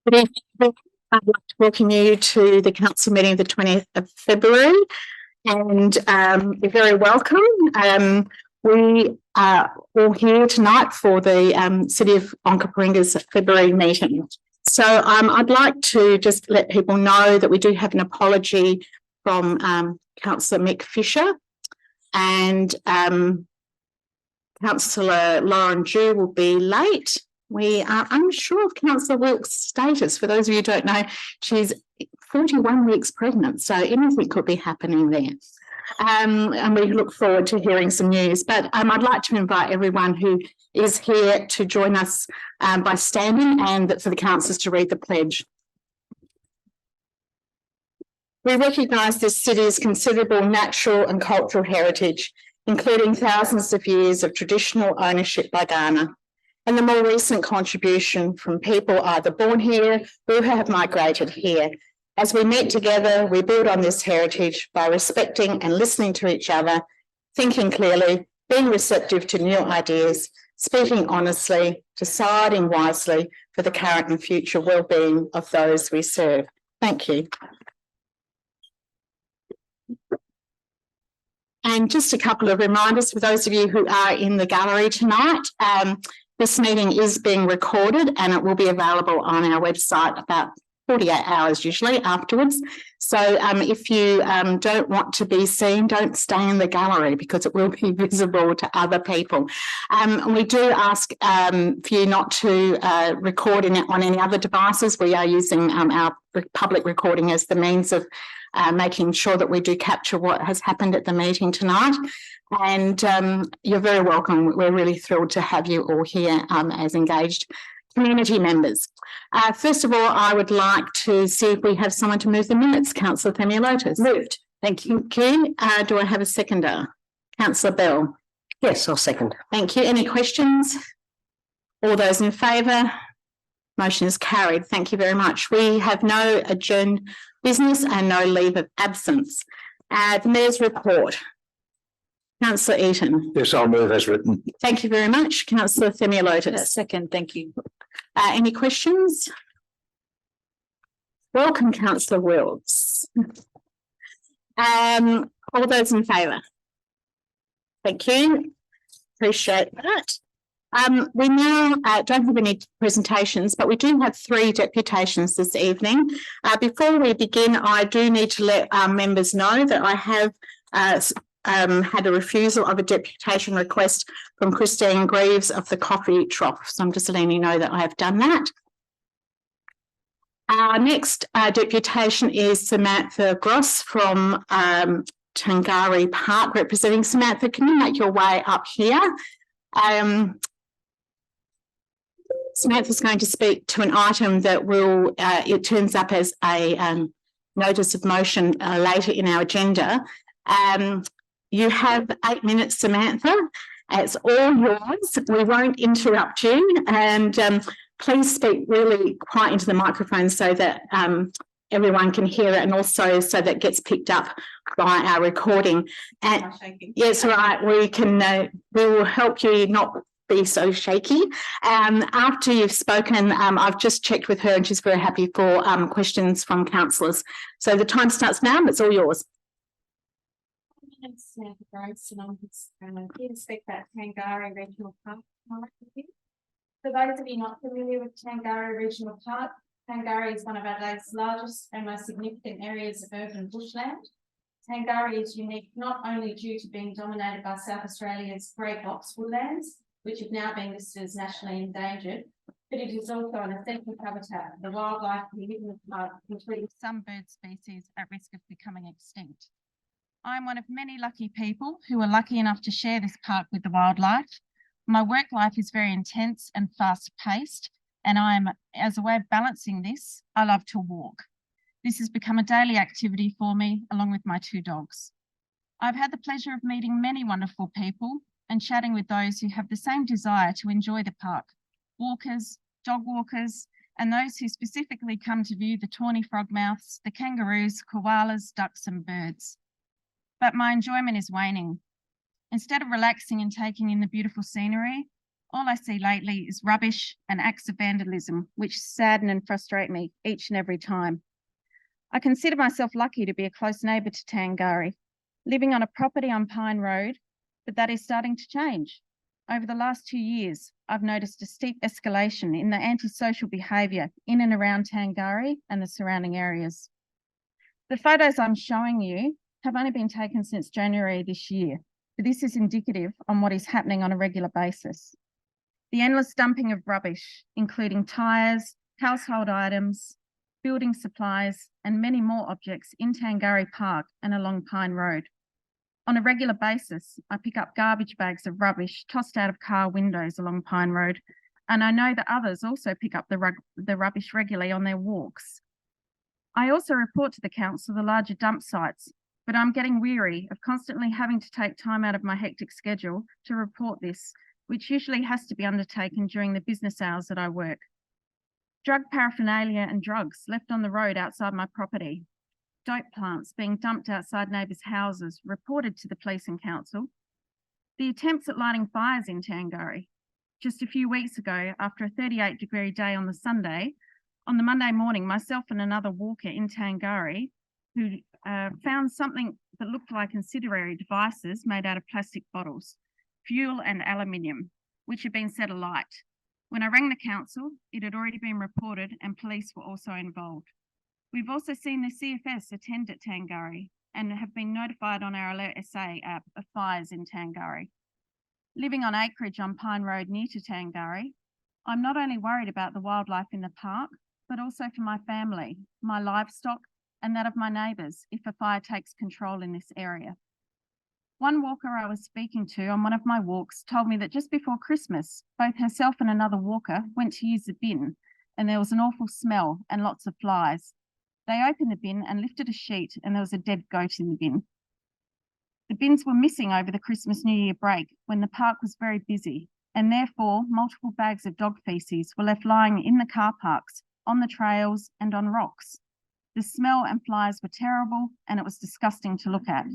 Good evening. I'd like to welcome you to the council meeting of the 20th of February, and you're very welcome. We are all here tonight for the City of Onkaparinga's February meeting. So I'd like to just let people know that we do have an apology from Councillor Mick Fisher, and Councillor Lauren Dew will be late. We are unsure of Councillor Wilkes' status. For those of you who don't know, she's 41 weeks pregnant, so anything could be happening there. And we look forward to hearing some news. But I'd like to invite everyone who is here to join us by standing, and for the councillors to read the pledge. We recognise this city's considerable natural and cultural heritage, including thousands of years of traditional ownership by Ghana, and the more recent contribution from people either born here or who have migrated here. As we meet together, we build on this heritage by respecting and listening to each other, thinking clearly, being receptive to new ideas, speaking honestly, deciding wisely for the current and future well-being of those we serve. Thank you. And just a couple of reminders for those of you who are in the gallery tonight. This meeting is being recorded and it will be available on our website about 48 hours usually afterwards. So if you don't want to be seen, don't stay in the gallery because it will be visible to other people. And we do ask for you not to record on any other devices. We are using our public recording as the means of making sure that we do capture what has happened at the meeting tonight. And you're very welcome. We're really thrilled to have you all here as engaged community members. First of all, I would like to see if we have someone to move the minutes. Councillor Themialotis. Moved. Thank you. Do I have a seconder? Councillor Bell. Yes, I'll second. Thank you. Any questions? All those in favour? Motion is carried. Thank you very much. We have no adjourned business and no leave of absence. The Mayor's report. Councillor Eaton. Yes, I'll move as written. Thank you very much. Councillor Themialotis. Second, thank you. Any questions? Welcome, Councillor Wilkes. All those in favour? Thank you. Appreciate that. We now don't have any presentations, but we do have 3 deputations this evening. Before we begin, I do need to let our members know that I have had a refusal of a deputation request from Christine Greaves of the Coffee Trough. So I'm just letting you know that I have done that. Our next deputation is Samantha Grose from Tangari Park, representing. Samantha, can you make your way up here? Samantha's going to speak to an item that will, it turns up as a notice of motion later in our agenda. You have 8 minutes, Samantha. It's all yours. We won't interrupt you, and please speak really quiet into the microphone so that everyone can hear it, and also so that it gets picked up by our recording. And yes, right. We can. We will help you not be so shaky. After you've spoken, I've just checked with her, and she's very happy for questions from councillors. So the time starts now. It's all yours. Samantha Grose, and I'm here to speak about Tangari Regional Park. For those of you not familiar with Tangari Regional Park, Tangari is one of Adelaide's largest and most significant areas of urban bushland. Tangari is unique not only due to being dominated by South Australia's grey box woodlands, which have now been listed as nationally endangered, but it is also an essential habitat for the wildlife who live in the park, including some bird species at risk of becoming extinct. I'm one of many lucky people who are lucky enough to share this park with the wildlife. My work life is very intense and fast-paced, and as a way of balancing this, I love to walk. This has become a daily activity for me, along with my 2 dogs. I've had the pleasure of meeting many wonderful people and chatting with those who have the same desire to enjoy the park: walkers, dog walkers, and those who specifically come to view the tawny frogmouths, the kangaroos, koalas, ducks, and birds. But my enjoyment is waning. Instead of relaxing and taking in the beautiful scenery, all I see lately is rubbish and acts of vandalism, which sadden and frustrate me each and every time. I consider myself lucky to be a close neighbour to Tangari, living on a property on Pine Road, but that is starting to change. Over the last 2 years, I've noticed a steep escalation in the antisocial behaviour in and around Tangari and the surrounding areas. The photos I'm showing you have only been taken since January this year, but this is indicative on what is happening on a regular basis. The endless dumping of rubbish, including tyres, household items, building supplies, and many more objects in Tangari Park and along Pine Road. On a regular basis, I pick up garbage bags of rubbish tossed out of car windows along Pine Road, and I know that others also pick up the rubbish regularly on their walks. I also report to the council the larger dump sites, but I'm getting weary of constantly having to take time out of my hectic schedule to report this, which usually has to be undertaken during the business hours that I work. Drug paraphernalia and drugs left on the road outside my property. Dope plants being dumped outside neighbours' houses reported to the police and council. The attempts at lighting fires in Tangari. Just a few weeks ago, after a 38-degree day on the Sunday, on the Monday morning, myself and another walker in Tangari who found something that looked like incendiary devices made out of plastic bottles, fuel and aluminium, which had been set alight. When I rang the council, it had already been reported and police were also involved. We've also seen the CFS attend at Tangari and have been notified on our Alert SA app of fires in Tangari. Living on acreage on Pine Road near to Tangari, I'm not only worried about the wildlife in the park, but also for my family, my livestock, and that of my neighbours if a fire takes control in this area. One walker I was speaking to on one of my walks told me that just before Christmas, both herself and another walker went to use the bin, and there was an awful smell and lots of flies. They opened the bin and lifted a sheet, and there was a dead goat in the bin. The bins were missing over the Christmas New Year break when the park was very busy, and therefore multiple bags of dog faeces were left lying in the car parks, on the trails and on rocks. The smell and flies were terrible, and it was disgusting to look at,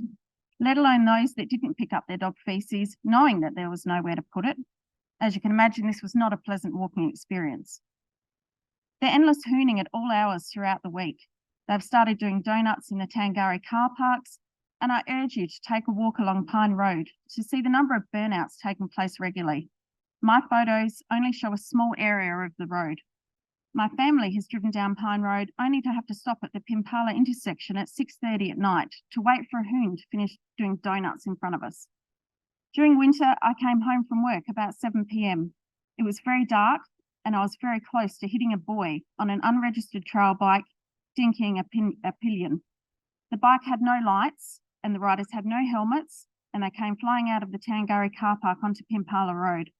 let alone those that didn't pick up their dog faeces, knowing that there was nowhere to put it. As you can imagine, this was not a pleasant walking experience. The endless hooning at all hours throughout the week. They've started doing donuts in the Tangari car parks, and I urge you to take a walk along Pine Road to see the number of burnouts taking place regularly. My photos only show a small area of the road. My family has driven down Pine Road only to have to stop at the Pimpala intersection at 6:30 at night to wait for a hoon to finish doing donuts in front of us. During winter, I came home from work about 7 p.m. It was very dark, and I was very close to hitting a boy on an unregistered trail bike, dinking a pillion. The bike had no lights, and the riders had no helmets, and they came flying out of the Tangari car park onto Pimpala Road.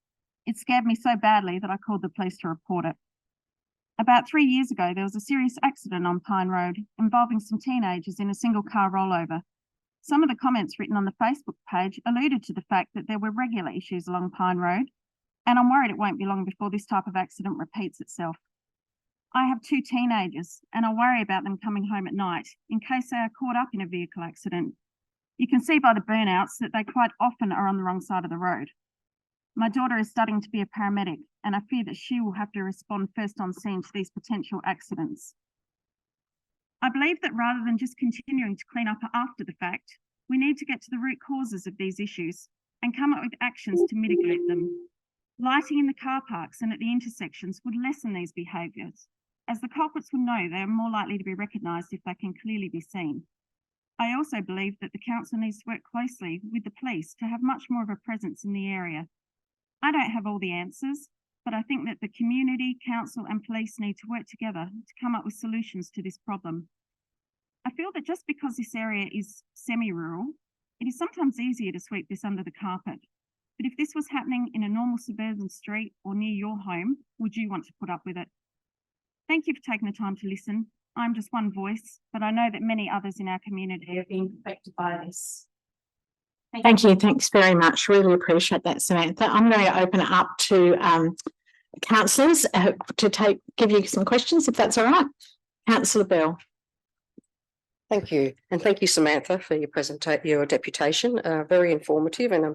It scared me so badly that I called the police to report it. About 3 years ago, there was a serious accident on Pine Road involving some teenagers in a single car rollover. Some of the comments written on the Facebook page alluded to the fact that there were regular issues along Pine Road, and I'm worried it won't be long before this type of accident repeats itself. I have 2 teenagers, and I worry about them coming home at night in case they are caught up in a vehicle accident. You can see by the burnouts that they quite often are on the wrong side of the road. My daughter is studying to be a paramedic, and I fear that she will have to respond first on scene to these potential accidents. I believe that rather than just continuing to clean up after the fact, we need to get to the root causes of these issues and come up with actions to mitigate them. Lighting in the car parks and at the intersections would lessen these behaviours, as the culprits will know they are more likely to be recognised if they can clearly be seen. I also believe that the council needs to work closely with the police to have much more of a presence in the area. I don't have all the answers, but I think that the community, council and police need to work together to come up with solutions to this problem. I feel that just because this area is semi-rural, it is sometimes easier to sweep this under the carpet. But if this was happening in a normal suburban street or near your home, would you want to put up with it? Thank you for taking the time to listen. I'm just one voice, but I know that many others in our community have been affected by this. Thank you. Thanks very much. Really appreciate that, Samantha. I'm going to open it up to councillors to give you some questions, if that's all right. Councillor Bell. Thank you. And thank you, Samantha, for your deputation. Very informative, and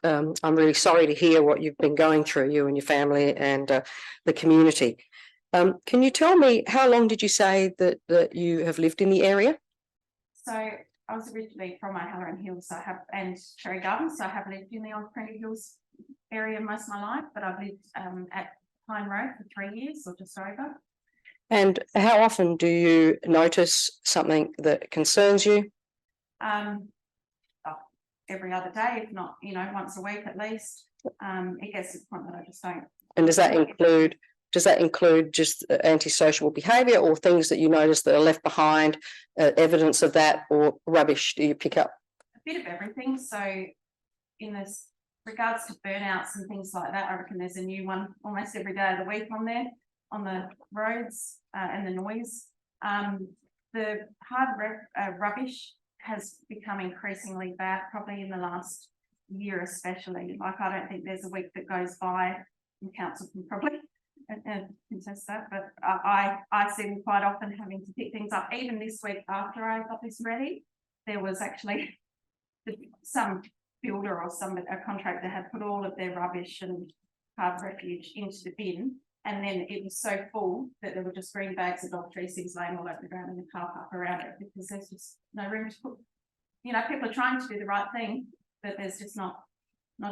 I'm really sorry to hear what you've been going through, you and your family and the community. Can you tell me, how long did you say that you have lived in the area? So I was originally from O'Halloran Hills, and Cherry Gardens, so I have lived in the Old Prairie Hills area most of my life, but I've lived at Pine Road for 3 years or just over. And how often do you notice something that concerns you? Every other day, if not, once a week at least. It gets to the point that I just don't. And does that include just antisocial behaviour, or things that you notice that are left behind, evidence of that, or rubbish do you pick up? A bit of everything. So in this regards to burnouts and things like that, I reckon there's a new one almost every day of the week on there, on the roads and the noise. The hard rubbish has become increasingly bad, probably in the last year especially. Like, I don't think there's a week that goes by, and council can probably contest that, but I see them quite often having to pick things up. Even this week, after I got this ready, there was actually some builder or a contractor had put all of their rubbish and hard refuge into the bin, and then it was so full that there were just green bags of dog trees laying all over the ground in the car park around it, because there's just no room to put. People are trying to do the right thing, but there's just not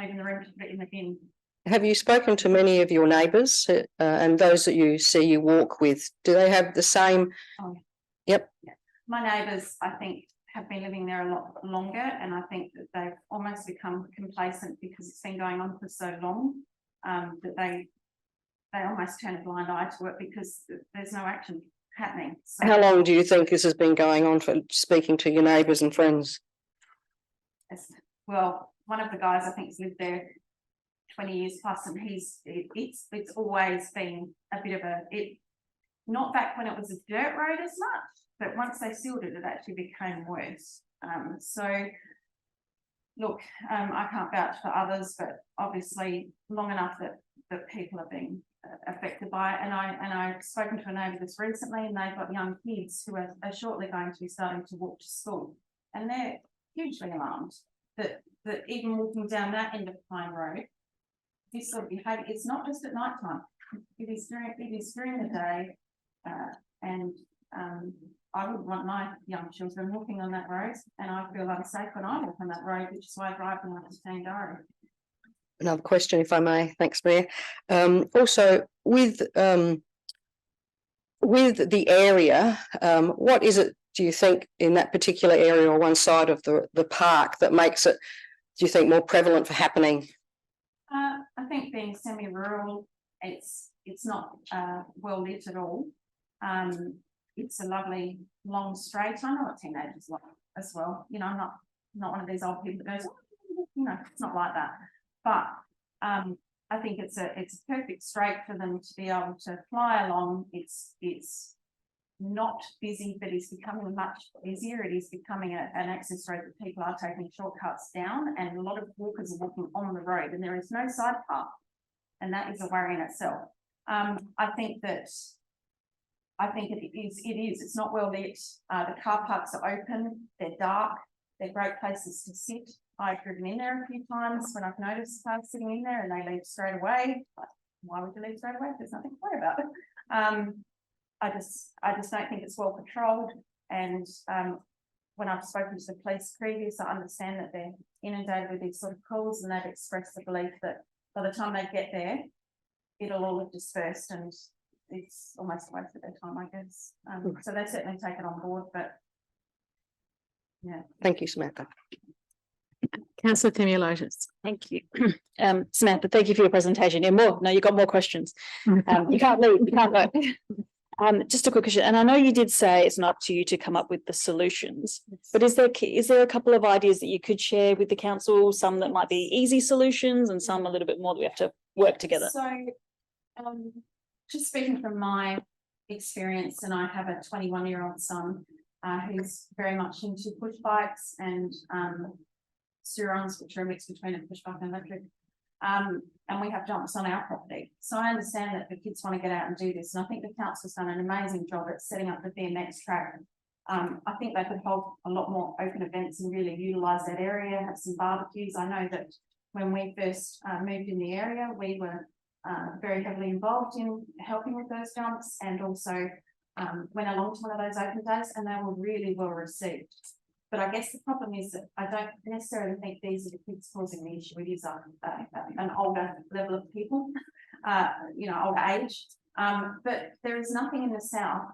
even the room to put it in the bin. Have you spoken to many of your neighbours and those that you see you walk with? Do they have the same? Oh, yep. Yeah. My neighbours, I think, have been living there a lot longer, and I think that they've almost become complacent because it's been going on for so long that they almost turn a blind eye to it because there's no action happening. So, how long do you think this has been going on, for speaking to your neighbours and friends? Well, one of the guys I think has lived there 20 years plus, and it's always been a bit of not back when it was a dirt road as much, but once they sealed it, it actually became worse. So look, I can't vouch for others, but obviously long enough that people are being affected by it. And I've spoken to a neighbour this recently, and they've got young kids who are shortly going to be starting to walk to school, and they're hugely alarmed that even walking down that end of Pine Road, this sort of behaviour, it's not just at night time, it is during the day, and I wouldn't want my young children walking on that road, and I feel unsafe when I walk on that road, which is why I drive them up to Tangari. Another question, if I may. Thanks, Mayor. Also, with the area, what is it, do you think, in that particular area or one side of the park that makes it, do you think, more prevalent for happening? I think being semi-rural, it's not well lit at all. It's a lovely long straight. I know what teenagers like as well. I'm not one of these old people that goes, it's not like that. But I think it's a perfect straight for them to be able to fly along. It's not busy, but it's becoming much busier. It is becoming an access road that people are taking shortcuts down, and a lot of walkers are walking on the road, and there is no side path, and that is a worry in itself. I think it's not well lit. The car parks are open, they're dark, they're great places to sit. I've driven in there a few times when I've noticed cars sitting in there and they leave straight away. Why would you leave straight away if there's nothing to worry about? I just don't think it's well patrolled, and when I've spoken to the police previous, I understand that they're inundated with these sort of calls, and they've expressed the belief that by the time they get there, it'll all have dispersed, and it's almost a waste of their time, I guess. So they certainly take it on board, but yeah. Thank you, Samantha. Councillor Thimiolotis. Thank you. Samantha, thank you for your presentation. You've got more questions. You can't leave, you can't go. Just a quick question, and I know you did say it's not up to you to come up with the solutions, but is there a couple of ideas that you could share with the council, some that might be easy solutions and some a little bit more that we have to work together? So just speaking from my experience, and I have a 21-year-old son who's very much into push bikes and Surons, which are a mix between a push bike and electric. And we have jumps on our property. So I understand that the kids want to get out and do this. And I think the council's done an amazing job at setting up the BMX track I think they could hold a lot more open events and really utilise that area, have some barbecues. I know that when we first moved in the area, we were very heavily involved in helping with those dumps, and also went along to one of those open days, and they were really well received. But I guess the problem is that I don't necessarily think these are the kids causing the issue. It is an older level of people, you know, older age. But there is nothing in the south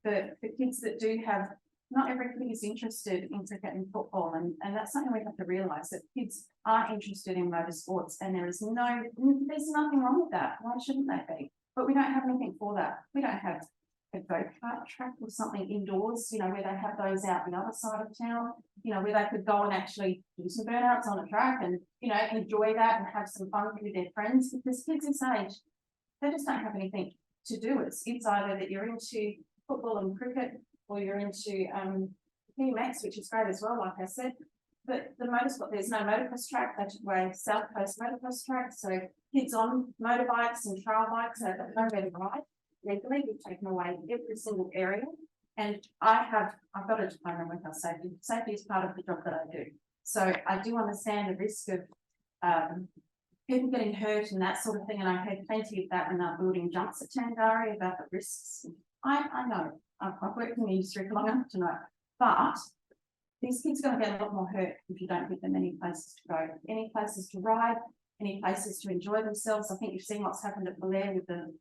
for kids that do have. Not every kid is interested in cricket and football, and that's something we have to realise, that kids are interested in motorsports, and there's nothing wrong with that. Why shouldn't they be? But we don't have anything for that. We don't have a go-kart track or something indoors, you know, where they have those out the other side of town, you know, where they could go and actually do some burnouts on a track and, you know, enjoy that and have some fun with their friends, because kids this age, they just don't have anything to do. It's either that you're into football and cricket, or you're into BMX, which is great as well, like I said. But the motorsport, there's no motocross track. They took away South Coast motocross track, so kids on motorbikes and trail bikes have nowhere to ride. Legally, we've taken away every single area, and I've got a diploma in health safety. Safety is part of the job that I do, so I do understand the risk of people getting hurt and that sort of thing. And I heard plenty of that when they're building jumps at Tangari about the risks. I know. I've worked in the industry for long enough to know, but these kids are going to get a lot more hurt if you don't give them any places to go, any places to ride, any places to enjoy themselves. I think you've seen what's happened at Blair with the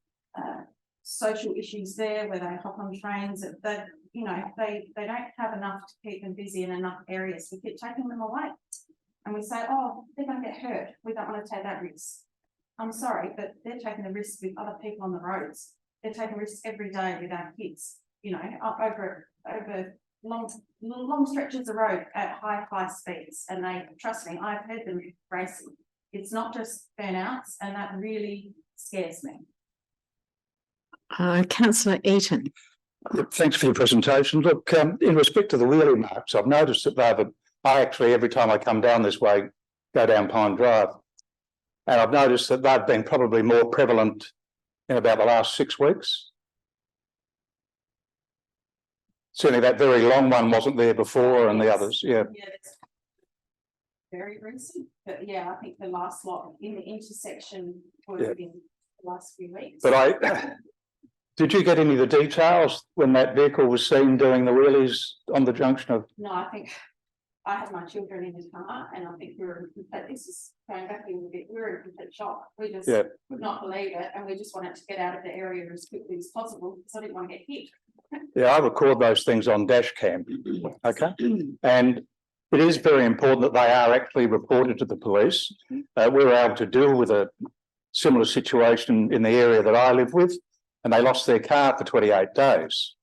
social issues there, where they hop on trains. That, you know, they don't have enough to keep them busy in enough areas. We keep taking them away, and we say, oh, they're going to get hurt. We don't want to take that risk. I'm sorry, but they're taking the risk with other people on the roads. They're taking risks every day with our kids, you know, over long stretches of road at high speeds. And they, trust me, I've heard them racing. It's not just burnouts, and that really scares me. Councillor Eaton. Thanks for your presentation. Look, in respect to the wheelie marks, I've noticed that I actually, every time I come down this way, go down Pine Drive, and I've noticed that they've been probably more prevalent in about the last 6 weeks. Certainly that very long one wasn't there before, and the others, yeah. Yeah, that's very recent, but yeah, I think the last lot in the intersection were within the last few weeks. But did you get any of the details when that vehicle was seen doing the wheelies on the junction of? No, I think I had my children in the car, and I think this is going back a little bit, we were in complete shock. We just could not believe it, and we just wanted to get out of the area as quickly as possible, because I didn't want to get hit. Yeah, I record those things on dash cam, okay? And it is very important that they are actually reported to the police. We were able to deal with a similar situation in the area that I live with, and they lost their car for 28 days.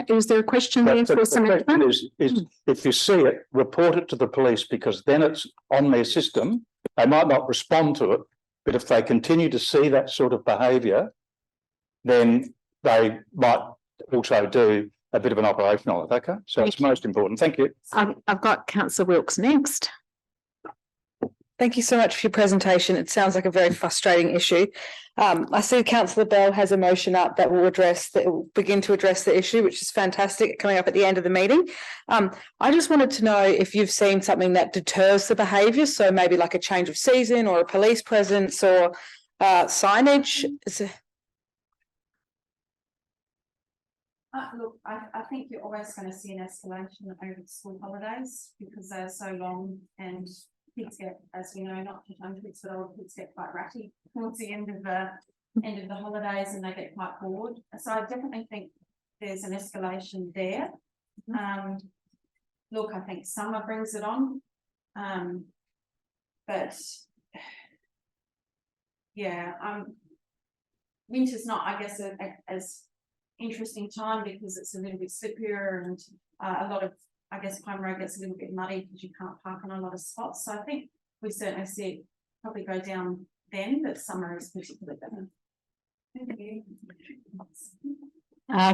Is there a question there for Samantha? The question is if you see it, report it to the police, because then it's on their system. They might not respond to it, but if they continue to see that sort of behaviour, then they might also do a bit of an operation on it, okay? So it's most important. Thank you. I've got Councillor Wilkes next. Thank you so much for your presentation. It sounds like a very frustrating issue. I see Councillor Bell has a motion up that will begin to address the issue, which is fantastic, coming up at the end of the meeting. I just wanted to know if you've seen something that deters the behaviour, so maybe like a change of season or a police presence or signage. Look, I think you're always going to see an escalation over the school holidays, because they're so long, and kids get, as we know, not just young kids, but older kids get quite ratty towards the end of the holidays, and they get quite bored. So I definitely think there's an escalation there. Look, I think summer brings it on, but yeah, winter's not, I guess, as interesting time, because it's a little bit slippier, and a lot of, I guess, Pine Road gets a little bit muddy because you can't park on a lot of spots. So I think we certainly see it probably go down then, but summer is particularly better. Thank you.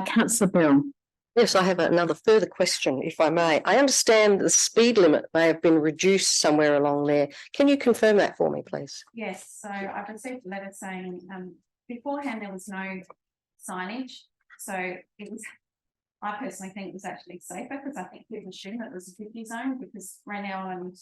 Councillor Bill. Yes, I have another further question, if I may. I understand the speed limit may have been reduced somewhere along there. Can you confirm that for me, please? Yes, so I've received a letter saying beforehand there was no signage. So it was I personally think it was actually safer because I think people assume that it was a 50 zone because Reynella and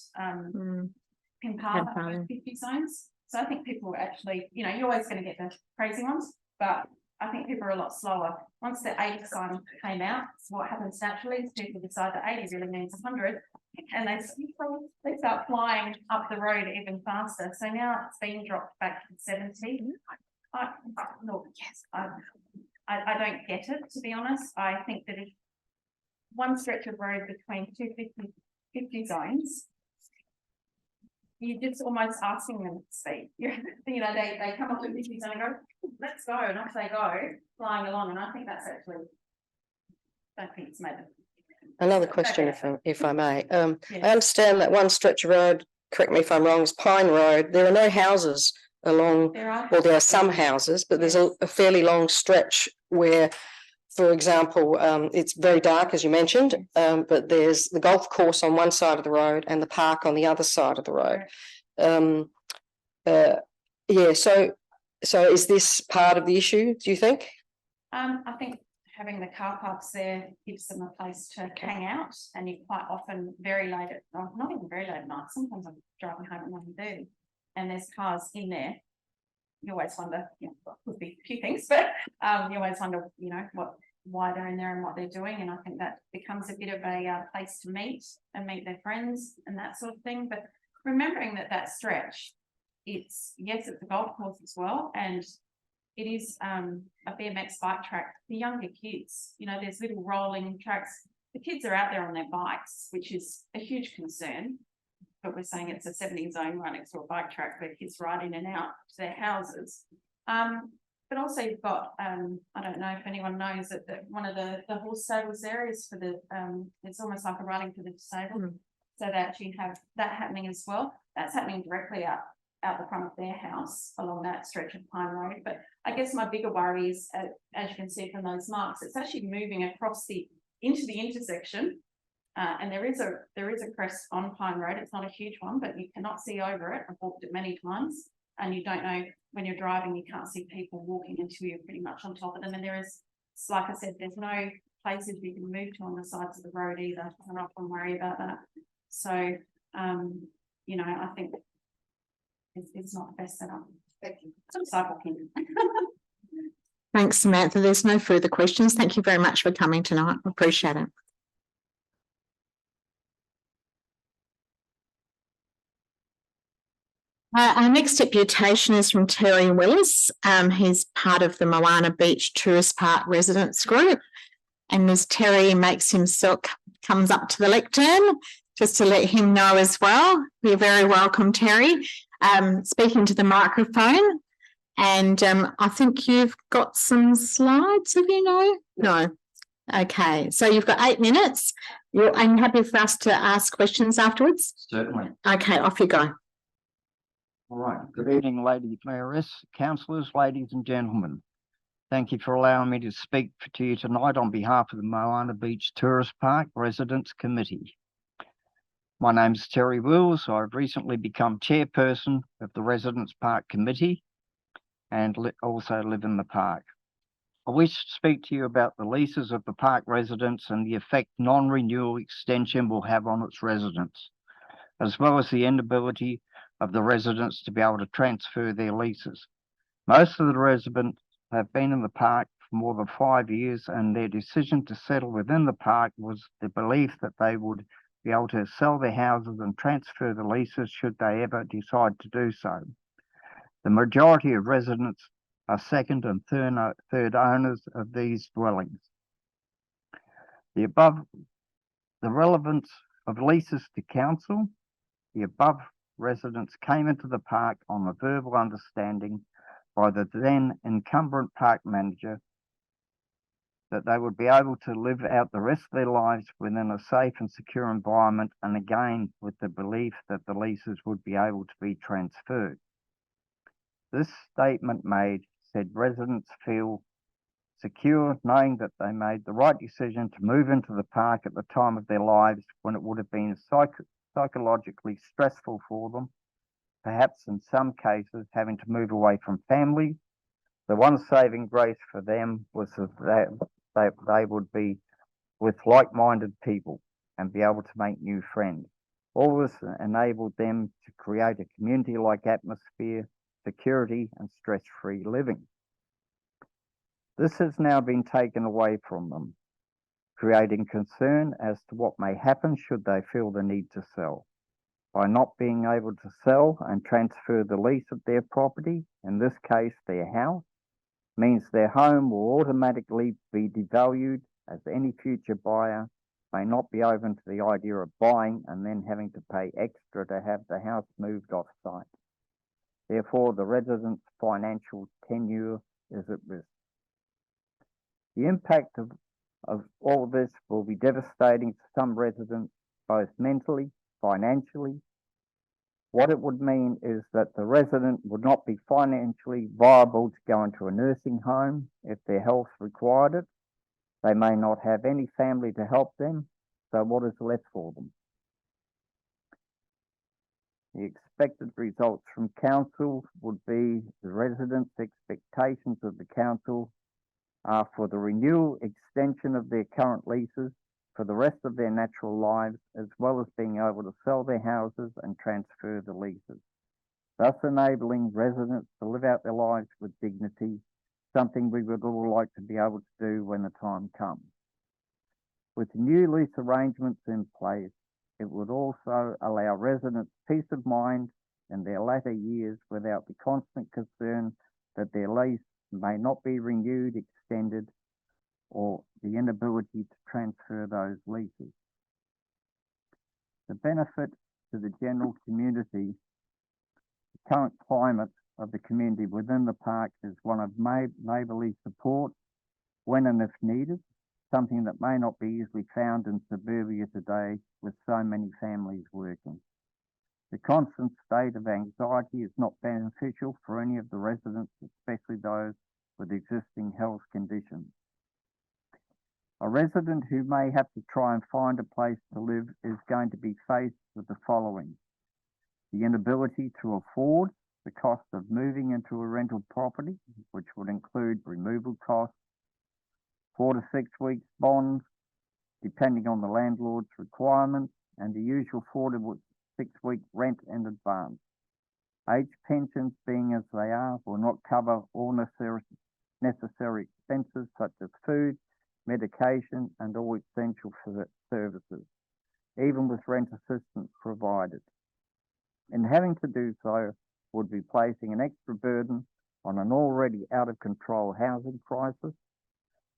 Pimpala are 50 zones. So I think people were actually, you know, you're always going to get the crazy ones, but I think people are a lot slower. Once the 80 sign came out, so what happens naturally is people decide that 80 really means 100 and they start flying up the road even faster. So now it's been dropped back to 70. I don't get it, to be honest. I think that if one stretch of road between 50 zones, you're just almost asking them to speed. You know, they come up with 50 zone and go, let's go, and off they go, flying along. And I think that's actually, I don't think it's made it. Another question, if I may. I Yes. understand that one stretch of road, correct me if I'm wrong, is Pine Road. There are no houses along, There are. well, there are some houses, but there's a fairly long stretch where, for example, it's very dark, as you mentioned, but there's the golf course on one side of the road and the park on the other side of the road. Yeah, so is this part of the issue, do you think? I think having the car parks there gives them a place to hang out, and you quite often very late at, not even very late at night, sometimes I'm driving home at 9:30 and there's cars in there. You always wonder, you know, what could be a few things, but you always wonder, you know, why they're in there and what they're doing. And I think that becomes a bit of a place to meet their friends and that sort of thing. But remembering that stretch, it's a golf course as well, and it is a BMX bike track for younger kids. You know, there's little rolling tracks. The kids are out there on their bikes, which is a huge concern. But we're saying it's a 70 zone right next to a bike track where kids ride in and out to their houses. But also you've got, I don't know if anyone knows that one of the horse stables there is for the, it's almost like a riding for the disabled. So they actually have that happening as well. That's happening directly out the front of their house along that stretch of Pine Road. But I guess my bigger worry is, as you can see from those marks, it's actually moving across into the intersection. And there is a crest on Pine Road. It's not a huge one, but you cannot see over it. I've walked it many times, and you don't know when you're driving, you can't see people walking until you're pretty much on top of them. And there is, like I said, there's no places you can move to on the sides of the road either. I'm not going to worry about that. So, you know, I think it's not the best setup. Thank you. Cycling. Thanks, Samantha. There's no further questions. Thank you very much for coming tonight. Appreciate it. Our next deputation is from Terry Willis. He's part of the Moana Beach Tourist Park Residents Group. And as Terry comes up to the lectern, just to let him know as well. You're very welcome, Terry. Speaking to the microphone. And I think you've got some slides, have you know? No. Okay, so you've got 8 minutes. Are you happy for us to ask questions afterwards? Certainly. Okay, off you go. All right. Good evening, Lady Mayoress, councillors, ladies and gentlemen. Thank you for allowing me to speak to you tonight on behalf of the Moana Beach Tourist Park Residents Committee. My name is Terry Wills. I've recently become chairperson of the Residents Park Committee and also live in the park. I wish to speak to you about the leases of the park residents and the effect non-renewal extension will have on its residents, as well as the inability of the residents to be able to transfer their leases. Most of the residents have been in the park for more than 5 years, and their decision to settle within the park was the belief that they would be able to sell their houses and transfer the leases should they ever decide to do so. The majority of residents are second and third owners of these dwellings. The relevance of leases to council, the above residents came into the park on a verbal understanding by the then incumbent park manager that they would be able to live out the rest of their lives within a safe and secure environment, and again with the belief that the leases would be able to be transferred. This statement said residents feel secure knowing that they made the right decision to move into the park at the time of their lives when it would have been psychologically stressful for them, perhaps in some cases having to move away from family. The one saving grace for them was that they would be with like-minded people and be able to make new friends. All this enabled them to create a community-like atmosphere, security and stress-free living. This has now been taken away from them, creating concern as to what may happen should they feel the need to sell. By not being able to sell and transfer the lease of their property, in this case their house, means their home will automatically be devalued, as any future buyer may not be open to the idea of buying and then having to pay extra to have the house moved off site. Therefore, the residents' financial tenure is at risk. The impact of all this will be devastating to some residents, both mentally, financially. What it would mean is that the resident would not be financially viable to go into a nursing home if their health required it. They may not have any family to help them, so what is left for them? The expected results from council would be the residents' expectations of the council are for the renewal extension of their current leases for the rest of their natural lives, as well as being able to sell their houses and transfer the leases, thus enabling residents to live out their lives with dignity, something we would all like to be able to do when the time comes. With new lease arrangements in place, it would also allow residents peace of mind in their latter years without the constant concern that their lease may not be renewed, extended, or the inability to transfer those leases. The benefit to the general community, the current climate of the community within the park is one of neighbourly support when and if needed, something that may not be easily found in suburbia today with so many families working. The constant state of anxiety is not beneficial for any of the residents, especially those with existing health conditions. A resident who may have to try and find a place to live is going to be faced with the following: the inability to afford the cost of moving into a rental property, which would include removal costs, 4 to 6 weeks bonds, depending on the landlord's requirements, and the usual 4 to 6 week rent in advance. Age pensions, being as they are, will not cover all necessary expenses such as food, medication, and all essential services, even with rent assistance provided. In having to do so would be placing an extra burden on an already out of control housing crisis.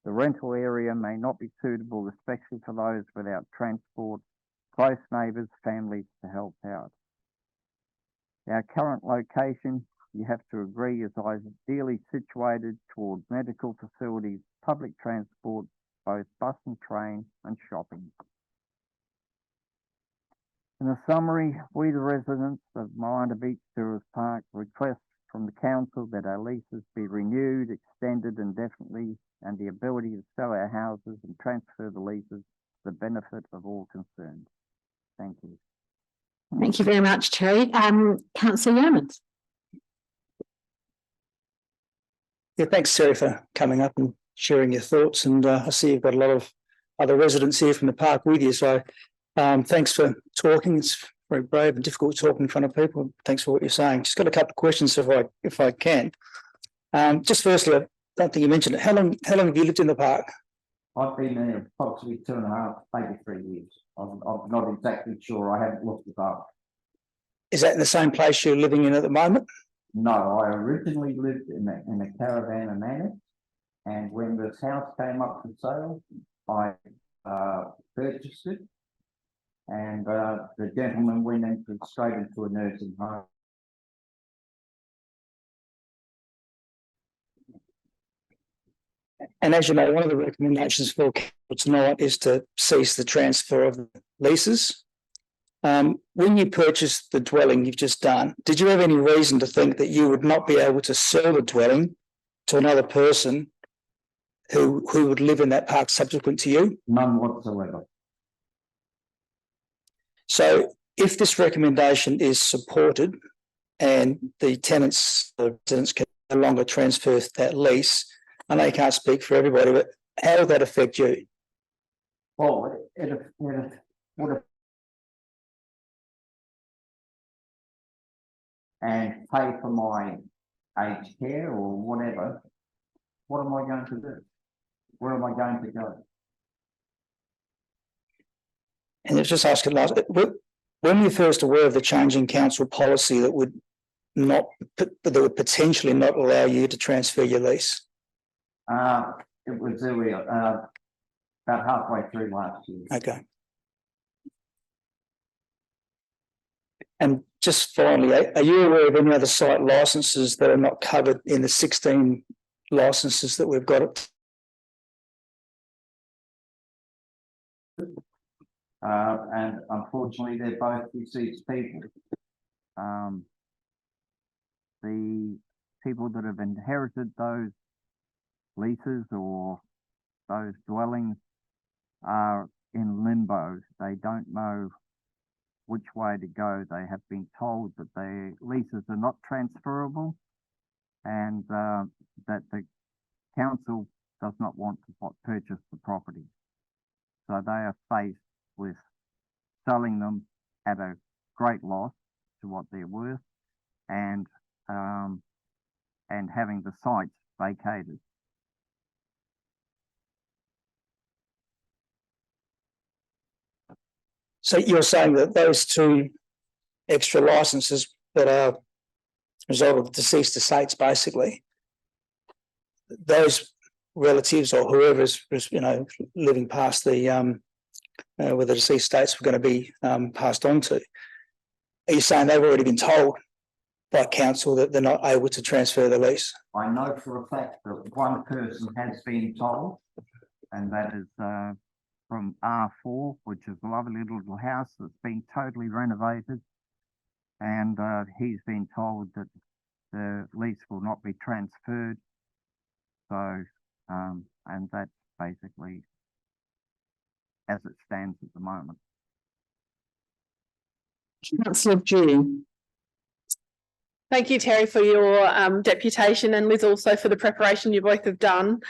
The rental area may not be suitable, especially for those without transport, close neighbours, families to help out. Our current location, you have to agree, is ideally situated towards medical facilities, public transport, both bus and train, and shopping. In a summary, we the residents of Moana Beach Tourist Park request from the council that our leases be renewed, extended indefinitely, and the ability to sell our houses and transfer the leases to the benefit of all concerned. Thank you. Thank you very much, Terry. Councillor Yeomans. Yeah, thanks, Terry, for coming up and sharing your thoughts. And I see you've got a lot of other residents here from the park with you. So thanks for talking. It's very brave and difficult talking in front of people. Thanks for what you're saying. Just got a couple of questions if I can. Just firstly, I don't think you mentioned it. How long have you lived in the park? I've been there approximately 2.5, maybe 3 years. I'm not exactly sure. I haven't looked it up. Is that in the same place you're living in at the moment? No, I originally lived in a caravan and annex, and when this house came up for sale, I purchased it, and the gentleman went straight into a nursing home. And as you know, one of the recommendations for council tonight is to cease the transfer of leases. When you purchased the dwelling you've just done, did you have any reason to think that you would not be able to sell the dwelling to another person who would live in that park subsequent to you? None whatsoever. So if this recommendation is supported and the tenants or residents can no longer transfer that lease, I know you can't speak for everybody, but how will that affect you? Well, it would have. And pay for my aged care or whatever, what am I going to do? Where am I going to go? And it's just asking last, when were you first aware of the change in council policy that would potentially not allow you to transfer your lease? It was earlier, about halfway through last year. Okay. And just finally, are you aware of any other site licenses that are not covered in the 16 licenses that we've got? And unfortunately, they're both deceased people. The people that have inherited those leases or those dwellings are in limbo. They don't know which way to go. They have been told that their leases are not transferable and that the council does not want to purchase the property. So they are faced with selling them at a great loss to what they're worth and having the sites vacated. So you're saying that those two extra licenses that are a result of deceased estates, basically, those relatives or whoever's living past the where the deceased estates were going to be passed on to, are you saying they've already been told by council that they're not able to transfer the lease? I know for a fact that one person has been told, and that is from R4, which is a lovely little house that's been totally renovated, and he's been told that the lease will not be transferred. So, and that's basically as it stands at the moment. Councillor Dew. Thank you, Terry, for your deputation, and Liz also for the preparation you both have done.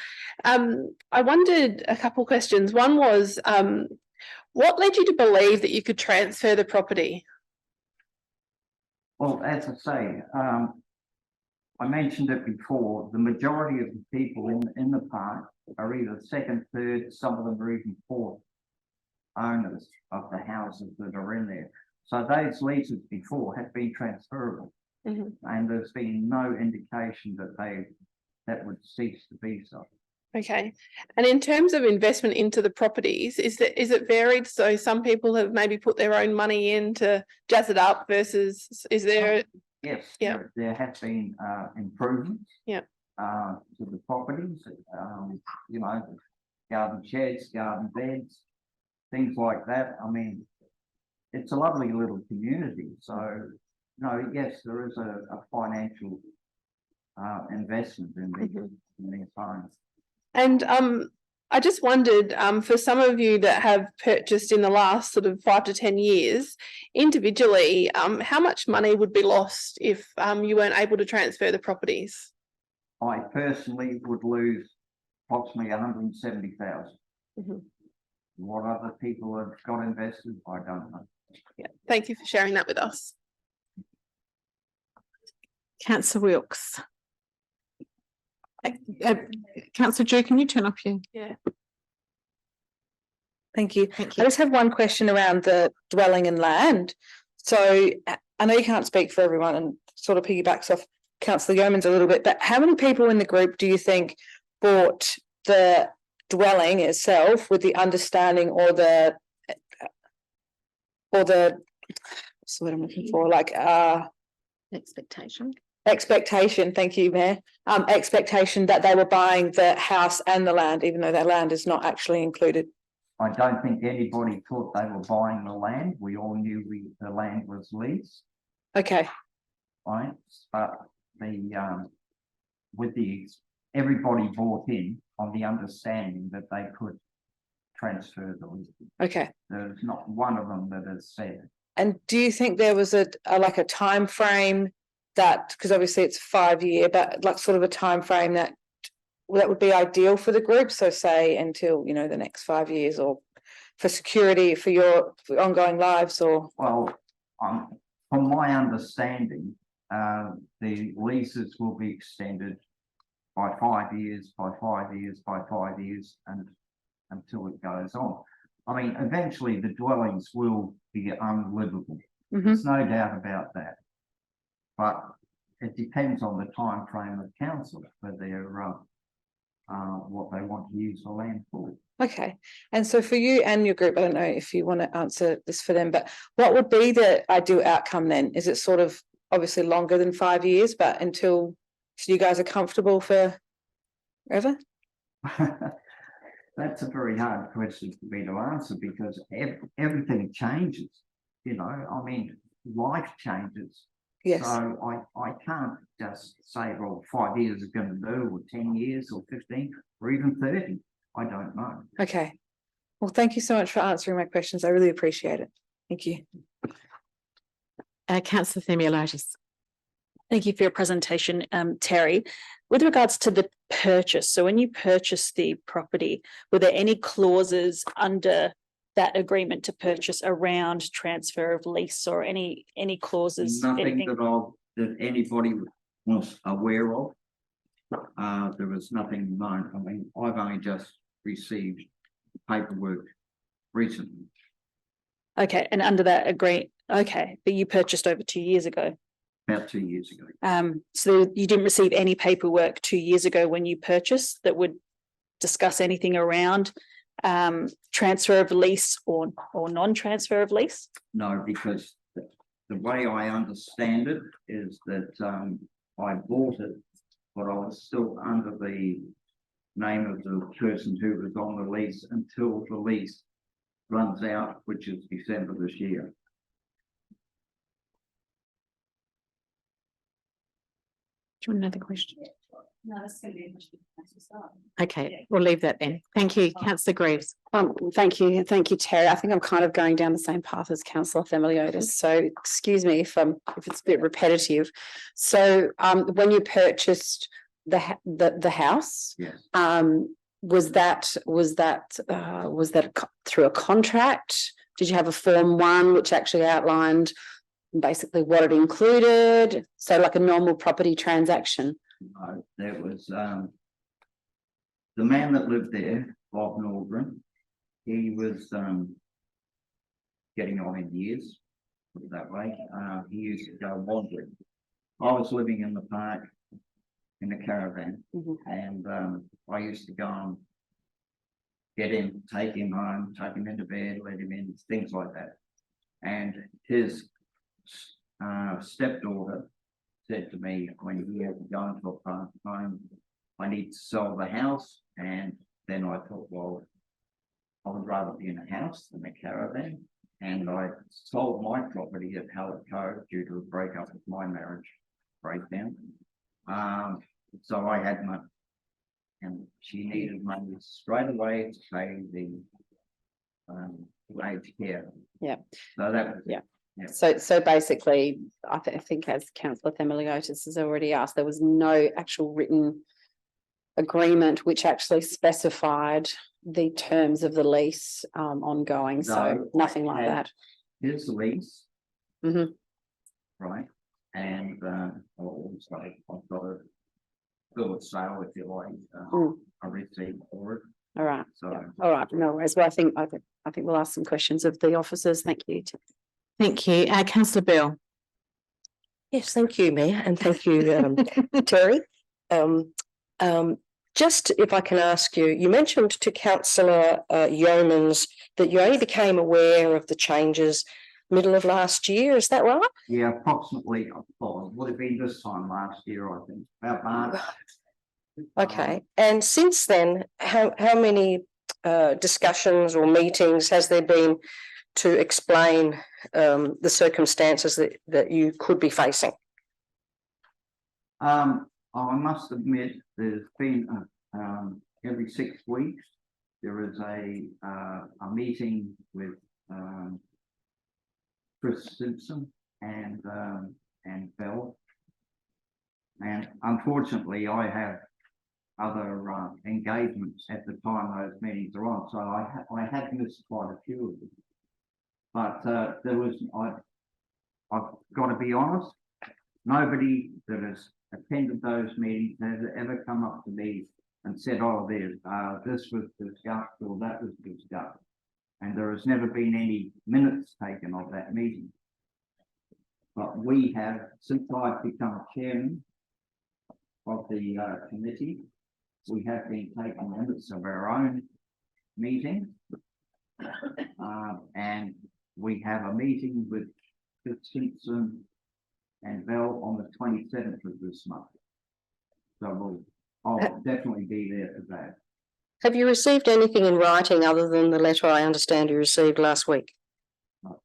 I wondered a couple of questions. One was, what led you to believe that you could transfer the property? Well, as I say, I mentioned it before, the majority of the people in the park are either second, third, some of them are even fourth owners of the houses that are in there. So those leases before have been transferable. Mm-hmm. And there's been no indication that would cease to be so. Okay. And in terms of investment into the properties, is it varied? So some people have maybe put their own money in to jazz it up versus is there? Yes. Yeah. There have been improvements. Yeah. To the properties, garden sheds, garden beds, things like that. I mean, it's a lovely little community. So, yes, there is a financial investment in these homes. And I just wondered, for some of you that have purchased in the last sort of 5 to 10 years, individually, how much money would be lost if you weren't able to transfer the properties? I personally would lose approximately 170,000. Mm-hmm. What other people have got invested, I don't know. Yeah, thank you for sharing that with us. Councillor Wilkes. Councillor Dew, can you turn off your? Yeah. Thank you. Thank I you. just have one question around the dwelling and land. So I know you can't speak for everyone and sort of piggybacks off Councillor Yeomans a little bit, but how many people in the group do you think bought the dwelling itself with the understanding or the what's the word I'm looking for, expectation, thank you, Mayor, expectation that they were buying the house and the land, even though that land is not actually included? I don't think anybody thought they were buying the land. We all knew the land was leased. Okay. Right, but everybody bought in on the understanding that they could transfer the lease. Okay. There's not one of them that has said. And do you think there was a time frame that, because obviously it's 5 year, but like sort of a time frame that would be ideal for the group? So say until, the next 5 years, or for security for your ongoing lives or? Well, from my understanding, the leases will be extended by 5 years, by 5 years, by 5 years, and until it goes on. I mean, eventually the dwellings will be unlivable. There's no doubt about that. But it depends on the time frame of council for their what they want to use the land for. Okay, and so for you and your group, I don't know if you want to answer this for them, but what would be the ideal outcome then? Is it sort of obviously longer than 5 years, but until you guys are comfortable for forever? That's a very hard question for me to answer because everything changes, you know, I mean, life changes. Yes. So I can't just say, well, 5 years is going to do, or 10 years, or 15, or even 30. I don't know. Okay. Well, thank you so much for answering my questions. I really appreciate it. Thank you. Councillor Themiolotis. Thank you for your presentation, Terry. With regards to the purchase, so when you purchased the property, were there any clauses under that agreement to purchase around transfer of lease or any clauses? Nothing that anybody was aware of. There was nothing known. I mean, I've only just received paperwork recently. Okay, and under that agreement, okay, but you purchased over 2 years ago. About 2 years ago. So you didn't receive any paperwork 2 years ago when you purchased that would discuss anything around transfer of lease or non-transfer of lease? No, because the way I understand it is that I bought it, but I was still under the name of the person who was on the lease until the lease runs out, which is December this year. Do you want another question? No, that's going to be a question. Okay, we'll leave that then. Thank you, Councillor Grose. Thank you, Terry. I think I'm kind of going down the same path as Councillor Themiolotis. So excuse me if it's a bit repetitive. So when you purchased the house, yes. Was that through a contract? Did you have a Form 1 which actually outlined basically what it included? So like a normal property transaction? No, there was the man that lived there, Bob Norgren. He was getting on in years, put it that way. He used to go wandering. I was living in the park in a caravan, and I used to go and get him, take him home, take him into bed, let him in, things like that. And his stepdaughter said to me when he had to go into a park home, I need to sell the house. And then I thought, well, I would rather be in a house than a caravan. And I sold my property at Hallett Cove due to a breakup of my marriage breakdown. So I had money, and she needed money straight away to pay the aged care. Yeah. So that was yeah. Yeah. So basically, I think as Councillor Themiolotis has already asked, there was no actual written agreement which actually specified the terms of the lease ongoing. So nothing like that. Here's the lease. Right. And also I've got a bill of sale, if you like, a receipt for it. All right. So all right. No worries. Well, I think we'll ask some questions of the officers. Thank you. Thank you. Councillor Bill. Yes, thank you, Mayor, and thank you, Terry. Just if I can ask you, you mentioned to Councillor Yeomans that you only became aware of the changes middle of last year. Is that right? yeah, approximately, well, it would have been this time last year, I think, about March. Okay, and since then, how many discussions or meetings has there been to explain the circumstances that you could be facing? I must admit, there's been every 6 weeks there is a meeting with Chris Simpson and Bell, and unfortunately, I have other engagements at the time those meetings are on. So I had missed quite a few of them. But I've got to be honest, nobody that has attended those meetings has ever come up to me and said, oh, this was discussed or that was discussed. And there has never been any minutes taken of that meeting. But we have, since I've become chairman of the committee, we have been taking minutes of our own meeting. And we have a meeting with Simpson and Bell on the 27th of this month. So I'll definitely be there for that. Have you received anything in writing other than the letter I understand you received last week? No.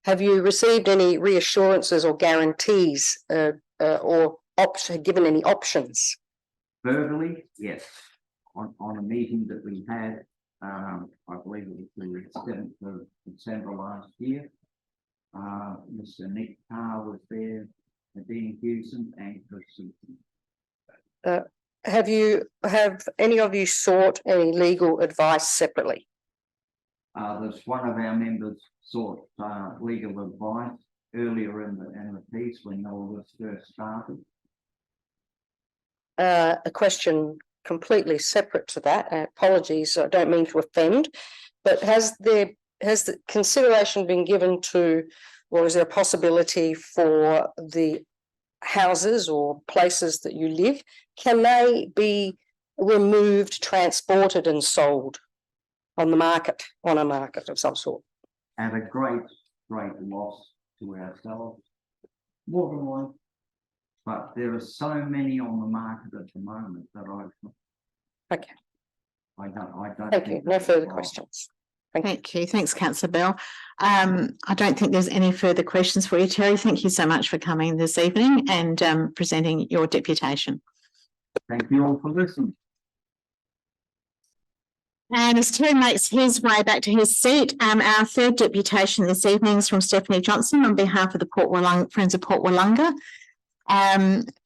Have you received any reassurances or guarantees or given any options? Verbally, yes. On a meeting that we had, I believe it was the 7th of December last year. Mr. Nick Carr was there, Dean Hewson and Chris Simpson. Have any of you sought any legal advice separately? There's one of our members sought legal advice earlier in the piece when all this first started. A question completely separate to that. Apologies, I don't mean to offend, but has the consideration been given to, or is there a possibility for the houses or places that you live, can they be removed, transported and sold on the market, on a market of some sort? At a great loss to ourselves, more than one. But there are so many on the market at the moment that I don't. Thank you. No further questions. Thank you. Thanks, Councillor Bell. I don't think there's any further questions for you, Terry. Thank you so much for coming this evening and presenting your deputation. Thank you all for listening. And as Terry makes his way back to his seat, our third deputation this evening is from Stephanie Johnston on behalf of the Friends of Port Willunga.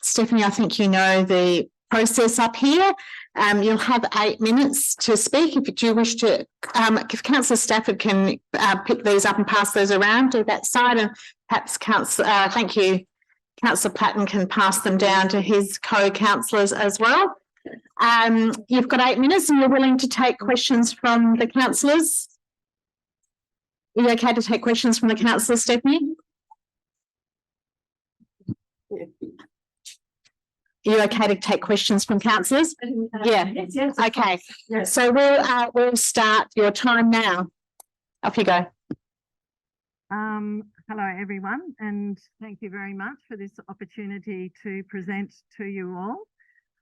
Stephanie, I think you know the process up here. You'll have 8 minutes to speak. If you wish to, if Councillor Stafford can pick these up and pass those around to that side, and perhaps thank you, Councillor Platten can pass them down to his co-councillors as well. You've got 8 minutes and you're willing to take questions from the councillors. Are you okay to take questions from the councillors, Stephanie? Are you okay to take questions from councillors? Yeah. Yes. Okay. Yes. So we'll start your time now. Off you go. Hello everyone, and thank you very much for this opportunity to present to you all.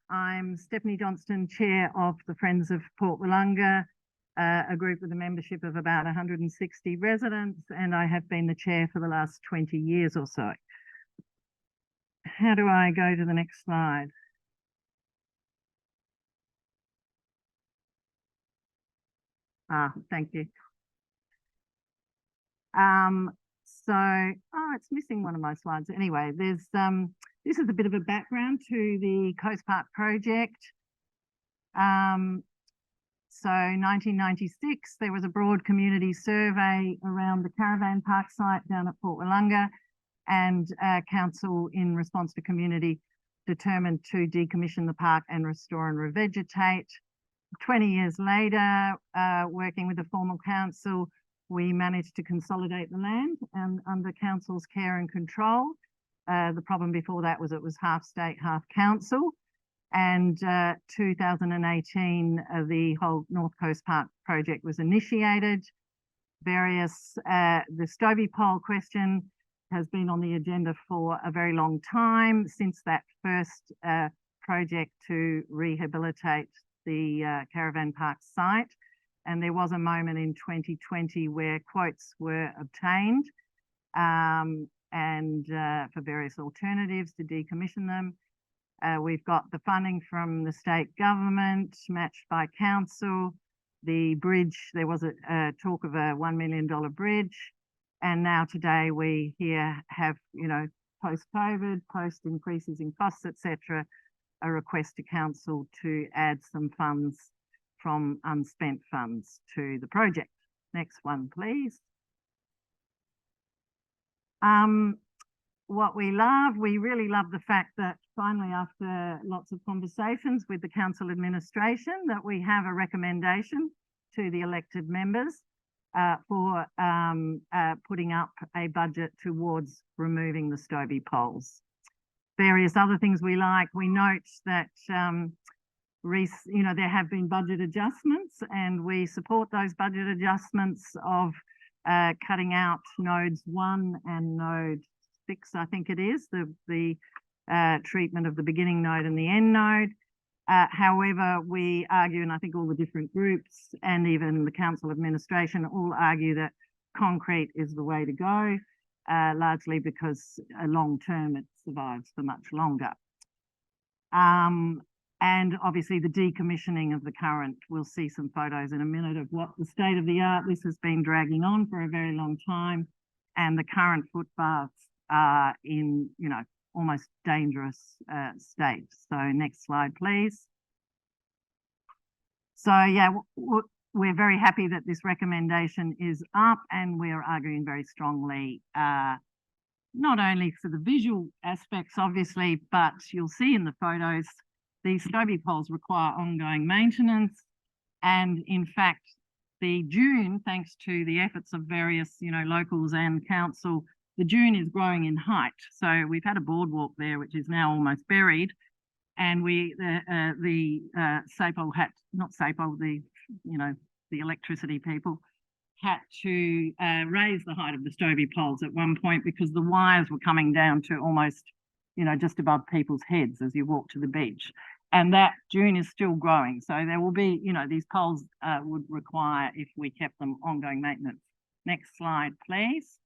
I'm Stephanie Johnston, Chair of the Friends of Port Willunga, a group with a membership of about 160 residents, and I have been the chair for the last 20 years or so. How do I go to the next slide? Thank you. It's missing one of my slides. Anyway, there's this is a bit of a background to the Coast Park project. So 1996, there was a broad community survey around the caravan park site down at Port Willunga, and council, in response to community, determined to decommission the park and restore and revegetate. 20 years later, working with the formal council, we managed to consolidate the land and under council's care and control. The problem before that was it was half state, half council. And 2018, the whole North Coast Park project was initiated. The Stovey Pole question has been on the agenda for a very long time, since that first project to rehabilitate the caravan park site. And there was a moment in 2020 where quotes were obtained for various alternatives to decommission them. We've got the funding from the state government matched by council. The bridge, there was a talk of a $1 million bridge. And now today we here have, post-COVID, post increases in costs, etc., a request to council to add some funds from unspent funds to the project. Next one, please. What we really love the fact that finally, after lots of conversations with the council administration, that we have a recommendation to the elected members for putting up a budget towards removing the Stovey poles. Various other things we like. We note that there have been budget adjustments, and we support those budget adjustments of cutting out nodes 1 and node 6, I think it is, the treatment of the beginning node and the end node. However, we argue, and I think all the different groups and even the council administration all argue that concrete is the way to go, largely because long term it survives for much longer. And obviously the decommissioning of the current, we'll see some photos in a minute of what the state of the art. This has been dragging on for a very long time, and the current footpaths are in, almost dangerous state. So next slide, please. So yeah, we're very happy that this recommendation is up, and we're arguing very strongly, not only for the visual aspects, obviously, but you'll see in the photos, these Stovey poles require ongoing maintenance. And in fact, the dune, thanks to the efforts of various, locals and council, the dune is growing in height. So we've had a boardwalk there, which is now almost buried. And the electricity people had to raise the height of the Stovey poles at one point because the wires were coming down to almost, just above people's heads as you walk to the beach. And that dune is still growing. So there will be, these poles would require, if we kept them, ongoing maintenance. Next slide, please.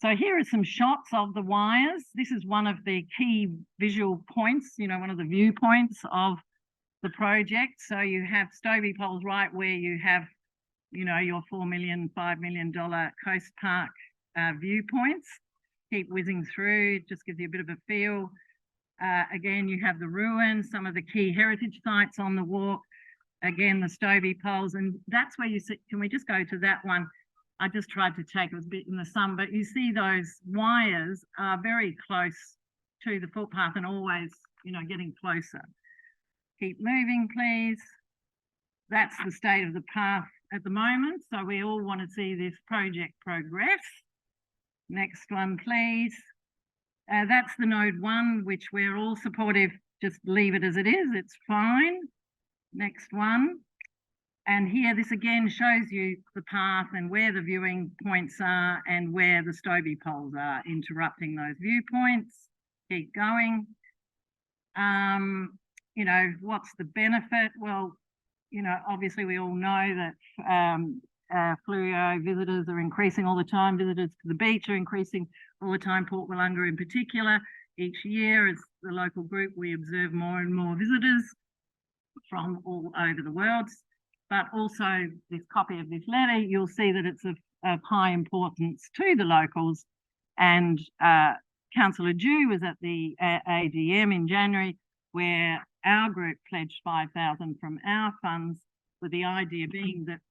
So here are some shots of the wires. This is one of the key visual points, one of the viewpoints of the project. So you have Stovey poles right where you have, your $4 million, $5 million Coast Park viewpoints. Keep whizzing through, it just gives you a bit of a feel. Again, you have the ruins, some of the key heritage sites on the walk. Again, the Stovey poles, and that's where you see, can we just go to that one? I just tried to take, it was a bit in the sun, but you see those wires are very close to the footpath and always, getting closer. Keep moving, please. That's the state of the path at the moment. So we all want to see this project progress. Next one, please. That's the node 1, which we're all supportive. Just leave it as it is. It's fine. Next one. And here, this again shows you the path and where the viewing points are and where the Stovey poles are, interrupting those viewpoints. Keep going. What's the benefit? Well, obviously we all know that fluoro visitors are increasing all the time. Visitors to the beach are increasing all the time. Port Willunga in particular. Each year, as the local group, we observe more and more visitors from all over the world. But also this copy of this letter, you'll see that it's of high importance to the locals. And Councillor Dew was at the AGM in January, where our group pledged 5,000 from our funds, with the idea being that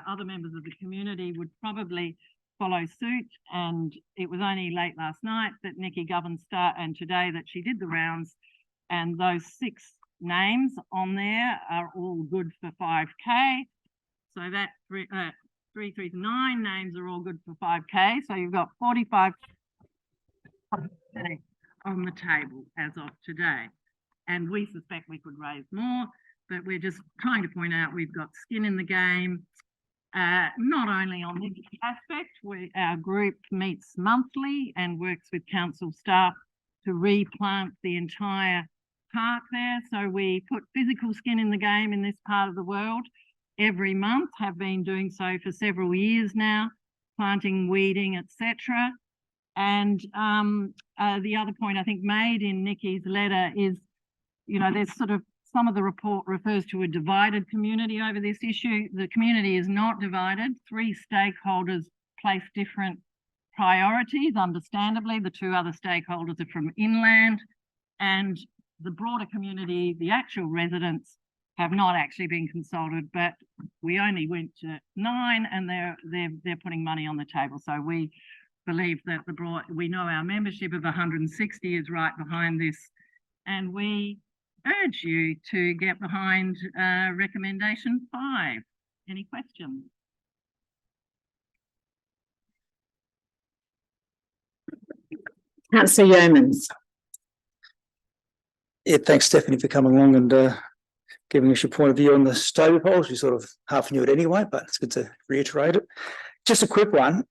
other members of the community would probably follow suit. And it was only late last night that Nikki Govern and today that she did the rounds, and those 6 names on there are all good for 5K. So that 339 names are all good for 5K. So you've got 45 on the table as of today. And we suspect we could raise more, but we're just trying to point out we've got skin in the game. Not only on this aspect, our group meets monthly and works with council staff to replant the entire park there. So we put physical skin in the game in this part of the world every month, have been doing so for several years now, planting, weeding, etc. And the other point I think made in Nikki's letter is, there's sort of some of the report refers to a divided community over this issue. The community is not divided. 3 stakeholders place different priorities, understandably. The 2 other stakeholders are from inland, and the broader community, the actual residents have not actually been consulted, but we only went to 9 and they're putting money on the table. So we believe that we know our membership of 160 is right behind this, and we urge you to get behind recommendation 5. Any questions? Councillor Yeomans. Yeah, thanks, Stephanie, for coming along and giving us your point of view on the Stoby poles. We sort of half knew it anyway, but it's good to reiterate it. Just a quick one.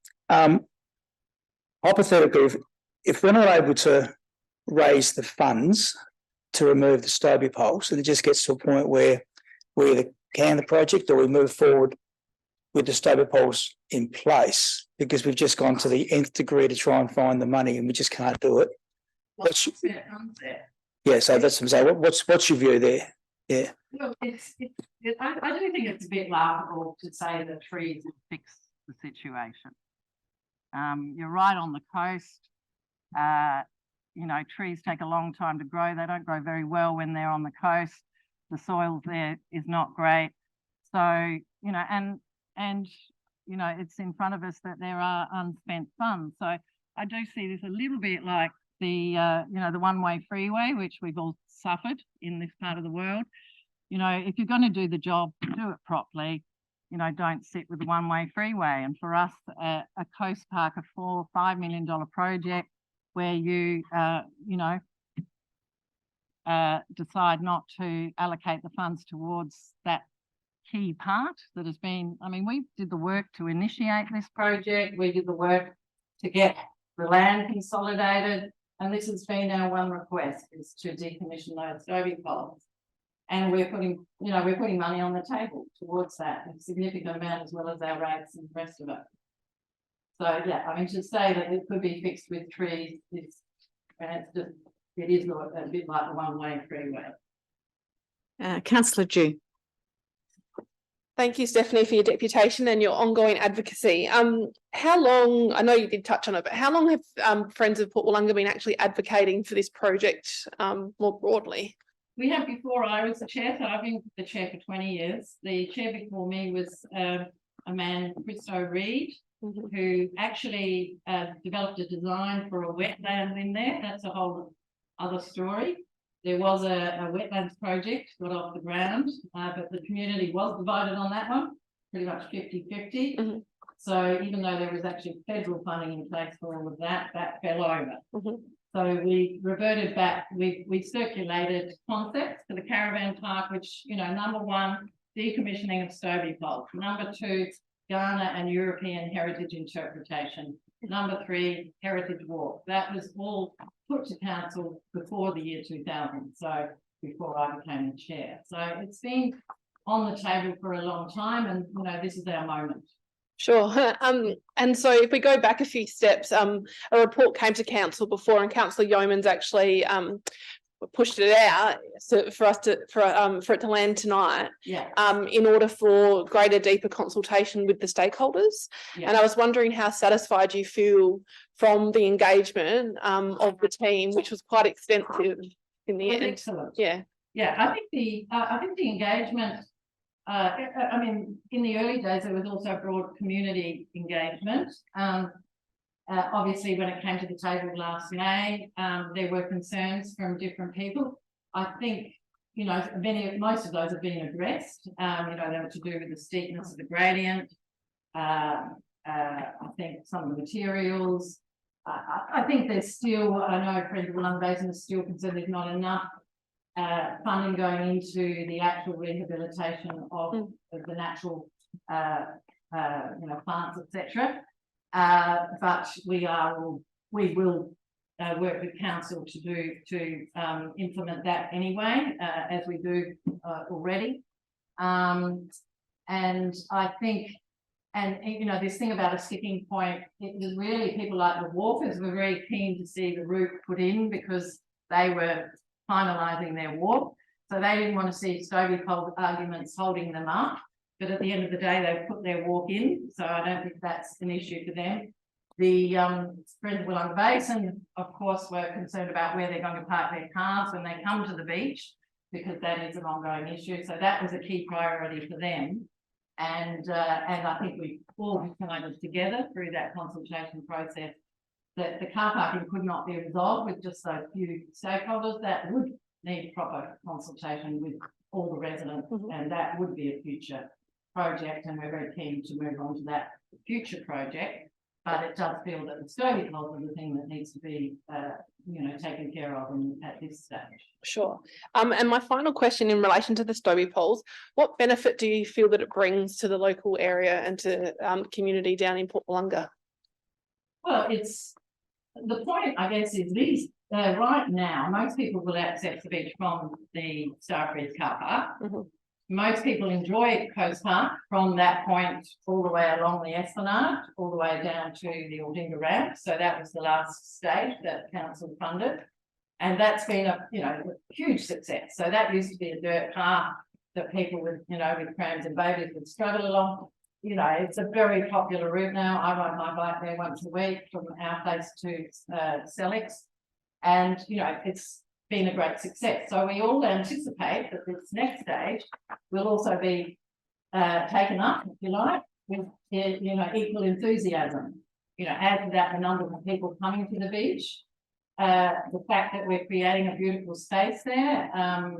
Hypothetically, if we're not able to raise the funds to remove the Stoby poles, and it just gets to a point where we either can the project or we move forward with the Stoby poles in place, because we've just gone to the nth degree to try and find the money and we just can't do it. Yeah, so that's what I'm saying. What's your view there? Yeah. Look, I do think it's a bit laughable to say that trees will fix the situation. You're right on the coast. You know, trees take a long time to grow. They don't grow very well when they're on the coast. The soil there is not great. So, you know, and you know, it's in front of us that there are unspent funds. So I do see this a little bit like the, you know, the one-way freeway, which we've all suffered in this part of the world. You know, if you're going to do the job, do it properly. You know, don't sit with the one-way freeway. And for us, a coast park, a $4-5 million project where you, you know, decide not to allocate the funds towards that key part that has been, I mean, we did the work to initiate this project. We did the work to get the land consolidated. And this has been our one request, is to decommission those Stoby poles. And we're putting, you know, we're putting money on the table towards that, a significant amount, as well as our rates and the rest of it. So yeah, I mean, to say that it could be fixed with trees is, and it's just, it is a bit like the one-way freeway. Councillor Dew. Thank you, Stephanie, for your deputation and your ongoing advocacy. How long, I know you did touch on it, but how long have Friends of Port Willunga been actually advocating for this project more broadly? We have, before I was the chair, so I've been the chair for 20 years. The chair before me was a man, Christo Reed, who actually developed a design for a wetland in there. That's a whole other story. There was a wetlands project got off the ground, but the community was divided on that one, pretty much 50-50. So even though there was actually federal funding in place for all of that, that fell over. So we reverted back, we circulated concepts for the caravan park, which, you know, number 1, decommissioning of Stoby poles. Number 2, Ghana and European heritage interpretation. Number 3, heritage walk. That was all put to council before the year 2000, so before I became the chair. So it's been on the table for a long time, and you know, this is our moment. Sure. And so if we go back a few steps, a report came to council before, and Councillor Yeomans actually pushed it out for it to land tonight. Yeah. In order for greater, deeper consultation with the stakeholders. Yeah. And I was wondering how satisfied you feel from the engagement of the team, which was quite extensive in the end. Excellent. Yeah. Yeah, I think the engagement. I mean, in the early days, there was also broad community engagement. Obviously, when it came to the table last May, there were concerns from different people. I think, you know, most of those have been addressed. You know, they were to do with the steepness of the gradient. I think some of the materials. I think there's still, I know Friends of Willunga Basin is still concerned there's not enough funding going into the actual rehabilitation of the natural, you know, plants, etc. But we will work with council to implement that anyway, as we do already. And I think, and you know, this thing about a sticking point, it was really people like the walkers were very keen to see the route put in, because they were finalising their walk. So they didn't want to see Stoby pole arguments holding them up. But at the end of the day, they put their walk in. So I don't think that's an issue for them. friends of Willunga Basin, of course, were concerned about where they're going to park their cars when they come to the beach, because that is an ongoing issue. So that was a key priority for them. And I think we all decided together through that consultation process that the car parking could not be resolved with just those few stakeholders. That would need proper consultation with all the residents, and that would be a future project. And we're very keen to move on to that future project. But it does feel that the Stony Poles are the thing that needs to be, taken care of at this stage. Sure. And my final question in relation to the Stobie poles, what benefit do you feel that it brings to the local area and to community down in Port Willunga? Well, it's the point, I guess, is these right now, most people will access the beach from the Starfreeze car park. Most people enjoy Coast Park from that point all the way along the Esplanade, all the way down to the Aldinga ramp. So that was the last stage that council funded. And that's been a huge success. So that used to be a dirt path that people with, with prams and babies would struggle along. It's a very popular route now. I ride my bike there once a week from our place to Selix. And, it's been a great success. So we all anticipate that this next stage will also be taken up, if you like, with, equal enthusiasm. Add to that the number of people coming to the beach. The fact that we're creating a beautiful space there,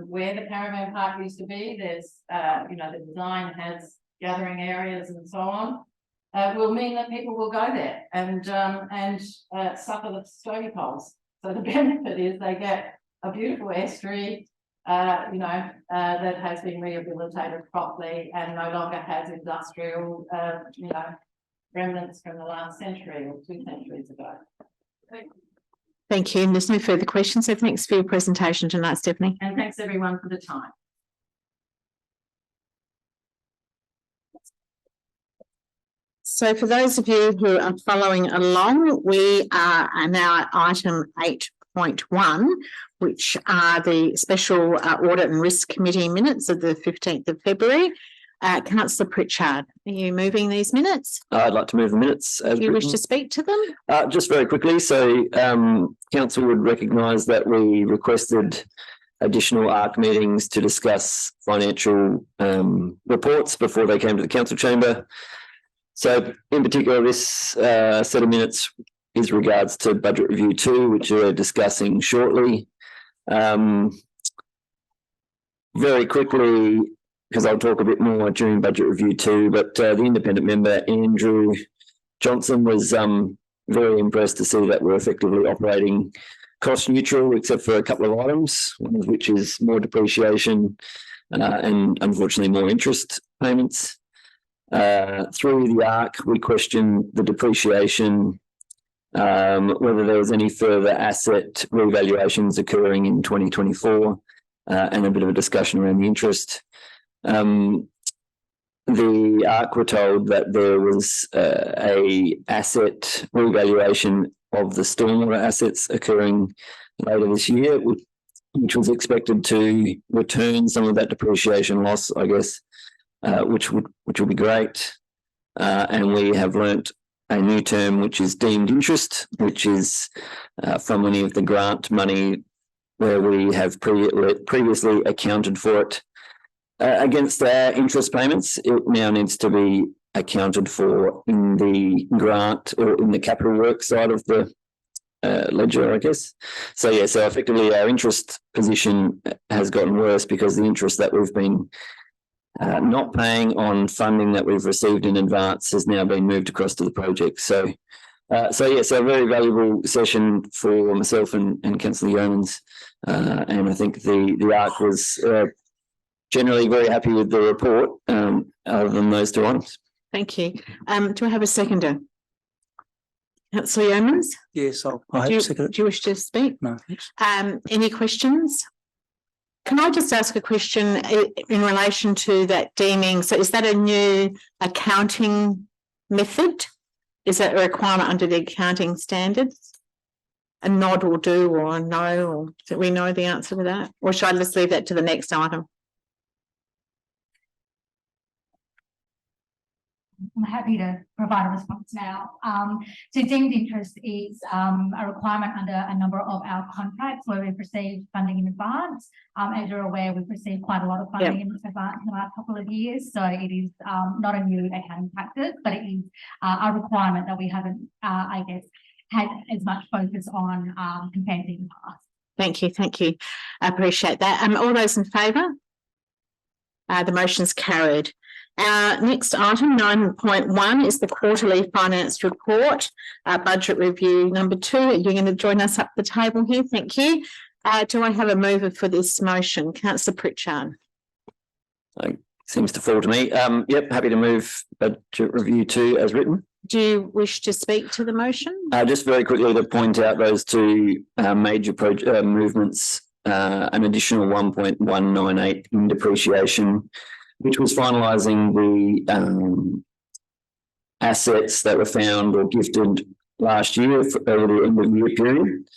where the caravan park used to be, there's, the design has gathering areas and so on, will mean that people will go there and suffer the stony poles. So the benefit is they get a beautiful estuary, that has been rehabilitated properly and no longer has industrial, remnants from the last century or 2 centuries ago. Thank you. And there's no further questions. So thanks for your presentation tonight, Stephanie. And thanks everyone for the time. So for those of you who are following along, we are now at item 8.1, which are the special audit and risk committee minutes of the 15th of February. Councillor Pritchard, are you moving these minutes? I'd like to move the minutes. Do you wish to speak to them? Just very quickly. So council would recognise that we requested additional ARC meetings to discuss financial reports before they came to the council chamber. So in particular, this set of minutes is regards to budget review 2, which we're discussing shortly. Very quickly, because I'll talk a bit more during budget review 2, but the independent member, Andrew Johnston, was very impressed to see that we're effectively operating cost neutral, except for a couple of items, one of which is more depreciation and unfortunately more interest payments. Through the ARC, we questioned the depreciation, whether there was any further asset revaluations occurring in 2024, and a bit of a discussion around the interest. The ARC were told that there was a asset revaluation of the stormwater assets occurring later this year, which was expected to return some of that depreciation loss, I guess, which would be great. And we have learnt a new term, which is deemed interest, which is from any of the grant money where we have previously accounted for it against our interest payments. It now needs to be accounted for in the grant or in the capital work side of the ledger, I guess. So yeah, so effectively our interest position has gotten worse because the interest that we've been not paying on funding that we've received in advance has now been moved across to the project. So yeah, so a very valuable session for myself and Councillor Yeomans. And I think the ARC was generally very happy with the report, other than those 2 items. Thank you. Do I have a seconder? Councillor Yeomans? Yes, I second it. Do you wish to speak? No, thanks. Any questions? Can I just ask a question in relation to that deeming? So is that a new accounting method? Is that a requirement under the accounting standards? A nod will do, or a no, or do we know the answer to that? Or should I just leave that to the next item? I'm happy to provide a response now. So deemed interest is a requirement under a number of our contracts where we've received funding in advance. As you're aware, we've received quite a lot of funding in advance in the last couple of years. So it is not a new accounting practice, but it is a requirement that we haven't, I guess, had as much focus on compared to in the past. Thank you. Thank you. I appreciate that. All those in favour? The motion's carried. Next item, 9.1, is the quarterly finance report, budget review number 2. You're going to join us up the table here. Thank you. Do I have a mover for this motion? Councillor Pritchard. Seems to fall to me. Yep, happy to move budget review 2 as written. Do you wish to speak to the motion? Just very quickly to point out those two major project movements, an additional 1.198 in depreciation, which was finalising the assets that were found or gifted last year over the end of the year period.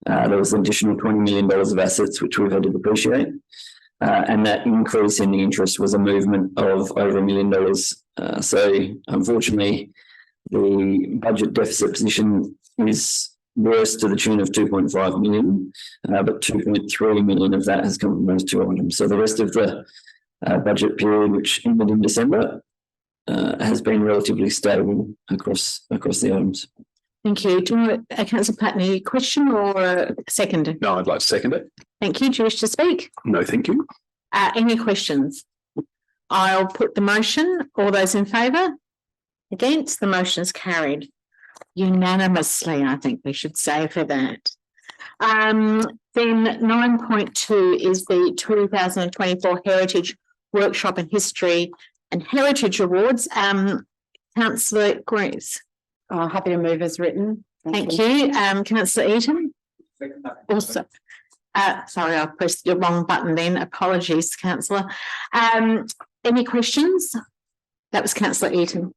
There was an additional $20 million of assets which we've had to depreciate. And that increase in the interest was a movement of over $1 million. So unfortunately, the budget deficit position is worse to the tune of 2.5 million, but 2.3 million of that has come from those two items. So the rest of the budget period, which ended in December, has been relatively stable across the items. Thank you. Do you want Councillor Platten, a question or a second? No, I'd like to second it. Thank you. Do you wish to speak? No, thank you. Any questions? I'll put the motion. All those in favour? Against? The motion is carried unanimously, I think we should say for that. Then 9.2 is the 2024 Heritage Workshop in History and Heritage Awards. Councillor Grose. Happy to move as written. Thank you. Councillor Eaton. Also. Sorry, I pressed the wrong button then. Apologies, Councillor. Any questions? That was Councillor Eaton.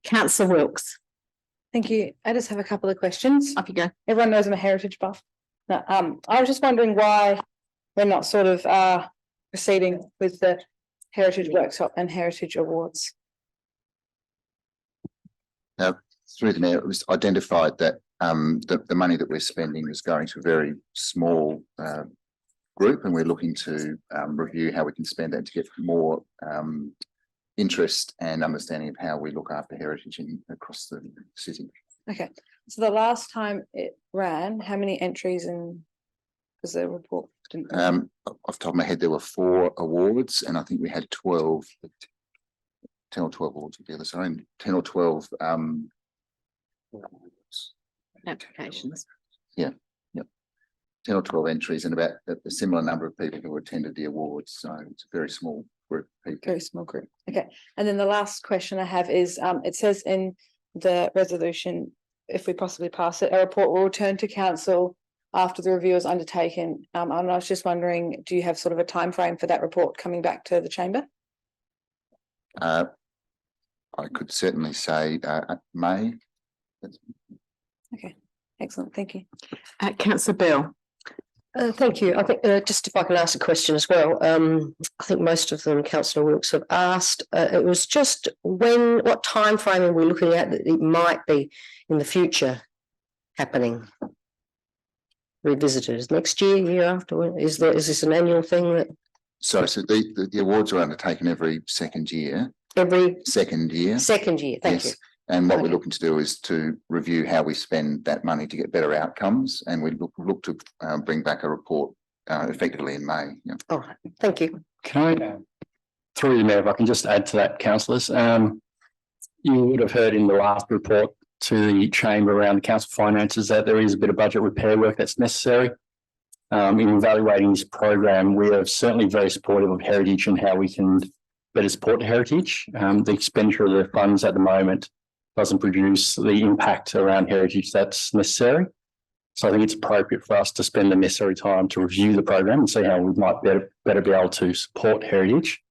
Councillor Wilkes. Thank you. I just have a couple of questions. Off you go. Everyone knows I'm a heritage buff. No, I was just wondering why we're not sort of proceeding with the Heritage Workshop and Heritage Awards. Through the mayor, it was identified that the money that we're spending is going to a very small group, and we're looking to review how we can spend that to get more interest and understanding of how we look after heritage across the city. Okay, so the last time it ran, how many entries and was the report? Off the top of my head, there were 4 awards, and I think we had 12, 10 or 12 awards together. So 10 or 12 applications. Yeah, 10 or 12 entries, and about a similar number of people who attended the awards. So it's a very small group of people. Very small group. Okay, and then the last question I have is, it says in the resolution, if we possibly pass it, a report will return to council after the review is undertaken. And I was just wondering, do you have sort of a time frame for that report coming back to the chamber? I could certainly say May. Okay, excellent. Thank you. Councillor Bell. Thank you. I think just if I can ask a question as well. I think most of them Councillor Wilkes have asked. It was just what time frame are we looking at that it might be in the future happening? Revisited next year, year after? Is this an annual thing that? So the awards are undertaken every second year. Every second year. Second year. Thank you. And what we're looking to do is to review how we spend that money to get better outcomes, and we look to bring back a report effectively in May. Yeah. Oh, thank you. Can I, through the mayor, if I can just add to that, councillors, you would have heard in the last report to the chamber around the council finances that there is a bit of budget repair work that's necessary. In evaluating this program, we are certainly very supportive of heritage and how we can better support heritage. The expenditure of the funds at the moment doesn't produce the impact around heritage that's necessary. So I think it's appropriate for us to spend the necessary time to review the program and see how we might better be able to support heritage,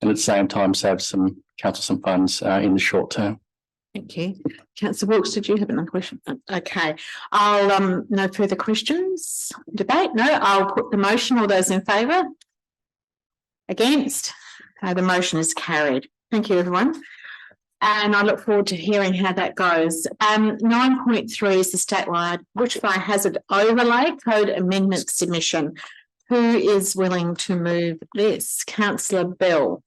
and at the same time save some funds in the short term. Thank you. Councillor Wilkes, did you have another question? Okay. I'll no further questions. Debate? No, I'll put the motion. All those in favour? Against? The motion is carried. Thank you, everyone. And I look forward to hearing how that goes. 9.3 is the statewide bushfire hazard overlay code amendment submission. Who is willing to move this? Councillor Bell.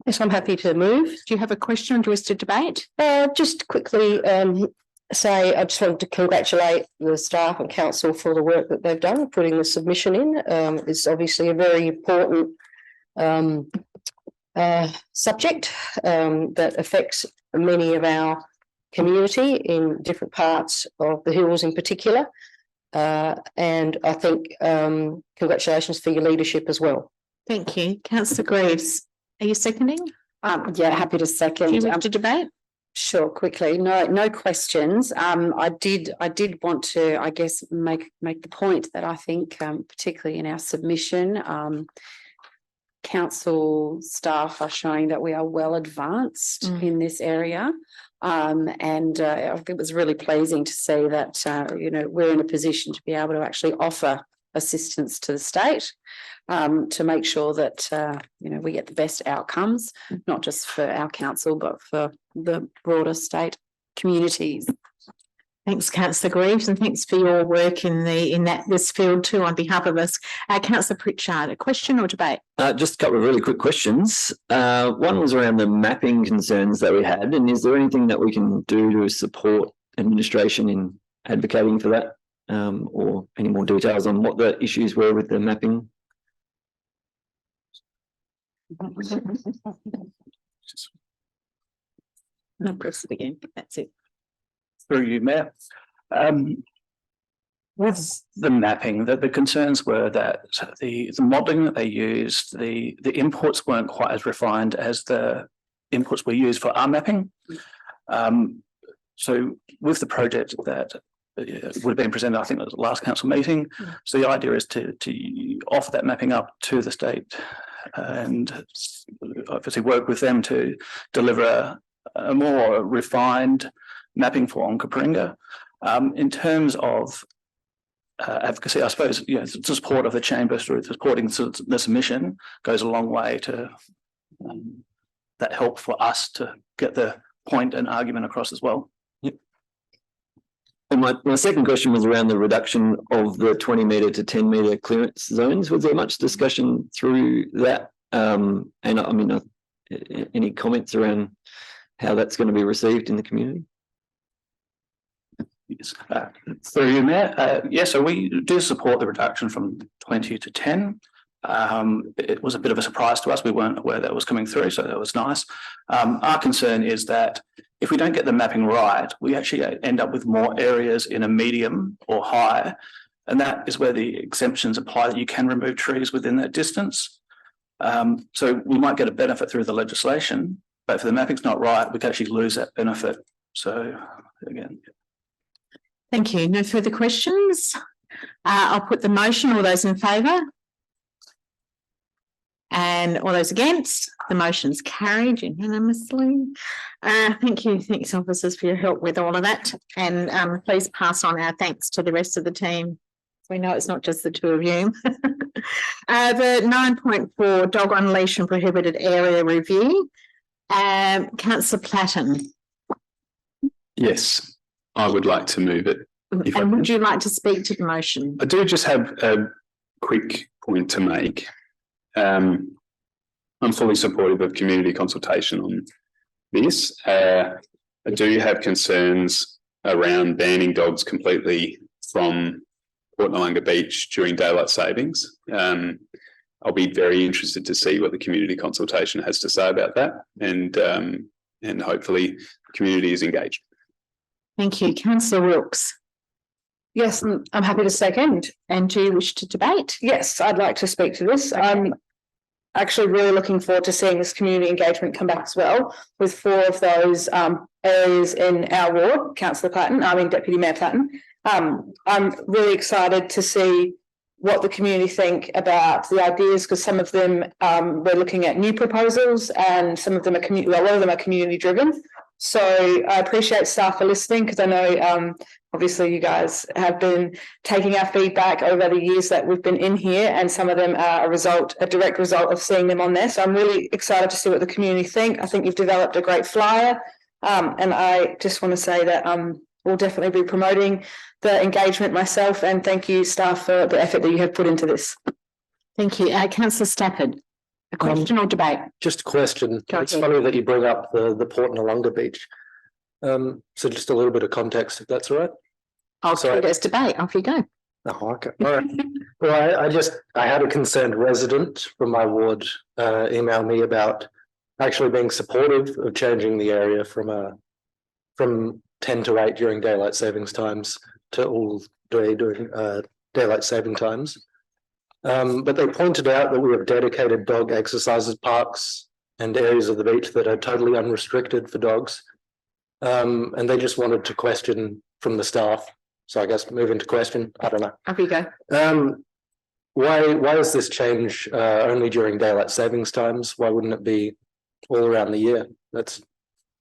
Yes, I'm happy to move. Do you have a question or do you wish to debate? Just quickly say I just wanted to congratulate the staff and council for the work that they've done, putting the submission in. It's obviously a very important subject that affects many of our community in different parts of the hills in particular. And I think congratulations for your leadership as well. Thank you. Councillor Greaves, are you seconding? Yeah, happy to second. Do you wish to debate? Sure, quickly. No questions. I did want to, I guess, make the point that I think, particularly in our submission, council staff are showing that we are well advanced in this area. And I think it was really pleasing to see that, we're in a position to be able to actually offer assistance to the state to make sure that, we get the best outcomes, not just for our council, but for the broader state communities. Thanks, Councillor Greaves, and thanks for your work in this field too on behalf of us. Councillor Pritchard, a question or debate? Just a couple of really quick questions. One was around the mapping concerns that we had, and is there anything that we can do to support administration in advocating for that, or any more details on what the issues were with the mapping? No, press it again. That's it. Through you, Mayor. With the mapping, the concerns were that the modelling that they used, the inputs weren't quite as refined as the inputs we used for our mapping. So with the project that would have been presented, I think at the last council meeting. So the idea is to offer that mapping up to the state and obviously work with them to deliver a more refined mapping for Onkaparinga. In terms of advocacy, I suppose, the support of the chamber through supporting the submission goes a long way to that help for us to get the point and argument across as well. Yep. And my second question was around the reduction of the 20 metre to 10 metre clearance zones. Was there much discussion through that? And I mean, any comments around how that's going to be received in the community? Yes, through you, Mayor. So we do support the reduction from 20 to 10. It was a bit of a surprise to us. We weren't aware that was coming through, so that was nice. Our concern is that if we don't get the mapping right, we actually end up with more areas in a medium or high, and that is where the exemptions apply, that you can remove trees within that distance. So we might get a benefit through the legislation, but if the mapping's not right, we can actually lose that benefit. So again. Thank you. No further questions. I'll put the motion. All those in favour? And all those against? The motion's carried unanimously. Thank you. Thanks, officers, for your help with all of that. And please pass on our thanks to the rest of the team. We know it's not just the two of you. The 9.4 dog on leash and prohibited area review. Councillor Platten. Yes. I would like to move it. And would you like to speak to the motion? I do just have a quick point to make. I'm fully supportive of community consultation on this. I do have concerns around banning dogs completely from Port Noarlunga Beach during daylight savings. I'll be very interested to see what the community consultation has to say about that, and hopefully the community is engaged. Thank you. Councillor Wilkes. Yes, I'm happy to second. And do you wish to debate? Yes, I'd like to speak to this. Okay. I'm actually really looking forward to seeing this community engagement come back as well, with 4 of those areas in our ward, Councillor Platten, Deputy Mayor Platten. I'm really excited to see what the community think about the ideas, because some of them we're looking at new proposals, and some of them are a lot of them are community driven. So I appreciate staff for listening, because I know obviously you guys have been taking our feedback over the years that we've been in here, and some of them are a direct result of seeing them on there. So I'm really excited to see what the community think. I think you've developed a great flyer. And I just want to say that we'll definitely be promoting the engagement myself, and thank you staff for the effort that you have put into this. Thank you. Councillor Stafford, a question or debate? Just a question. Go It's ahead. funny that you bring up the Port Noarlunga beach. So just a little bit of context, if that's all right. I'll treat it as debate. Off you go. Oh, okay. All right. Well, I had a concerned resident from my ward email me about actually being supportive of changing the area from 10 to 8 during daylight savings times to all day during daylight saving times. But they pointed out that we have dedicated dog exercises parks and areas of the beach that are totally unrestricted for dogs. And they just wanted to question from the staff. So I guess moving to question, I don't know. Off you go. Why is this change only during daylight savings times? Why wouldn't it be all around the year? That's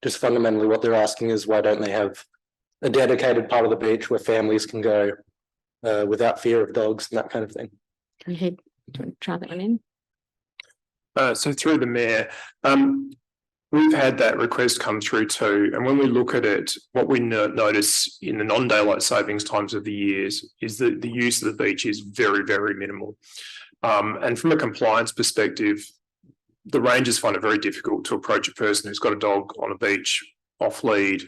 just fundamentally what they're asking, is why don't they have a dedicated part of the beach where families can go without fear of dogs and that kind of thing? Go ahead. Do you want to try that one in? So through the mayor, we've had that request come through too. And when we look at it, what we notice in the non-daylight savings times of the years is that the use of the beach is very, very minimal. And from a compliance perspective, the rangers find it very difficult to approach a person who's got a dog on a beach off lead,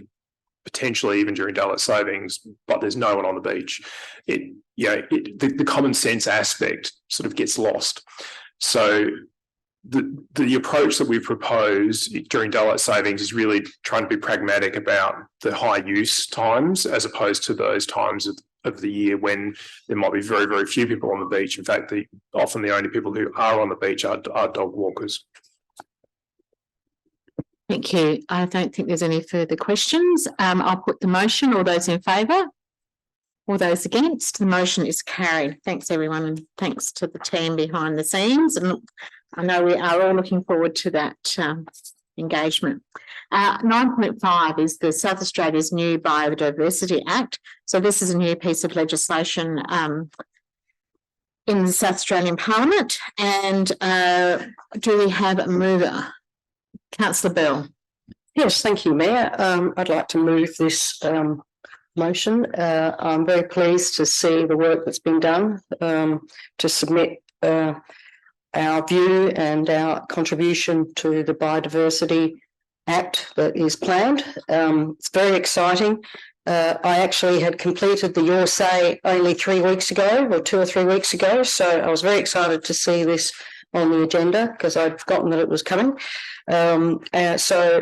potentially even during daylight savings, but there's no one on the beach. The common sense aspect sort of gets lost. So the approach that we propose during daylight savings is really trying to be pragmatic about the high use times, as opposed to those times of the year when there might be very, very few people on the beach. In fact, often the only people who are on the beach are dog walkers. Thank you. I don't think there's any further questions. I'll put the motion. All those in favour? All those against? The motion is carried. Thanks everyone, and thanks to the team behind the scenes. And I know we are all looking forward to that engagement. 9.5 is the South Australia's new Biodiversity Act. So this is a new piece of legislation in the South Australian Parliament. And do we have a mover? Councillor Bell. Yes, thank you, Mayor. I'd like to move this motion. I'm very pleased to see the work that's been done to submit our view and our contribution to the Biodiversity Act that is planned. It's very exciting. I actually had completed the Your Say only 3 weeks ago, or 2 or 3 weeks ago, so I was very excited to see this on the agenda because I'd forgotten that it was coming. So,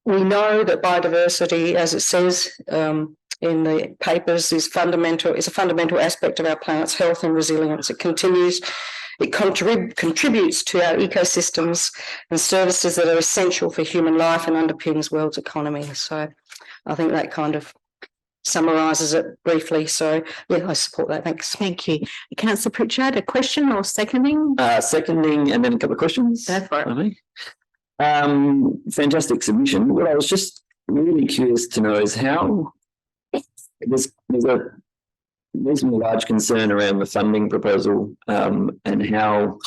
we know that biodiversity, as it says in the papers, is a fundamental aspect of our planet's health and resilience. It contributes to our ecosystems and services that are essential for human life and underpins world's economy. So I think that kind of summarises it briefly. So yeah, I support that. Thanks. Thank you. Councillor Pritchard, a question or seconding? Seconding, and then a couple of questions. Go for it. Fantastic submission. What I was just really curious to know is how there's a reasonably large concern around the funding proposal and how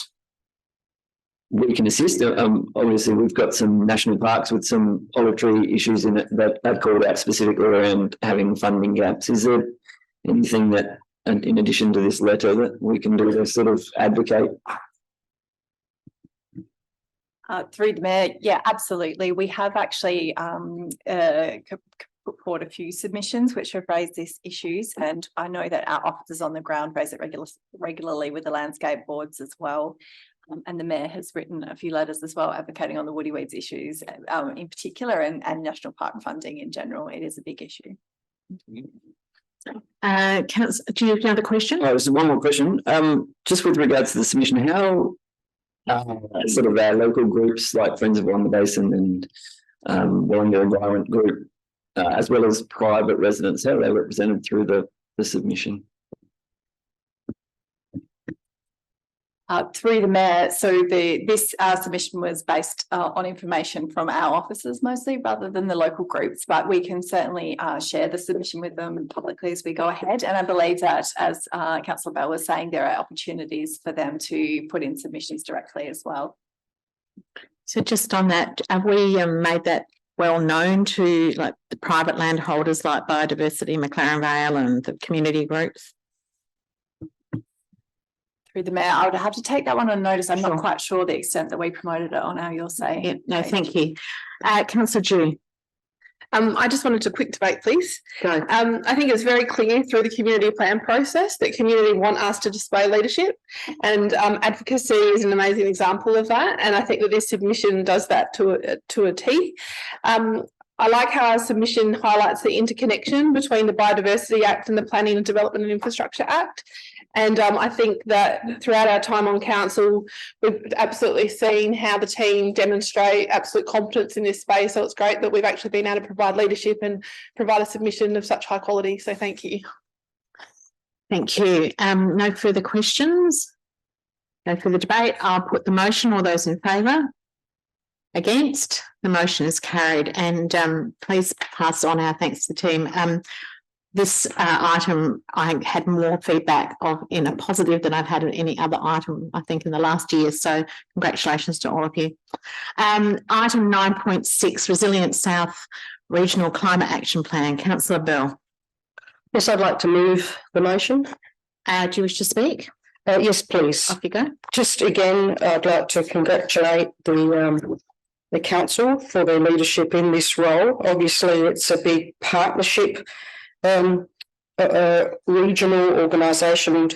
we can assist. Obviously, we've got some national parks with some olive tree issues in it that I've called out specifically around having funding gaps. Is there anything that, in addition to this letter, that we can do to sort of advocate? Through the Mayor, yeah, absolutely. We have actually put forward a few submissions which have raised these issues, and I know that our officers on the ground raise it regularly with the landscape boards as well. And the Mayor has written a few letters as well advocating on the woody weeds issues in particular, and national park funding in general. It is a big issue. Councillor, do you have another question? Oh, there's one more question. Just with regards to the submission, how sort of our local groups like Friends of Willunga Basin and Willunga Environment Group, as well as private residents, how are they represented through the submission? Through the Mayor, so this submission was based on information from our officers mostly, rather than the local groups, but we can certainly share the submission with them publicly as we go ahead. And I believe that, as Councillor Bell was saying, there are opportunities for them to put in submissions directly as well. So just on that, have we made that well known to like the private landholders like Biodiversity, McLaren Vale and the community groups? Through the mayor, I would have to take that one on notice. I'm not quite sure the extent that we promoted it on our Your Say. Yeah, no, thank you. Councillor Dew. I just wanted to quick debate, please. I think it's very clear through the community plan process that community want us to display leadership, and advocacy is an amazing example of that. And I think that this submission does that to a T. I like how our submission highlights the interconnection between the Biodiversity Act and the Planning and Development and Infrastructure Act. And I think that throughout our time on council, we've absolutely seen how the team demonstrate absolute competence in this space. So it's great that we've actually been able to provide leadership and provide a submission of such high quality. So thank you. Thank you. No further questions? No further debate. I'll put the motion. All those in favour? Against? The motion is carried. And please pass on our thanks to the team. This item, I had more feedback of in a positive than I've had in any other item, I think, in the last year. So congratulations to all of you. Item 9.6, Resilient South Regional Climate Action Plan. Councillor Bell. Yes, I'd like to move the motion. Do you wish to speak? Yes, please. Off you go. Just again, I'd like to congratulate the council for their leadership in this role. Obviously, it's a big partnership. Regional organisation,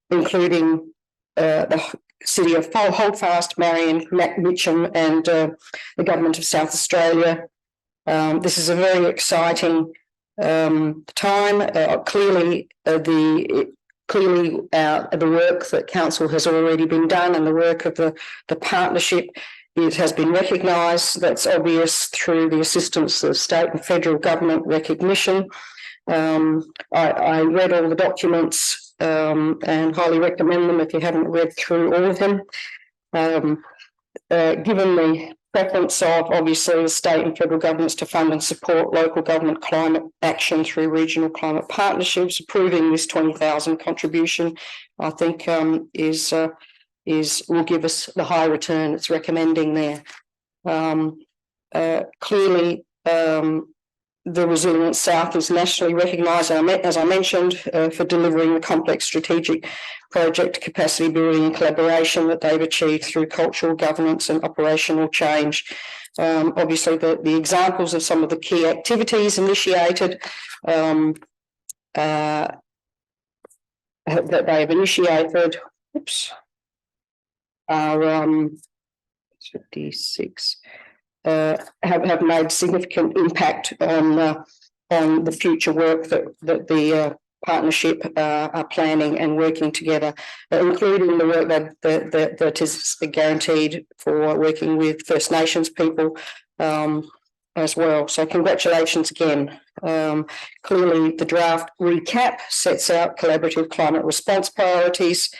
including the City of Holdfast, Marion, Mitcham and the Government of South Australia. This is a very exciting time. Clearly, the work that council has already been done and the work of the partnership, it has been recognised. That's obvious through the assistance of state and federal government recognition. I read all the documents and highly recommend them if you haven't read through all of them. Given the preference of obviously the state and federal governments to fund and support local government climate action through regional climate partnerships, approving this 20,000 contribution, I think will give us the high return it's recommending there. Clearly, the Resilient South is nationally recognised, as I mentioned, for delivering the complex strategic project capacity building and collaboration that they've achieved through cultural governance and operational change. Obviously, the examples of some of the key activities initiated that they've initiated, are 56. Have made significant impact on the future work that the partnership are planning and working together, including the work that is guaranteed for working with First Nations people as well. So congratulations again. Clearly, the draft recap sets out collaborative climate response priorities,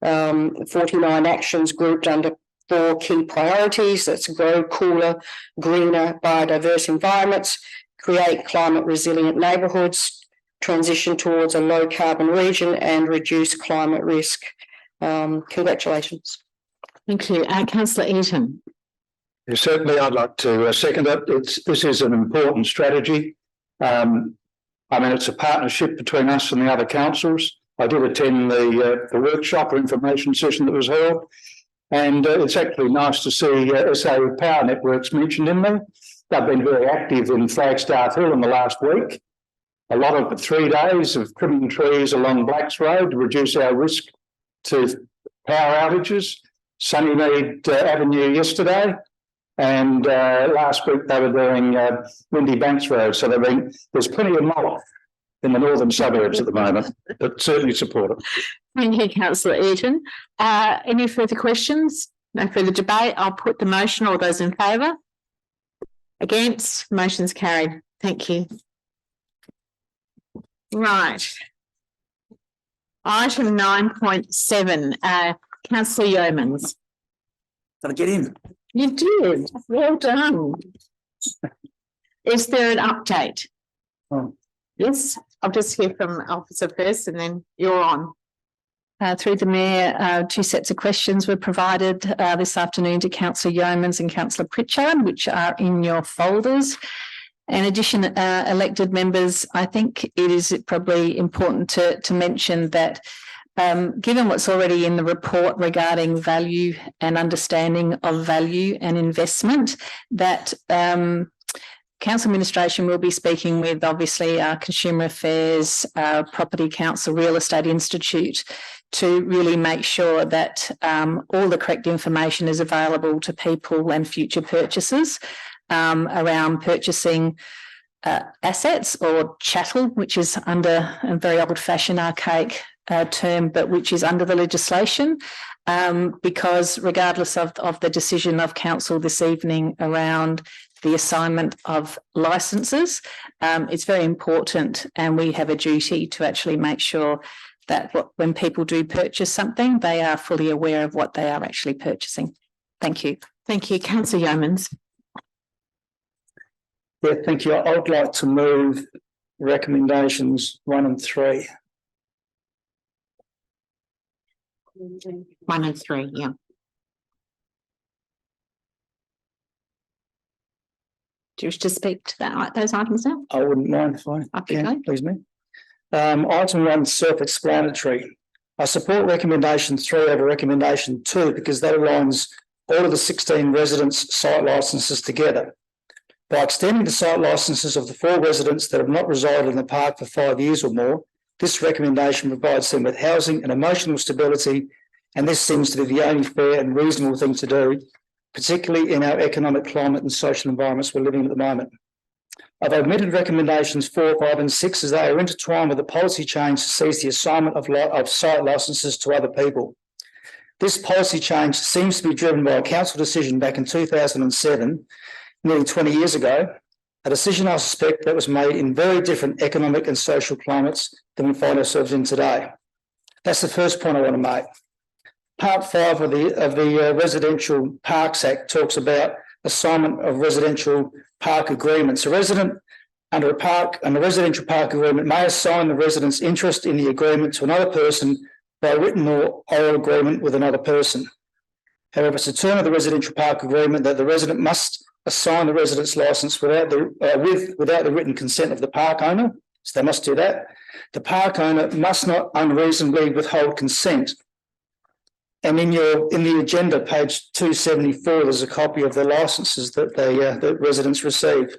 49 actions grouped under 4 key priorities. That's grow cooler, greener, biodiverse environments, create climate resilient neighbourhoods, transition towards a low carbon region and reduce climate risk. Congratulations. Thank you. Councillor Eaton. Yeah, certainly, I'd like to second it. This is an important strategy. I mean, it's a partnership between us and the other councils. I did attend the workshop or information session that was held. And it's actually nice to see SA Power Networks mentioned in there. They've been very active in Flagstaff Hill in the last week. A lot of 3 days of trimming trees along Blacks Road to reduce our risk to power outages. Sunnymead Avenue yesterday. And last week they were doing Windy Banks Road. So there's plenty of mob in the northern suburbs at the moment, but certainly support it. Thank you, Councillor Eaton. Any further questions? No further debate. I'll put the motion. All those in favour? Against? Motion's carried. Thank you. Right. Item 9.7, Councillor Yeomans. Did I get in? You did. Well done. Is there an update? Oh. Yes, I'll just hear from Officer first and then you're on. Through the Mayor, two sets of questions were provided this afternoon to Councillor Yeomans and Councillor Pritchard, which are in your folders. In addition, elected members, I think it is probably important to mention that given what's already in the report regarding value and understanding of value and investment, that Council Administration will be speaking with obviously our Consumer Affairs, Property Council, Real Estate Institute to really make sure that all the correct information is available to people and future purchasers around purchasing assets or chattel, which is under a very old-fashioned archaic term, but which is under the legislation, because regardless of the decision of council this evening around the assignment of licenses, it's very important, and we have a duty to actually make sure that when people do purchase something, they are fully aware of what they are actually purchasing. Thank you. Thank you. Councillor Yeomans. Yeah, thank you. I would like to move recommendations 1 and 3. 1 and 3, yeah. Do you wish to speak to that, those items now? I wouldn't mind if I can, please, me. Item 1, self-explanatory. I support recommendation 3 over recommendation 2 because that aligns all of the 16 residents' site licences together. By extending the site licences of the 4 residents that have not resided in the park for 5 years or more, this recommendation provides them with housing and emotional stability, and this seems to be the only fair and reasonable thing to do, particularly in our economic climate and social environments we're living in at the moment. I've omitted recommendations 4, 5 and 6 as they are intertwined with a policy change to cease the assignment of site licences to other people. This policy change seems to be driven by a council decision back in 2007, nearly 20 years ago, a decision I suspect that was made in very different economic and social climates than we find ourselves in today. That's the first point I want to make. Part 5 of the Residential Parks Act talks about assignment of residential park agreements. A resident under a residential park agreement may assign the resident's interest in the agreement to another person by a written or oral agreement with another person. However, it's a term of the residential park agreement that the resident must assign the resident's licence without the written consent of the park owner, so they must do that. The park owner must not unreasonably withhold consent. And in the agenda, page 274, there's a copy of the licences that the residents receive.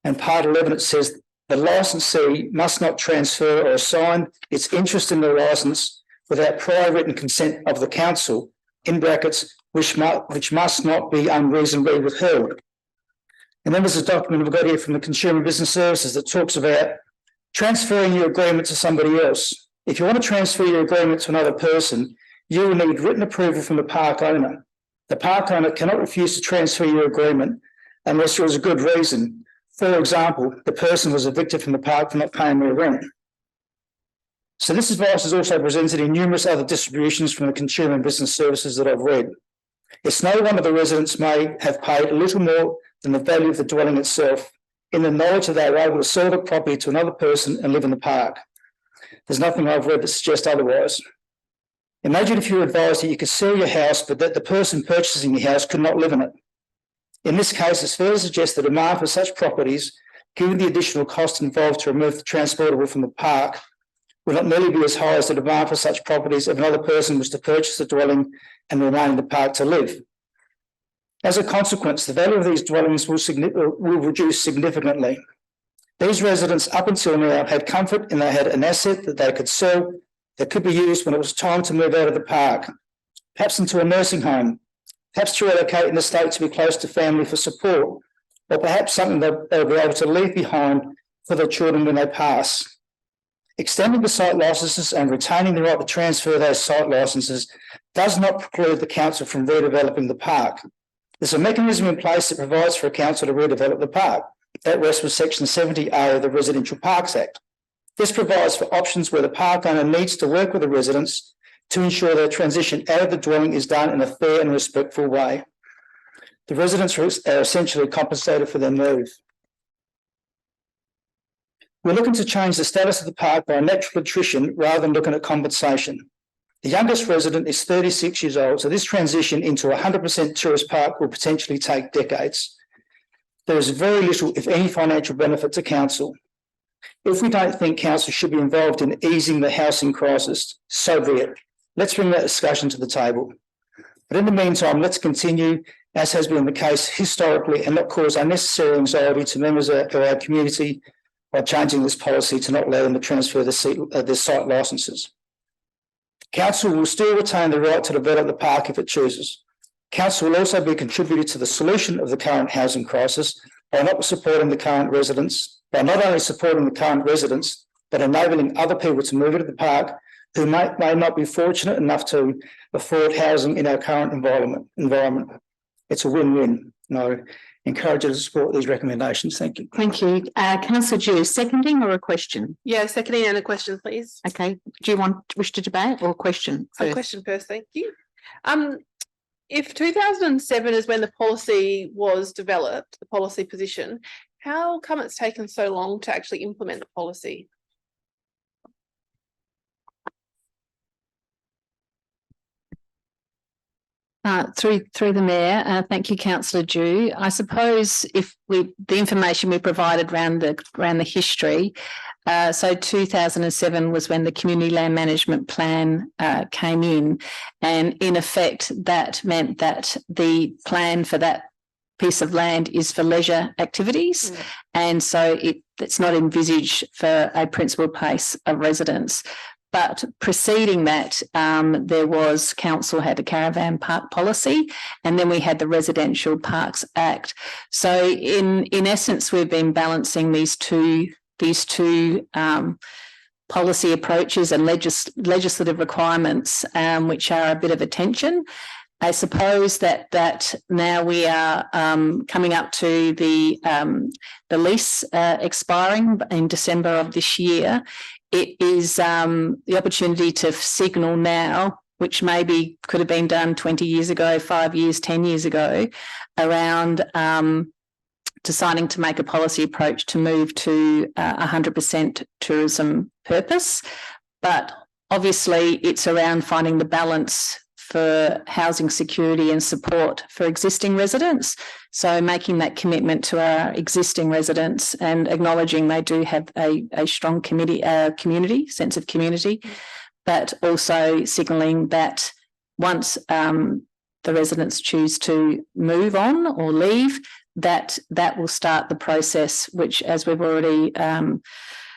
And part 11, it says the licensee must not transfer or assign its interest in the licence without prior written consent of the council, in brackets, which must not be unreasonably withheld. And then there's a document we've got here from the Consumer Business Services that talks about transferring your agreement to somebody else. If you want to transfer your agreement to another person, you will need written approval from the park owner. The park owner cannot refuse to transfer your agreement unless there is a good reason. For example, the person was evicted from the park for not paying their rent. So this advice is also presented in numerous other distributions from the Consumer and Business Services that I've read. It's no wonder the residents may have paid a little more than the value of the dwelling itself in the knowledge that they were able to sell the property to another person and live in the park. There's nothing I've read that suggests otherwise. Imagine if you were advised that you could sell your house, but that the person purchasing your house could not live in it. In this case, it's fair to suggest that demand for such properties, given the additional cost involved to remove the transportable from the park, will not nearly be as high as the demand for such properties if another person was to purchase the dwelling and remain in the park to live. As a consequence, the value of these dwellings will reduce significantly. These residents up until now had comfort and they had an asset that they could sell that could be used when it was time to move out of the park, perhaps into a nursing home, perhaps to relocate in the state to be close to family for support, or perhaps something that they'll be able to leave behind for their children when they pass. Extending the site licences and retaining the right to transfer those site licences does not preclude the council from redeveloping the park. There's a mechanism in place that provides for a council to redevelop the park. That rests with section 70A of the Residential Parks Act. This provides for options where the park owner needs to work with the residents to ensure their transition out of the dwelling is done in a fair and respectful way. The residents are essentially compensated for their move. We're looking to change the status of the park by natural attrition rather than looking at compensation. The youngest resident is 36 years old, so this transition into 100% tourist park will potentially take decades. There is very little, if any, financial benefit to council. If we don't think council should be involved in easing the housing crisis, so be it. Let's bring that discussion to the table. But in the meantime, let's continue, as has been the case historically, and not cause unnecessary anxiety to members of our community by changing this policy to not allow them to transfer their site licences. Council will still retain the right to develop the park if it chooses. Council will also be contributing to the solution of the current housing crisis by not supporting the current residents, by not only supporting the current residents, but enabling other people to move into the park who may not be fortunate enough to afford housing in our current environment. It's a win-win. I encourage you to support these recommendations. Thank you. Thank you. Councillor Dew, seconding or a question? Yeah, seconding and a question, please. Okay. Do you wish to debate or a question first? A question first, thank you. If 2007 is when the policy was developed, the policy position, how come it's taken so long to actually implement the policy? Through the Mayor, thank you, Councillor Dew. I suppose if the information we provided around the history, so 2007 was when the Community Land Management Plan came in, and in effect that meant that the plan for that piece of land is for leisure activities, and so it's not envisaged for a principal place of residence. But preceding that, there was council had a caravan park policy, and then we had the Residential Parks Act. So in essence, we've been balancing these two policy approaches and legislative requirements, which are a bit of a tension. I suppose that now we are coming up to the lease expiring in December of this year. It is the opportunity to signal now, which maybe could have been done 20 years ago, 5 years, 10 years ago, around deciding to make a policy approach to move to 100% tourism purpose. But obviously it's around finding the balance for housing security and support for existing residents. So making that commitment to our existing residents and acknowledging they do have a strong community, sense of community, but also signalling that once the residents choose to move on or leave, that will start the process, which, as we've already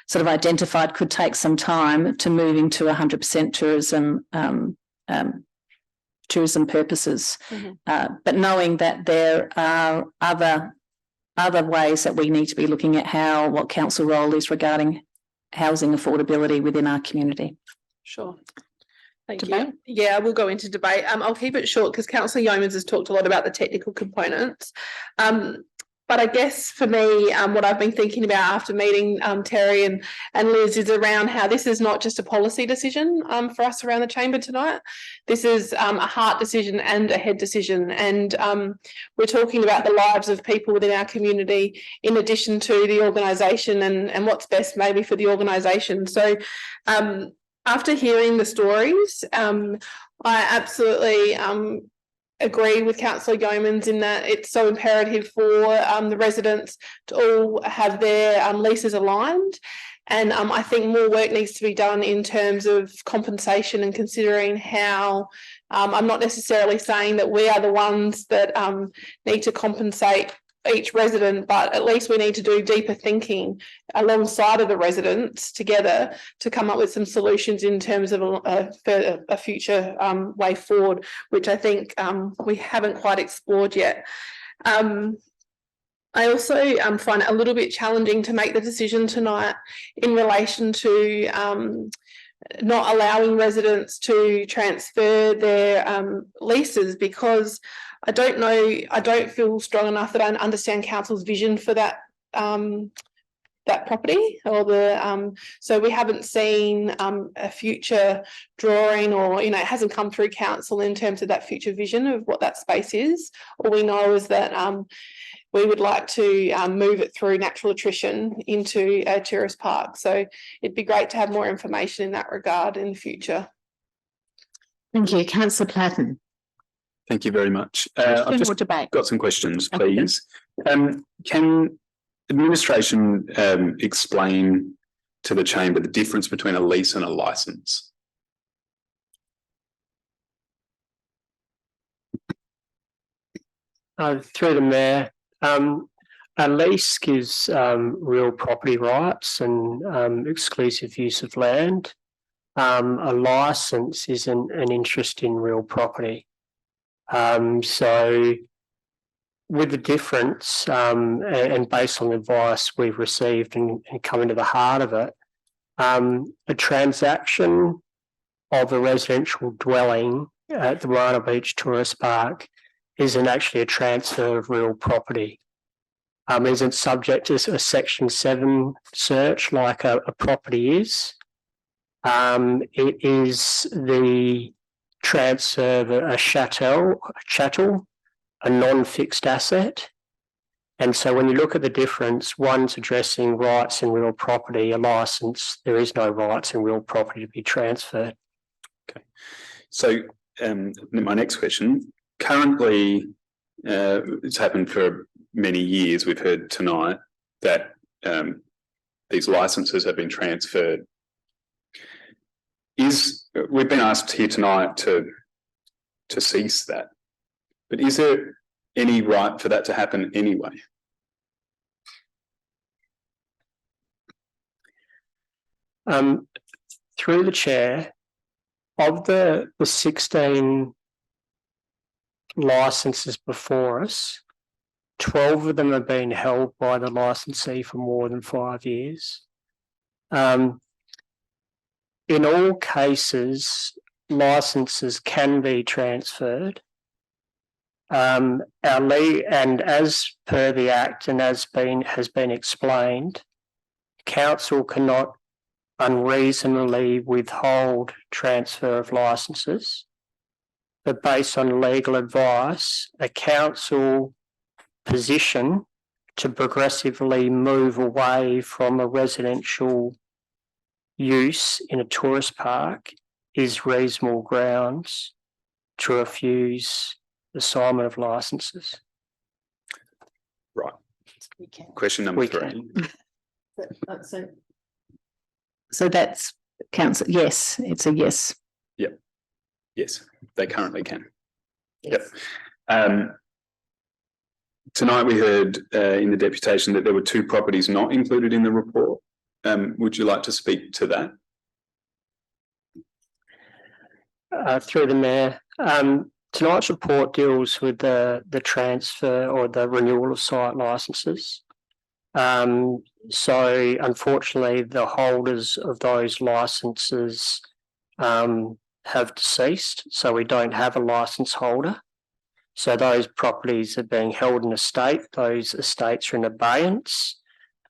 sort of identified, could take some time to move into 100% tourism purposes. But knowing that there are other ways that we need to be looking at what council role is regarding housing affordability within our community. Sure. Thank you. Yeah, we'll go into debate. I'll keep it short because Councillor Yeomans has talked a lot about the technical components. But I guess for me, what I've been thinking about after meeting Terry and Liz is around how this is not just a policy decision for us around the chamber tonight. This is a heart decision and a head decision. And we're talking about the lives of people within our community in addition to the organisation and what's best maybe for the organisation. So after hearing the stories, I absolutely agree with Councillor Yeomans in that it's so imperative for the residents to all have their leases aligned. And I think more work needs to be done in terms of compensation and considering how, I'm not necessarily saying that we are the ones that need to compensate each resident, but at least we need to do deeper thinking alongside of the residents together to come up with some solutions in terms of a future way forward, which I think we haven't quite explored yet. I also find it a little bit challenging to make the decision tonight in relation to not allowing residents to transfer their leases, because I don't feel strong enough that I understand council's vision for that that property or so we haven't seen a future drawing, or it hasn't come through council in terms of that future vision of what that space is. All we know is that we would like to move it through natural attrition into a tourist park. So it'd be great to have more information in that regard in the future. Thank you. Councillor Platten. Thank you very much. I've Question or just debate? got some questions, Okay. please. Can administration explain to the chamber the difference between a lease and a licence? Through the mayor, a lease gives real property rights and exclusive use of land. A licence is an interest in real property. So with the difference and based on the advice we've received and coming to the heart of it, a transaction of a residential dwelling at the Moana Beach Tourist Park isn't actually a transfer of real property. Isn't subject to a Section 7 search like a property is. It is the transfer of a chattel, a non-fixed asset. And so when you look at the difference, one's addressing rights in real property, a licence, there is no rights in real property to be transferred. Okay. So my next question, currently it's happened for many years. We've heard tonight that these licences have been transferred. We've been asked here tonight to cease that, but is there any right for that to happen anyway? Through the chair, of the 16 licences before us, 12 of them have been held by the licensee for more than 5 years. In all cases, licences can be transferred. And as per the Act and has been explained, council cannot unreasonably withhold transfer of licences. But based on legal advice, a council position to progressively move away from a residential use in a tourist park is reasonable grounds to refuse the assignment of licences. Right. Question number 3. So that's council. Yes, it's a yes. Yep. Yes, they currently can. Yep. Tonight we heard in the deputation that there were 2 properties not included in the report. Would you like to speak to that? Through the mayor, tonight's report deals with the transfer or the renewal of site licences. So unfortunately, the holders of those licences have deceased, so we don't have a licence holder. So those properties are being held in estate. Those estates are in abeyance.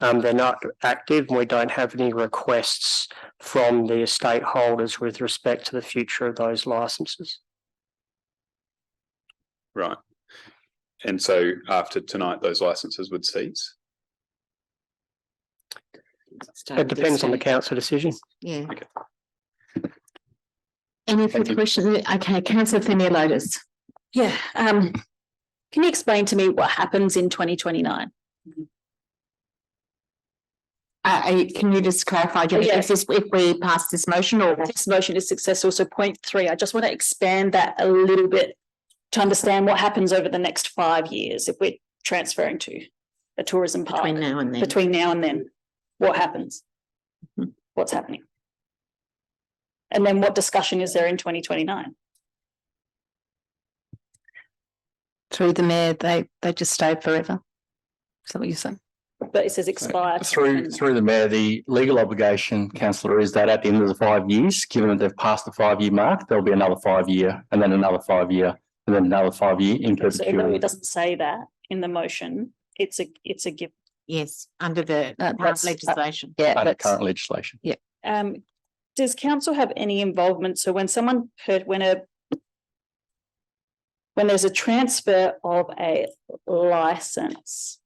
They're not active, and we don't have any requests from the estate holders with respect to the future of those licences. Right. And so after tonight, those licences would cease? It depends on the council decision. Yeah. Okay. Any further questions? Okay, Councillor Lotus. Yeah, can you explain to me what happens in 2029? Can you just clarify, Jenny, Yes. if we pass this motion or? This motion is successful, so point 3, I just want to expand that a little bit to understand what happens over the next 5 years if we're transferring to a tourism park. Between now and then. Between now and then, what happens? What's happening? And then what discussion is there in 2029? Through the mayor, they just stay forever. Is that what you're saying? But it says expire. Through the mayor, the legal obligation, councillor, is that at the end of the 5 years, given that they've passed the 5-year mark, there'll be another 5-year and then another 5-year and then another 5-year in So no, perpetuity. it doesn't say that in the motion. It's a give. Yes, under the current that's- legislation. Under current legislation. Yeah. Does council have any involvement? So when there's a transfer of a licence,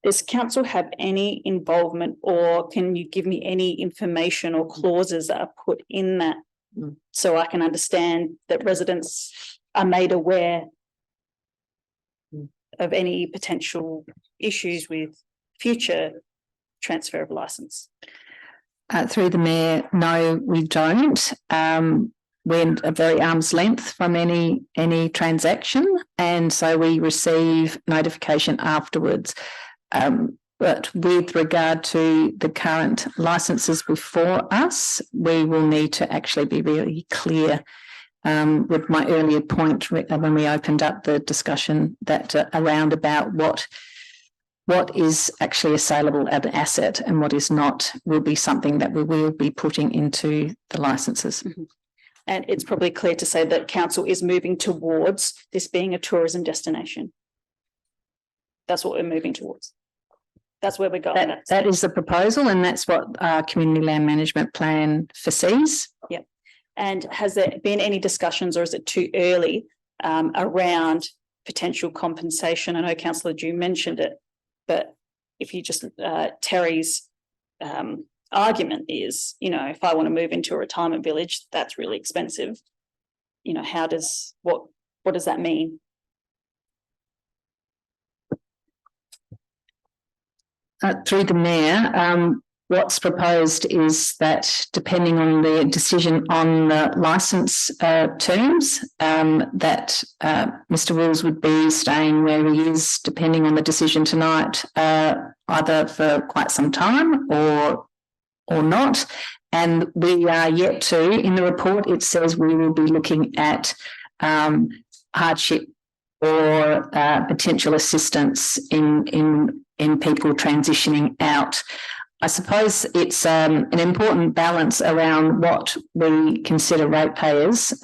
does council have any involvement, or can you give me any information or clauses that are put in that So I can understand that residents are made aware of any potential issues with future transfer of licence. Through the Mayor, no, we don't. We're a very arm's length from any transaction, and so we receive notification afterwards. But with regard to the current licences before us, we will need to actually be really clear with my earlier point when we opened up the discussion that around about what is actually a saleable asset and what is not will be something that we will be putting into the licences. And it's probably clear to say that council is moving towards this being a tourism destination. That's what we're moving towards. That's where we're going. That is the proposal, and that's what our community land management plan foresees. Yeah. And has there been any discussions, or is it too early around potential compensation? I know Councillor Dew mentioned it, but if you just Terry's argument is, you know, if I want to move into a retirement village, that's really expensive. You know, what does that mean? Through the Mayor, what's proposed is that depending on the decision on the licence terms, that Mr Wills would be staying where he is, depending on the decision tonight, either for quite some time or not. And we are yet to, in the report, it says we will be looking at hardship or potential assistance in people transitioning out. I suppose it's an important balance around what we consider ratepayers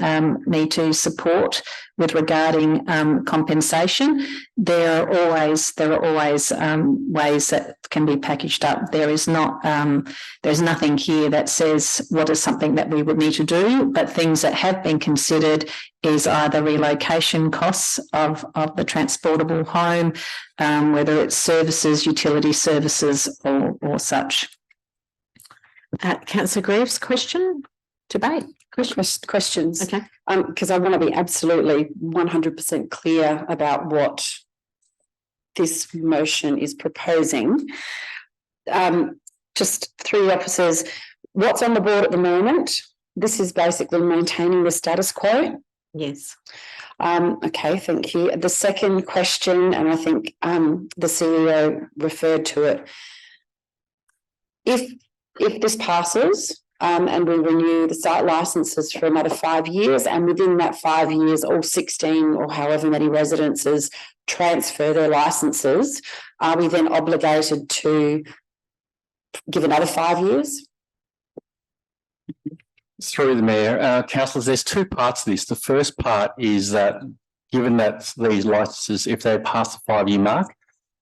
need to support with regarding compensation. There are always ways that can be packaged up. There's nothing here that says what is something that we would need to do, but things that have been considered is either relocation costs of the transportable home, whether it's services, utility services or such. Councillor Greaves, question? Debate? Questions. Okay. Because I want to be absolutely 100% clear about what this motion is proposing. Just three officers, what's on the board at the moment? This is basically maintaining the status quo. Yes. Okay, thank you. The second question, and I think the CEO referred to it. If this passes and we renew the site licenses for another 5 years, and within that 5 years, all 16 or however many residences transfer their licenses, are we then obligated to give another 5 years? Through the Mayor, councillors, there's two parts to this. The first part is that given that these licences, if they pass the 5 year mark,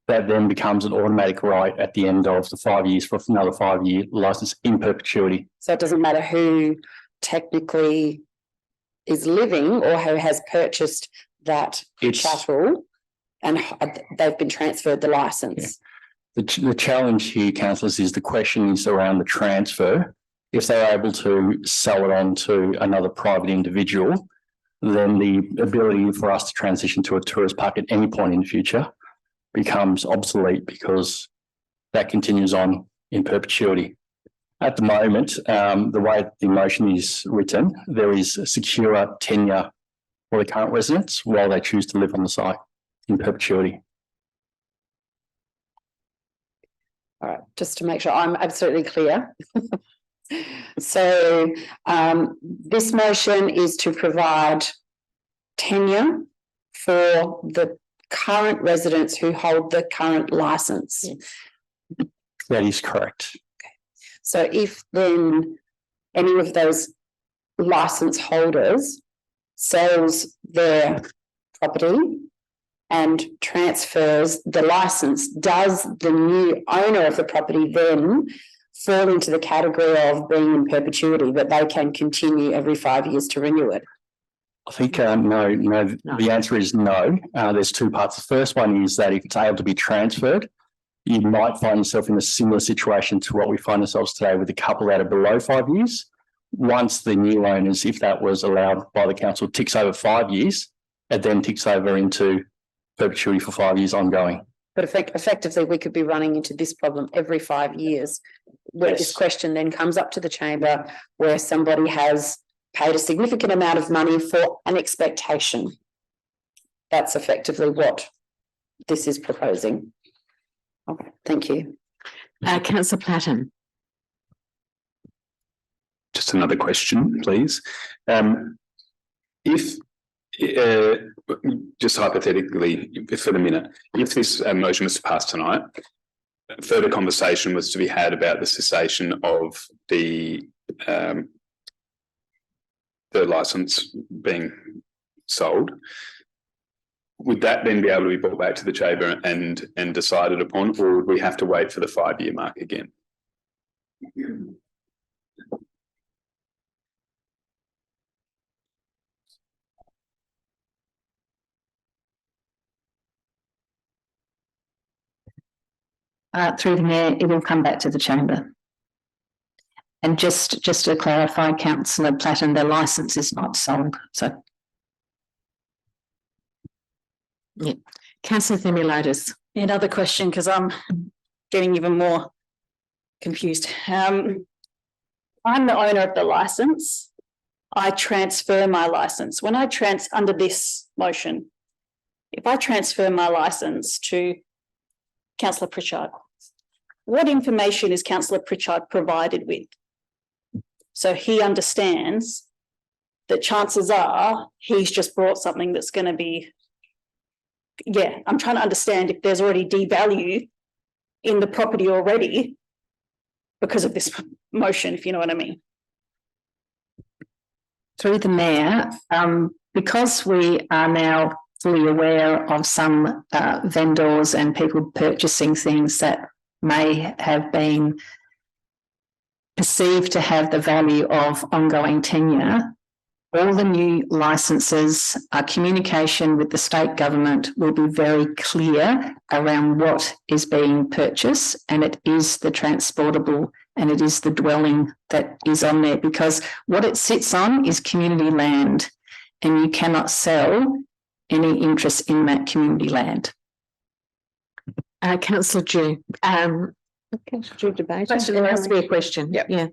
that then becomes an automatic right at the end of the 5 years for another 5 year licence in perpetuity. So it doesn't matter who technically is living or who has purchased that chattel and they've been transferred the licence. Yeah. The challenge here, councillors, is the question is around the transfer. If they're able to sell it on to another private individual, then the ability for us to transition to a tourist park at any point in the future becomes obsolete because that continues on in perpetuity. At the moment, the way the motion is written, there is a secure tenure for the current residents while they choose to live on the site in perpetuity. All right, just to make sure I'm absolutely clear. So this motion is to provide tenure for the current residents who hold the current licence. Yes. That is correct. Okay. So if then any of those licence holders sells their property and transfers the licence, does the new owner of the property then fall into the category of being in perpetuity, but they can continue every 5 years to renew it? I think no. The answer is no. There's two parts. The first one is that if it's able to be transferred, you might find yourself in a similar situation to what we find ourselves today with a couple that are below 5 years, once the new owners, if that was allowed by the council, ticks over 5 years, it then ticks over into perpetuity for 5 years ongoing. But effectively, we could be running into this problem every 5 years, where this question then comes up to the chamber, where somebody has paid a significant amount of money for an expectation. That's effectively what this is proposing. Okay, thank you. Councillor Platten. Just another question, please. If just hypothetically, for the minute, if this motion was to pass tonight, further conversation was to be had about the cessation of the licence being sold, would that then be able to be brought back to the chamber and decided upon, or would we have to wait for the 5-year mark again? Through the mayor, it will come back to the chamber. And just to clarify, Councillor Platten, the licence is not sold. So, yeah, Councillor Themilotis. Another question, because I'm getting even more confused. I'm the owner of the licence. I transfer my licence. When I under this motion, if I transfer my licence to Councillor Pritchard, what information is Councillor Pritchard provided with? So he understands that chances are he's just brought something that's going to be, yeah, I'm trying to understand if there's already devalue in the property already because of this motion, if you know what I mean. Through the mayor, because we are now fully aware of some vendors and people purchasing things that may have been perceived to have the value of ongoing tenure, all the new licences, communication with the state government will be very clear around what is being purchased, and it is the transportable and it is the dwelling that is on there, because what it sits on is community land and you cannot sell any interest in that community land. Councillor Dew. Question. There has to be a question. Yep. Yeah.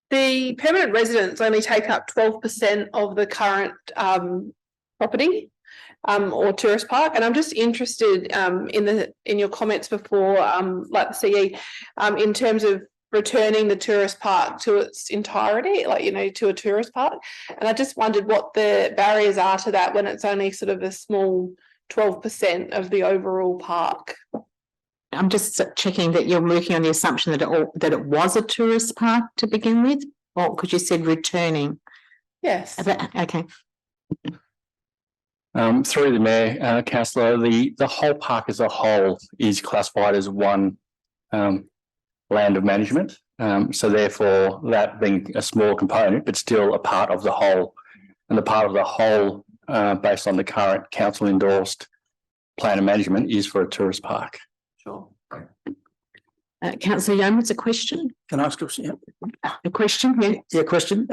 The permanent residents only take up 12% of the current property or tourist park, and I'm just interested in your comments before, like the CE, in terms of returning the tourist park to its entirety, like, you know, to a tourist park. And I just wondered what the barriers are to that when it's only sort of a small 12% of the overall park. I'm just checking that you're working on the assumption that it was a tourist park to begin with, or because you said returning. Yes. Okay. Through the mayor, councillor, the whole park as a whole is classified as one land of management. So therefore, that being a small component, but still a part of the whole, and the part of the whole based on the current council endorsed plan of management is for a tourist park. Sure. Councillor Yeomans, a question? Can I ask a question? Yeah. A question? Yeah. Yeah, question.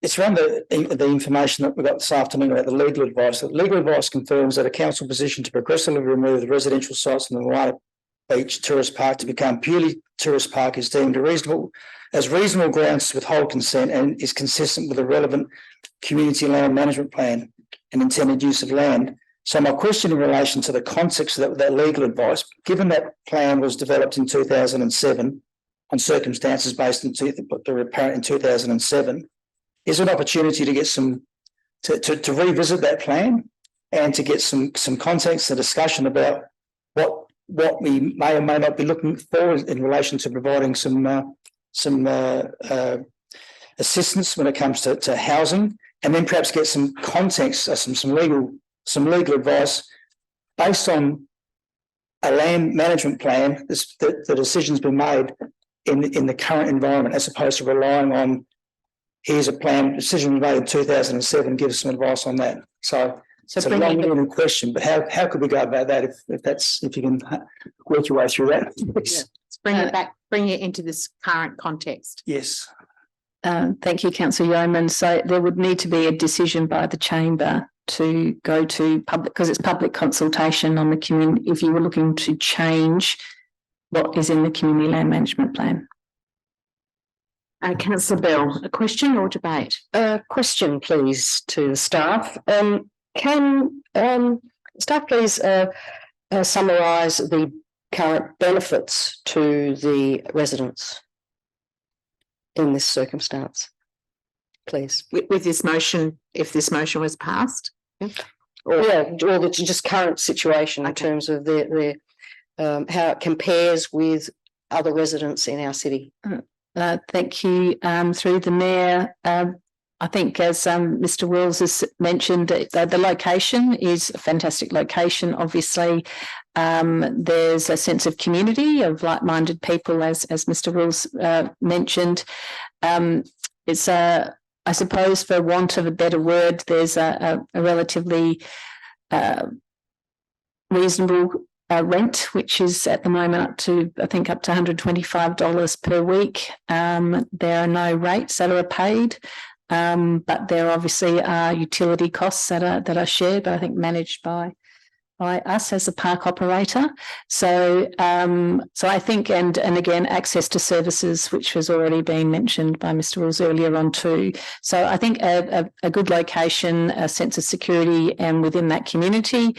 It's around the information that we got this afternoon about the legal advice. The legal advice confirms that a council position to progressively remove the residential sites in the Moana Beach Tourist Park to become purely tourist park is deemed reasonable grounds to withhold consent and is consistent with the relevant community land management plan and intended use of land. So my question in relation to the context of that legal advice, given that plan was developed in 2007 on circumstances based on the apparent in 2007, is there an opportunity to get to revisit that plan and to get some context and discussion about what we may or may not be looking for in relation to providing some assistance when it comes to housing, and then perhaps get some context, some legal advice based on a land management plan. The decision's been made in the current environment, as opposed to relying on here's a plan. Decision was made in 2007. Give us some advice on that. So it's a long-winded question, but how could we go about that if you can work your way through that? Let's bring it back, bring it into this current context. Yes. Thank you, Councillor Yeomans. So there would need to be a decision by the chamber to go to public, because it's public consultation on the community, if you were looking to change what is in the community land management plan. Councillor Bell, a question or debate? Question, please, to the staff. Can staff please summarise the current benefits to the residents in this circumstance, please? With this motion, if this motion was passed? Or the just current situation in terms of the how it compares with other residents in our city. Thank you. Through the Mayor, I think as Mr. Wills has mentioned, the location is a fantastic location. Obviously, there's a sense of community of like-minded people, as Mr. Wills mentioned. It's I suppose, for want of a better word, there's a relatively reasonable rent, which is at the moment up to $125 per week. There are no rates that are paid, but there obviously are utility costs that are shared, but I think managed by us as a park operator. So I think, and again, access to services, which has already been mentioned by Mr. Wills earlier on too. So I think a good location, a sense of security, and within that community,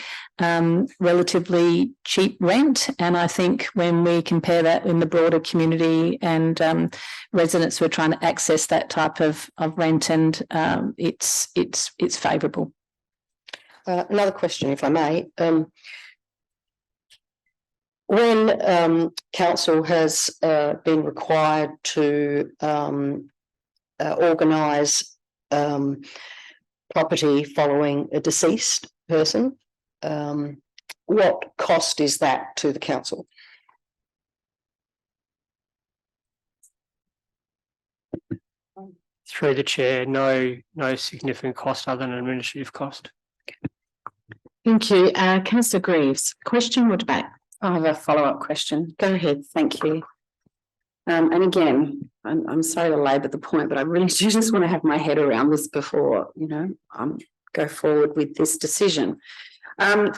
relatively cheap rent. And I think when we compare that in the broader community and residents who are trying to access that type of rent, and it's favourable. Another question, if I may. When council has been required to organise property following a deceased person, what cost is that to the council? Through the chair, no significant cost other than administrative cost. Thank you. Councillor Greaves, question or debate? I have a follow-up question. Go ahead. Thank you. And again, I'm sorry to labour the point, but I really do just want to have my head around this before, go forward with this decision. In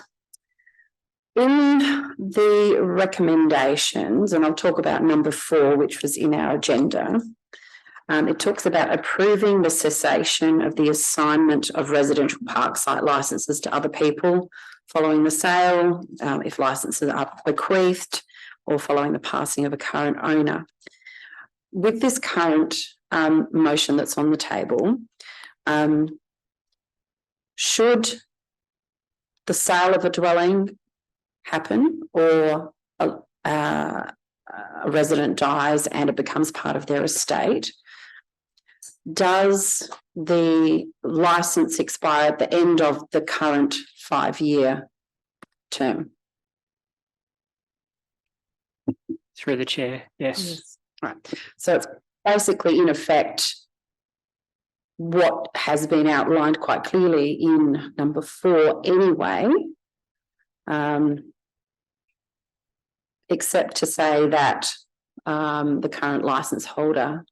the recommendations, and I'll talk about number 4, which was in our agenda, it talks about approving the cessation of the assignment of residential park site licences to other people following the sale, if licences are bequeathed, or following the passing of a current owner. With this current motion that's on the table, should the sale of a dwelling happen, or a resident dies and it becomes part of their estate, does the licence expire at the end of the current 5-year term? Through the chair, yes. Right. So it's basically, in effect, what has been outlined quite clearly in number 4 anyway, except to say that the current licence holder,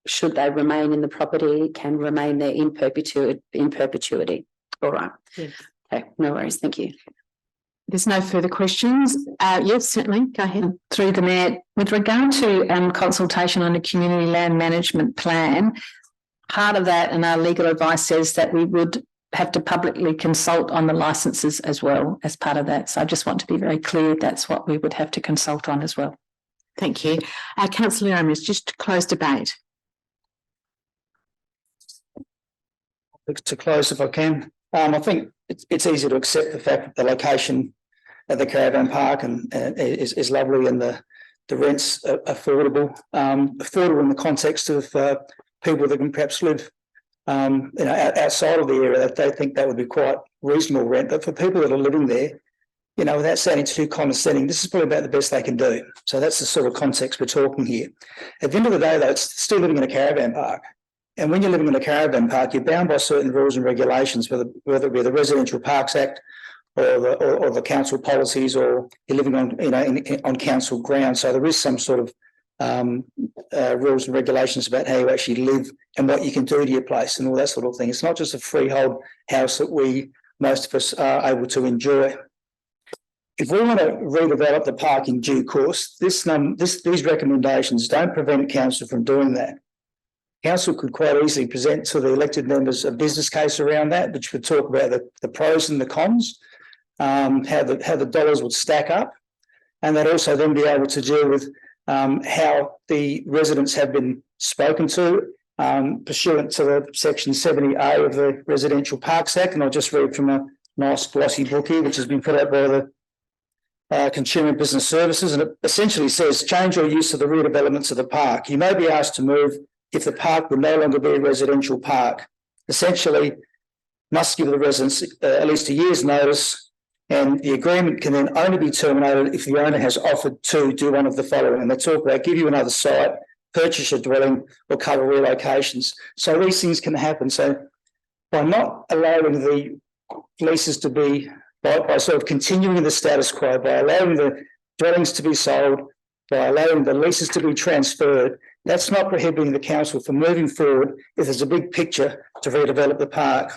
should they remain in the property, can remain there in perpetuity. All right. Yes. Okay, no worries. Thank you. There's no further questions. Yes, certainly. Go ahead. Through the Mayor, with regard to consultation on the community land management plan, part of that and our legal advice says that we would have to publicly consult on the licences as well as part of that. So I just want to be very clear that's what we would have to consult on as well. Thank you. Councillor Yeomans, just to close debate. To close, if I can, I think it's easy to accept the fact that the location of the caravan park is lovely, and the rents are affordable. Affordable in the context of people that can perhaps live outside of the area, that they think that would be quite reasonable rent. But for people that are living there, without sounding too condescending, this is probably about the best they can do. So that's the sort of context we're talking here. At the end of the day, though, it's still living in a caravan park. And when you're living in a caravan park, you're bound by certain rules and regulations, whether it be the Residential Parks Act or the council policies, or you're living on on council ground. So there is some sort of rules and regulations about how you actually live and what you can do to your place and all that sort of thing. It's not just a freehold house that most of us are able to enjoy. If we want to redevelop the park in due course, these recommendations don't prevent council from doing that. Council could quite easily present to the elected members a business case around that, which would talk about the pros and the cons, how the dollars would stack up, and they'd also then be able to deal with how the residents have been spoken to pursuant to the Section 70A of the Residential Parks Act. And I'll just read from a nice glossy book here, which has been put out by the Consumer Business Services, and it essentially says, change your use of the redevelopments of the park. You may be asked to move if the park will no longer be a residential park. Essentially, must give the residents at least a year's notice, and the agreement can then only be terminated if the owner has offered to do one of the following. And they talk about give you another site, purchase a dwelling, or cover relocations. So these things can happen. So by not allowing the leases to be by sort of continuing the status quo, by allowing the dwellings to be sold, by allowing the leases to be transferred, that's not prohibiting the council from moving forward if there's a big picture to redevelop the park.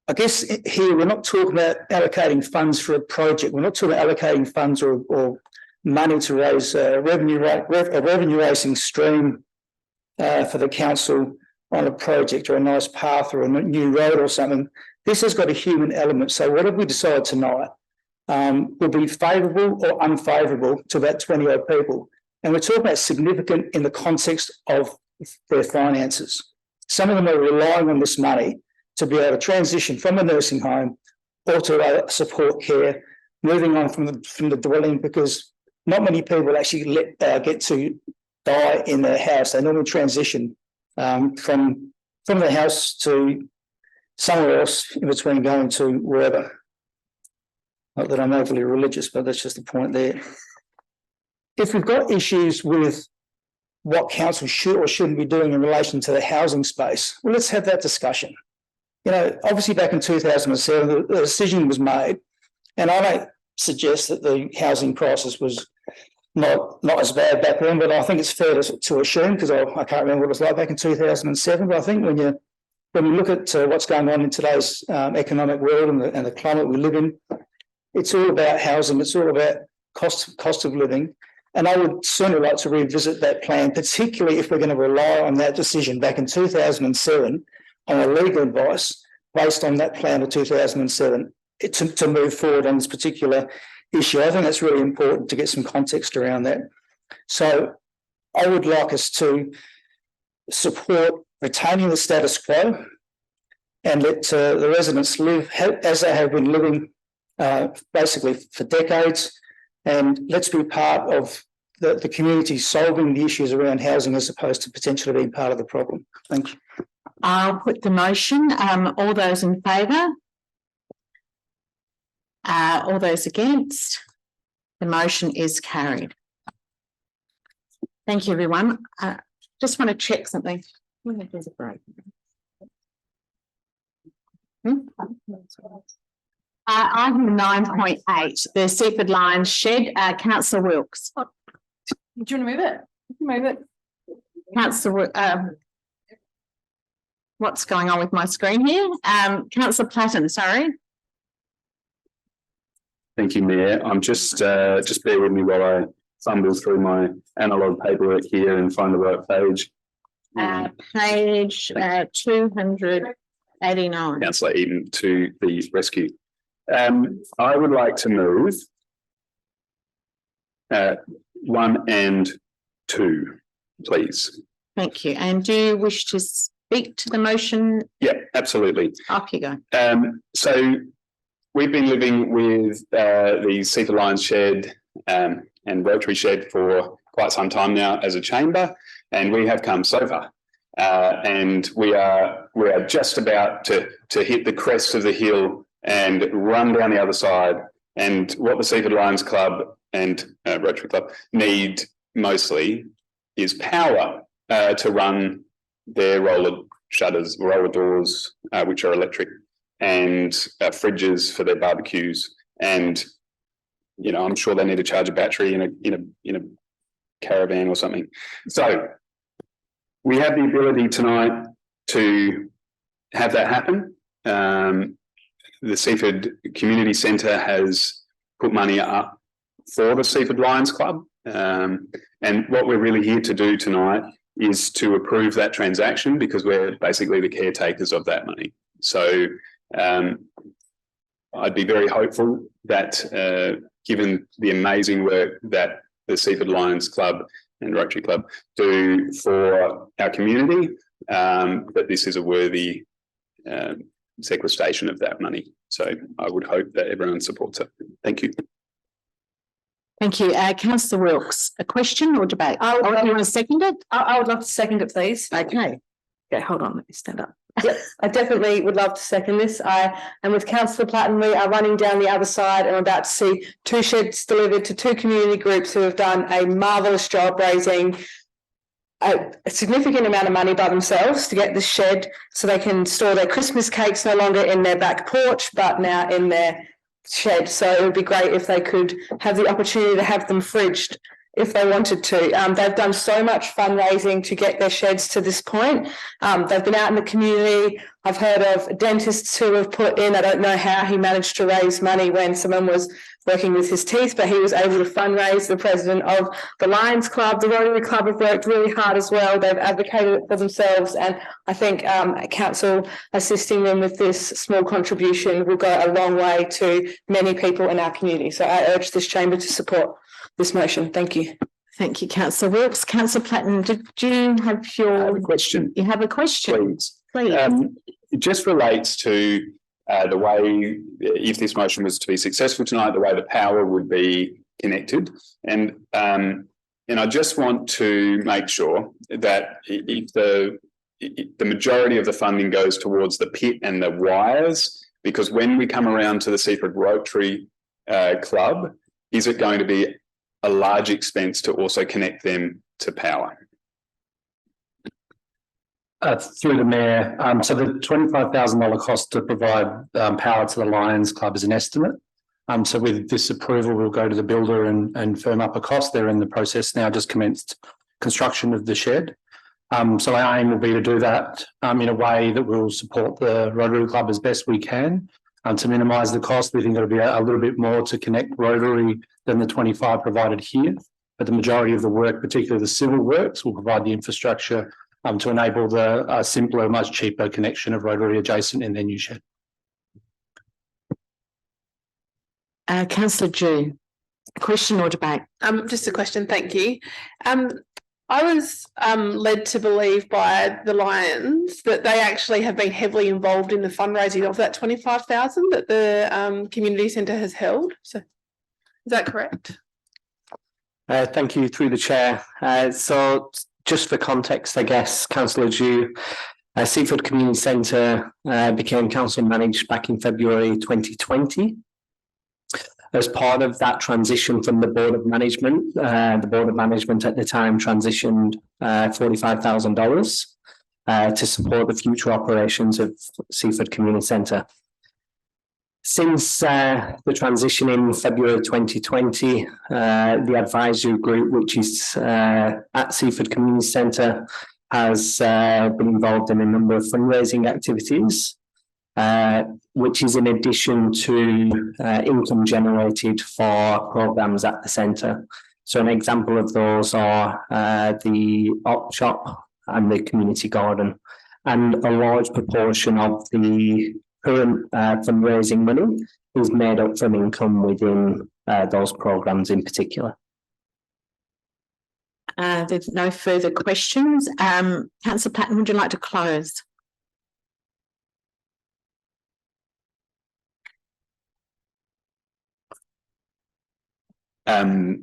I guess here we're not talking about allocating funds for a project. We're not talking about allocating funds or money to raise a revenue raising stream for the council on a project or a nice path or a new road or something. This has got a human element. So whatever we decide tonight will be favourable or unfavourable to about 20 odd people. And we're talking about significant in the context of their finances. Some of them are relying on this money to be able to transition from a nursing home or to support care, moving on from the dwelling, because not many people actually get to die in their house. They normally transition from the house to somewhere else in between going to wherever. Not that I'm overly religious, but that's just the point there. If we've got issues with what council should or shouldn't be doing in relation to the housing space, well, let's have that discussion. You know, obviously back in 2007, the decision was made, and I don't suggest that the housing crisis was not as bad back then, but I think it's fair to assume, because I can't remember what it was like back in 2007, but I think when we look at what's going on in today's economic world and the climate we live in, it's all about housing, it's all about cost of living. And I would certainly like to revisit that plan, particularly if we're going to rely on that decision back in 2007 on a legal advice based on that plan of 2007 to move forward on this particular issue. I think that's really important to get some context around that. So I would like us to support retaining the status quo and let the residents live as they have been living basically for decades, and let's be part of the community solving the issues around housing as opposed to potentially being part of the problem. Thank you. I'll put the motion. All those in favour? All those against? The motion is carried. Thank you, everyone. Just want to check something. There's a break. Item 9.8, the Seaford Lions Shed, Councillor Wilkes. Do you want to move it? Move it. Councillor, what's going on with my screen here? Councillor Platten, sorry. Thank you, Mayor. I'm just bear with me while I fumble through my analogue paperwork here and find the right page. Page 289. Councillor Eden to the rescue. I would like to move 1 and 2, please. Thank you. And do you wish to speak to the motion? Yeah, absolutely. Off you go. So we've been living with the Seaford Lions Shed and Rotary Shed for quite some time now as a chamber, and we have come so far. And we are just about to hit the crest of the hill and run down the other side. And what the Seaford Lions Club and Rotary Club need mostly is power to run their roller shutters, roller doors, which are electric, and fridges for their barbecues. And you know, I'm sure they need to charge a battery in a caravan or something. So we have the ability tonight to have that happen. The Seaford Community Centre has put money up for the Seaford Lions Club. And what we're really here to do tonight is to approve that transaction because we're basically the caretakers of that money. So I'd be very hopeful that given the amazing work that the Seaford Lions Club and Rotary Club do for our community, that this is a worthy sequestration of that money. So I would hope that everyone supports it. Thank you. Thank you. Councillor Wilkes, a question or debate? You want to second it? I would love to second it, please. Okay. Okay, hold on, let me stand up. Yep, I definitely would love to second this. I am with Councillor Platten. We are running down the other side and I'm about to see 2 sheds delivered to 2 community groups who have done a marvellous job raising a significant amount of money by themselves to get this shed so they can store their Christmas cakes no longer in their back porch, but now in their shed. So it would be great if they could have the opportunity to have them fridged if they wanted to. They've done so much fundraising to get their sheds to this point. They've been out in the community. I've heard of dentists who have put in, I don't know how he managed to raise money when someone was working with his teeth, but he was able to fundraise. The president of the Lions Club, the Rotary Club have worked really hard as well. They've advocated it for themselves. And I think council assisting them with this small contribution will go a long way to many people in our community. So I urge this chamber to support this motion. Thank you. Thank you, Councillor Wilkes. Councillor Platten, did you have your question? You have a question? Please. It just relates to the way, if this motion was to be successful tonight, the way the power would be connected. And I just want to make sure that if the majority of the funding goes towards the pit and the wires, because when we come around to the Seaford Rotary Club, is it going to be a large expense to also connect them to power? Through the Mayor, so the $25,000 cost to provide power to the Lions Club is an estimate. So with this approval, we'll go to the builder and firm up a cost. They're in the process now, just commenced construction of the shed. So our aim will be to do that in a way that will support the Rotary Club as best we can. To minimise the cost, we think it'll be a little bit more to connect Rotary than the 25 provided here. But the majority of the work, particularly the civil works, will provide the infrastructure to enable the simpler, much cheaper connection of Rotary adjacent in their new shed. Councillor Jew, question or debate? Just a question, thank you. I was led to believe by the Lions that they actually have been heavily involved in the fundraising of that 25,000 that the community centre has held. So, is that correct? Thank you, through the chair. So just for context, I guess, Councillor Jew, Seaford Community Centre became council managed back in February 2020. As part of that transition from the Board of Management, at the time transitioned $45,000 to support the future operations of Seaford Community Centre. Since the transition in February 2020, the advisory group, which is at Seaford Community Centre, has been involved in a number of fundraising activities, which is in addition to income generated for programmes at the centre. So an example of those are the op shop and the community garden. And a large proportion of the current fundraising money is made up from income within those programmes in particular. There's no further questions. Councillor Platten, would you like to close?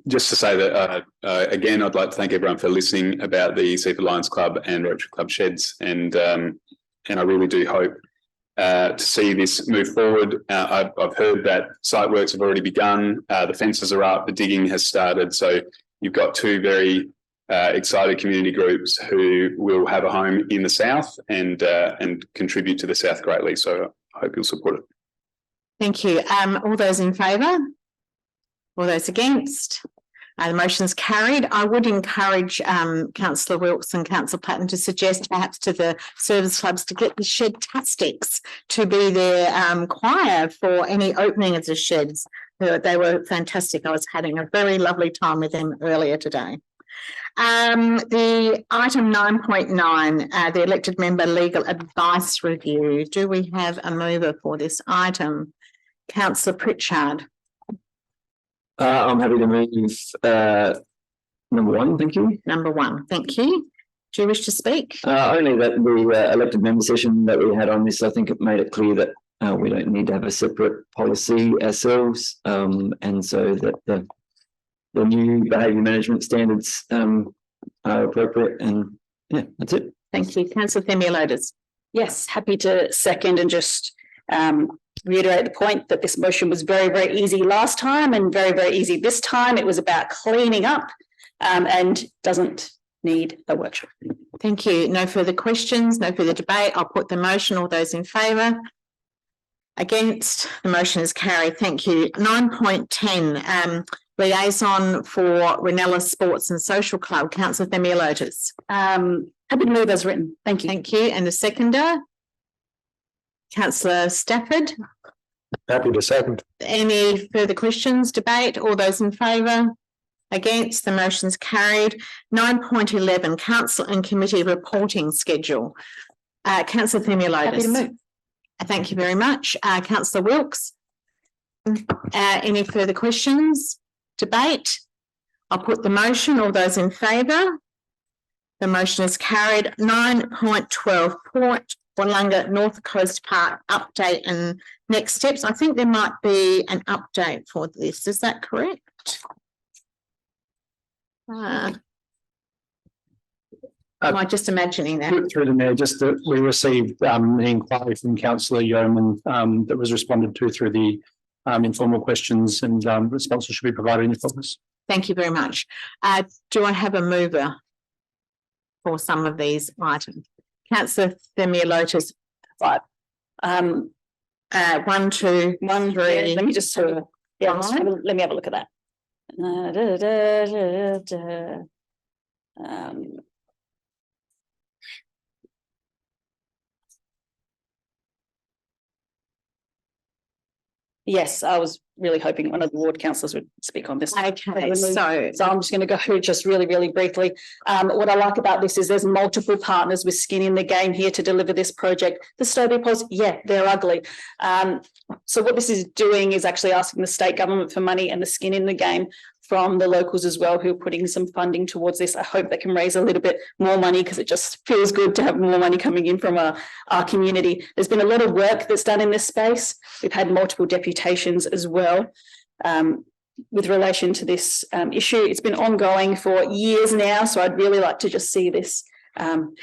Just to say that, again, I'd like to thank everyone for listening about the Seaford Lions Club and Rotary Club sheds. And I really do hope to see this move forward. I've heard that site works have already begun. The fences are up, the digging has started. So you've got 2 very excited community groups who will have a home in the south and contribute to the south greatly. So I hope you'll support it. Thank you. All those in favour? All those against? The motion's carried. I would encourage councillor Wilkes and councillor Platten to suggest perhaps to the service clubs to get the shed-tastics to be their choir for any opening of the sheds. They were fantastic. I was having a very lovely time with them earlier today. The item 9.9, the elected member legal advice review. Do we have a mover for this item? Councillor Pritchard. I'm happy to move number one, thank you. Number one, thank you. Do you wish to speak? Only that the elected member session that we had on this, I think it made it clear that we don't need to have a separate policy ourselves, and so that the new behaviour management standards are appropriate, and yeah, that's it. Thank you. Councillor Themialotis. Yes, happy to second and just reiterate the point that this motion was very, very easy last time and very, very easy this time. It was about cleaning up and doesn't need a workshop. Thank you. No further questions, no further debate. I'll put the motion. All those in favour? Against? The motion is carried. Thank you. 9.10, liaison for Reynella Sports and Social Club. Councillor Themialotis. Happy to move as written. Thank you. Thank you. And the seconder? Councillor Stafford. Happy to second. Any further questions, debate? All those in favour? Against? The motion's carried. 9.11, council and committee reporting schedule. Councillor Themialotis. Happy to move. Thank you very much. Councillor Wilkes. Any further questions, debate? I'll put the motion. All those in favour? The motion is carried. 9.12, Port Willunga North Coast Park update and next steps. I think there might be an update for this. Is that correct? Am I just imagining that? Through the mayor, just that we received an inquiry from councillor Yeoman that was responded to through the informal questions, and responses should be provided in your office. Thank you very much. Do I have a mover for some of these items? Councillor Themialotis. 5. 1, 2, 1, 3. Yeah, let me just let me have a look at that. Yes, I was really hoping one of the ward councillors would speak on this. Okay, so I'm just going to go through just really, really briefly. What I like about this is there's multiple partners with skin in the game here to deliver this project. The Stobie poles, yeah, they're ugly. So what this is doing is actually asking the state government for money and the skin in the game from the locals as well, who are putting some funding towards this. I hope they can raise a little bit more money, because it just feels good to have more money coming in from our community. There's been a lot of work that's done in this space. We've had multiple deputations as well with relation to this issue. It's been ongoing for years now, so I'd really like to just see this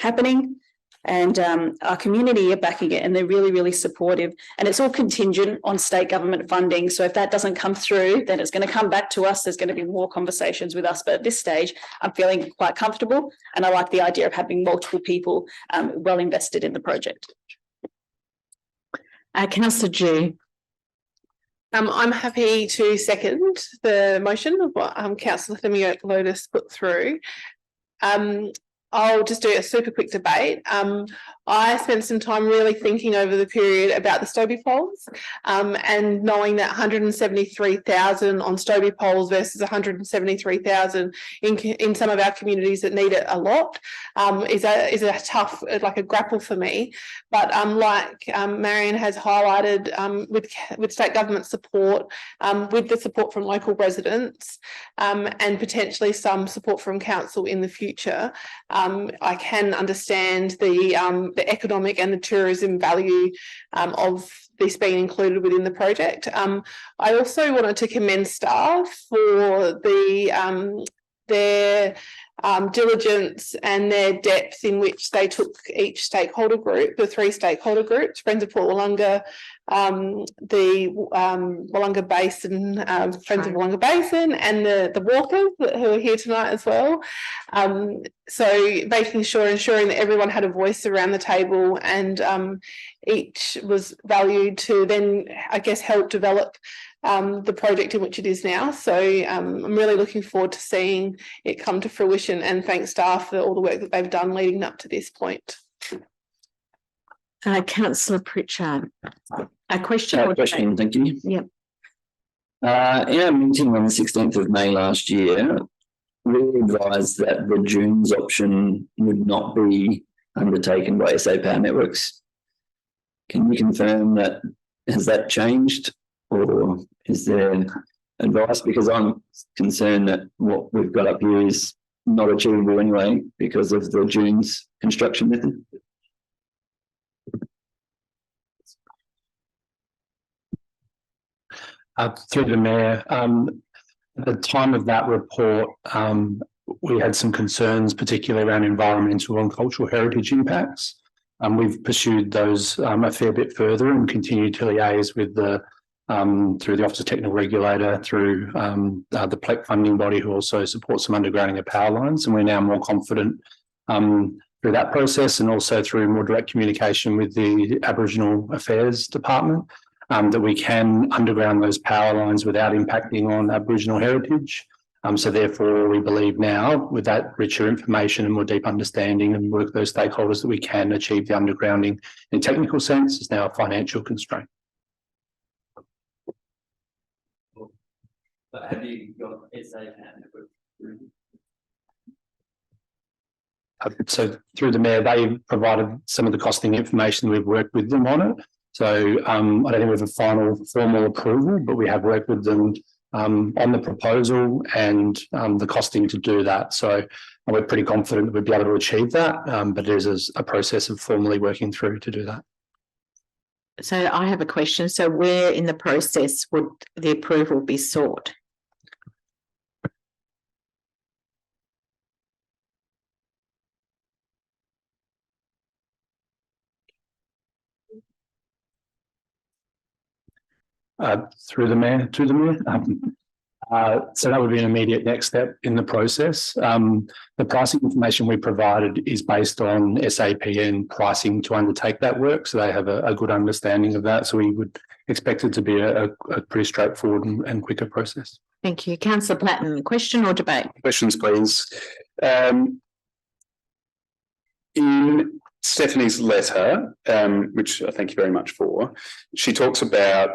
happening. And our community are backing it, and they're really, really supportive. And it's all contingent on state government funding. So if that doesn't come through, then it's going to come back to us. There's going to be more conversations with us. But at this stage, I'm feeling quite comfortable. And I like the idea of having multiple people well invested in the project. Councillor Jew. I'm happy to second the motion of what Councillor Themialotis put through. I'll just do a super quick debate. I spent some time really thinking over the period about the Stobie poles, and knowing that 173,000 on Stobie poles versus 173,000 in some of our communities that need it a lot is a tough, like a grapple for me. But like Marion has highlighted, with state government support, with the support from local residents, and potentially some support from council in the future, I can understand the economic and the tourism value of this being included within the project. I also wanted to commend staff for their diligence and their depth in which they took each stakeholder group, the 3 stakeholder groups, Friends of Port Willunga, the Willunga Basin, Friends of Willunga Basin, and the walkers who are here tonight as well. So ensuring that everyone had a voice around the table, and each was valued to then, I guess, help develop the project in which it is now. So I'm really looking forward to seeing it come to fruition, and thank staff for all the work that they've done leading up to this point. Councillor Pritchard, a question. Question, thank you. Yep. In our meeting on the 16th of May last year, we advised that the dunes option would not be undertaken by SA Power Networks. Can you confirm that, has that changed, or is there advice? Because I'm concerned that what we've got up here is not achievable anyway because of the dunes construction method. Through the Mayor, at the time of that report, we had some concerns, particularly around environmental and cultural heritage impacts. We've pursued those a fair bit further and continued to liaise with through the Office of Technical Regulator, through the PLEC funding body, who also supports some undergrounding of power lines. And we're now more confident through that process, and also through more direct communication with the Aboriginal Affairs Department, that we can underground those power lines without impacting on Aboriginal heritage. So therefore, we believe now, with that richer information and more deep understanding and work with those stakeholders, that we can achieve the undergrounding in a technical sense. It's now a financial constraint. But have you got SA Power Network? So through the Mayor, they provided some of the costing information. We've worked with them on it. So I don't think we have a final formal approval, but we have worked with them on the proposal and the costing to do that. So we're pretty confident that we'd be able to achieve that, but there's a process of formally working through to do that. So I have a question. So where in the process would the approval be sought? Through the Mayor, to the Mayor. So that would be an immediate next step in the process. The pricing information we provided is based on SAPN pricing to undertake that work. So they have a good understanding of that. So we would expect it to be a pretty straightforward and quicker process. Thank you. Councillor Platten, question or debate? Questions, please. In Stephanie's letter, which I thank you very much for, she talks about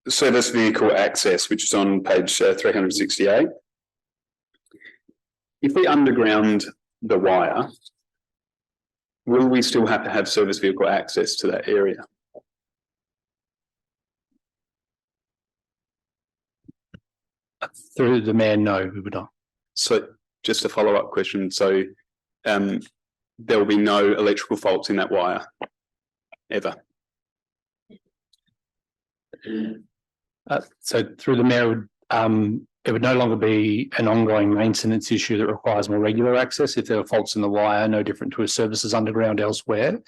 service vehicle access, which is on page 368. If we underground the wire, will we still have to have service vehicle access to that area? Through the Mayor, no, we would not. So just a follow-up question. So there will be no electrical faults in that wire ever? So through the Mayor, it would no longer be an ongoing maintenance issue that requires more regular access. If there are faults in the wire, no different to a services underground elsewhere,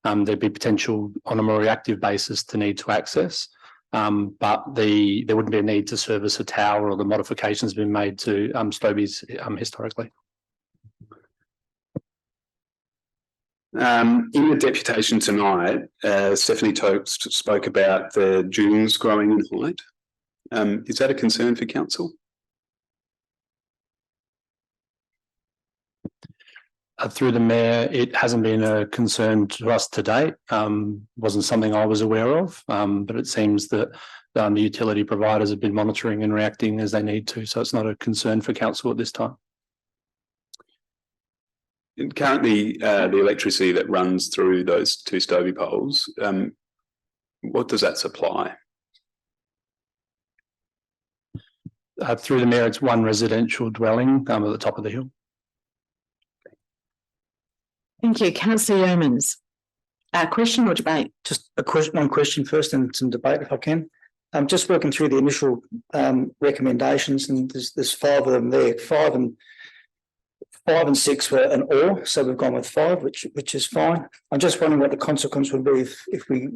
there'd be potential on a more reactive basis to need to access. But there wouldn't be a need to service a tower or the modifications been made to Stobies historically. In the deputation tonight, Stephanie Toast spoke about the dunes growing in height. Is that a concern for council? Through the Mayor, it hasn't been a concern to us to date. Wasn't something I was aware of, but it seems that the utility providers have been monitoring and reacting as they need to, so it's not a concern for council at this time. And currently, the electricity that runs through those two Stobie poles, what does that supply? Through the Mayor, it's one residential dwelling at the top of the hill. Thank you. Councillor Yeomans. Question or debate? Just one question first and some debate if I can. I'm just working through the initial recommendations, and there's 5 of them there. 5 and 6 were an or, so we've gone with 5, which is fine. I'm just wondering what the consequence would be if we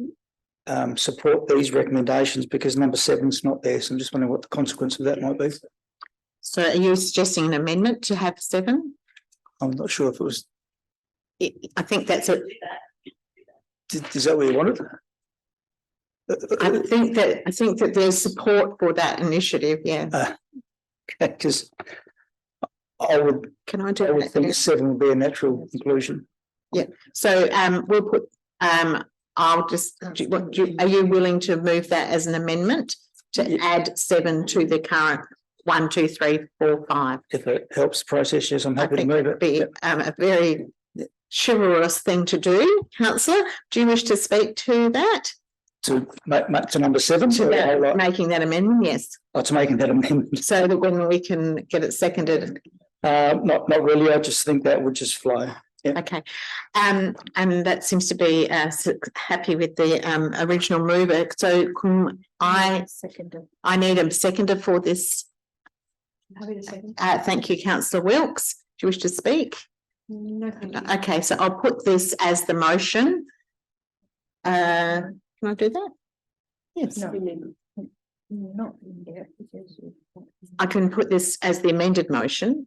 support these recommendations, because number 7's not there. So I'm just wondering what the consequence of that might be. So are you suggesting an amendment to have 7? I'm not sure if it was. I think that's it. Is that what you wanted? I think that there's support for that initiative. Yeah. Okay, because I would. Can I do? I would think 7 would be a natural conclusion. Yeah. So we'll put. I'll just. are you willing to move that as an amendment to add 7 to the current 1, 2, 3, 4, 5? If it helps the process, yes, I'm happy to move it. Be a very chivalrous thing to do. Councillor, do you wish to speak to that? To make to number 7? To making that amendment, yes. Oh, to making that amendment. So that when we can get it seconded. Not really. I just think that would just flow. Yeah. Okay. And that seems to be happy with the original mover. So I need a seconder for this. Happy to second. Thank you, Councillor Wilkes. Do you wish to speak? No. Okay, so I'll put this as the motion. Can I do that? Yes. I can put this as the amended motion.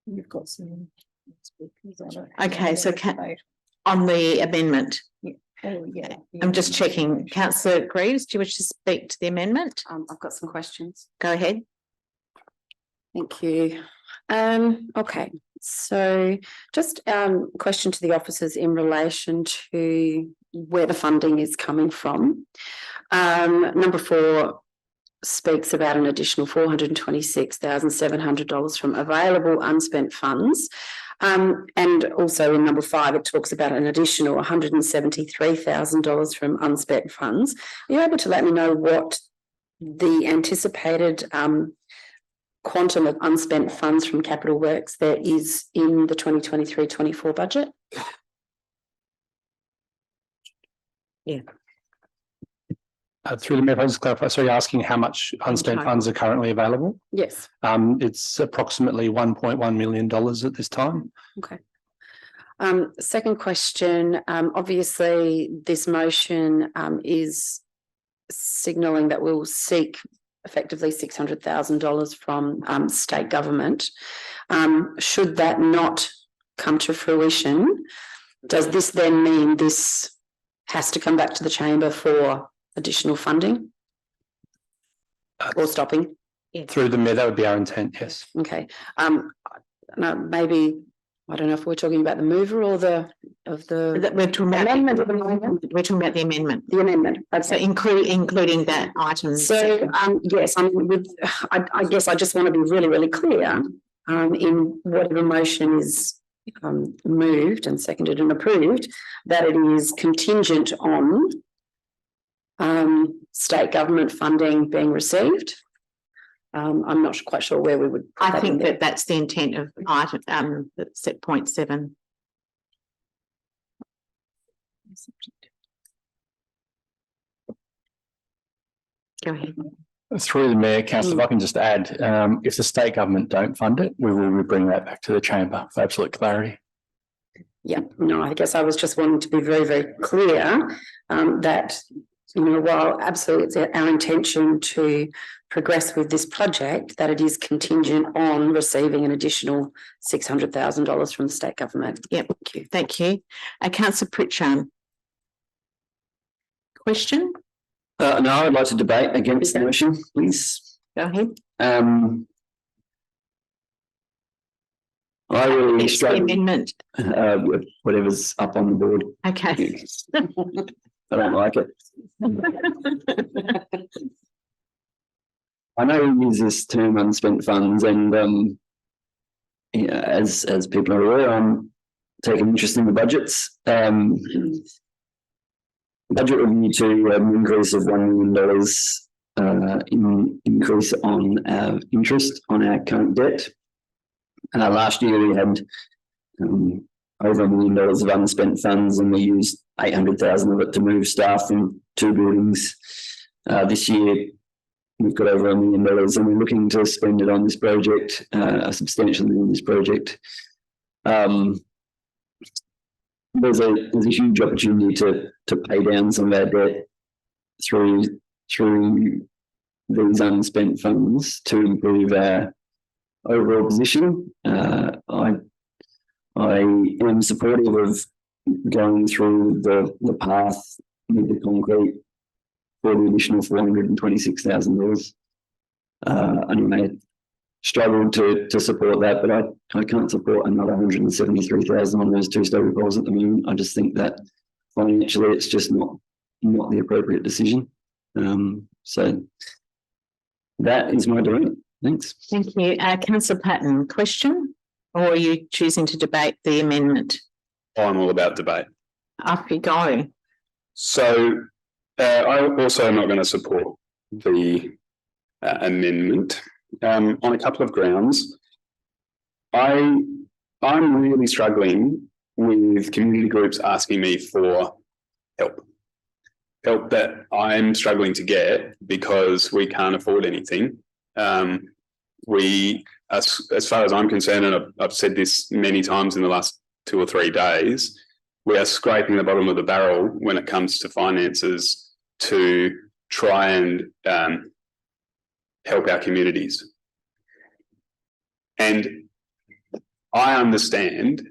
You've got some. Okay, so on the amendment. Oh, yeah. I'm just checking. Councillor Grose, do you wish to speak to the amendment? I've got some questions. Go ahead. Thank you. Okay, so just question to the officers in relation to where the funding is coming from. Number 4 speaks about an additional $426,700 from available unspent funds. And also in number 5, it talks about an additional $173,000 from unspent funds. Are you able to let me know what the anticipated quantum of unspent funds from capital works there is in the 2023-24 budget? Yeah. Through the mayor, I'll just clarify. So you're asking how much unspent funds are currently available? Yes. It's approximately $1.1 million at this time. Okay. Second question. Obviously, this motion is signalling that we'll seek effectively $600,000 from state government. Should that not come to fruition, does this then mean this has to come back to the chamber for additional funding or stopping? Through the mayor, that would be our intent, yes. Okay. Now maybe, I don't know if we're talking about the mover or we're talking about amendment at the moment. We're talking about the amendment. The amendment. Okay. So including that item. So yes, I guess I just want to be really, really clear in whatever motion is moved and seconded and approved, that it is contingent on state government funding being received. I'm not quite sure where we would. I think that's the intent of item point 7. Go ahead. Through the mayor, councillor, if I can just add, if the state government don't fund it, we will bring that back to the chamber for absolute clarity. Yeah, no, I guess I was just wanting to be very, very clear that, you know, while absolutely it's our intention to progress with this project, that it is contingent on receiving an additional $600,000 from the state government. Yep. Thank you. Thank you. Councillor Pritchard. Question? No, I'd like to debate against the motion, please. Go ahead. I really struggle. Amendment. Whatever's up on the board. Okay. I don't like it. I know we use this term unspent funds, and yeah, as people are aware, I'm taking interest in the budgets. Budget review to increase of $1 million in increase on interest on our current debt. Last year we had over $1 million of unspent funds, and we used $800,000 of it to move staff from 2 buildings. This year we've got over $1 million and we're looking to spend it on this project, substantially on this project. There's a huge opportunity to pay down some of our debt through these unspent funds to improve our overall position. I am supportive of going through the path with the concrete for the additional $426,000. I may struggle to support that, but I can't support another $173,000 on those 2 stone poles at the moment. I just think that financially it's just not the appropriate decision. So that is my direct. Thanks. Thank you. Councillor Platten, question, or are you choosing to debate the amendment? I'm all about debate. Off you go. So I also am not going to support the amendment on a couple of grounds. I'm really struggling with community groups asking me for help that I'm struggling to get because we can't afford anything. We, as far as I'm concerned, and I've said this many times in the last 2 or 3 days, we are scraping the bottom of the barrel when it comes to finances to try and help our communities. And I understand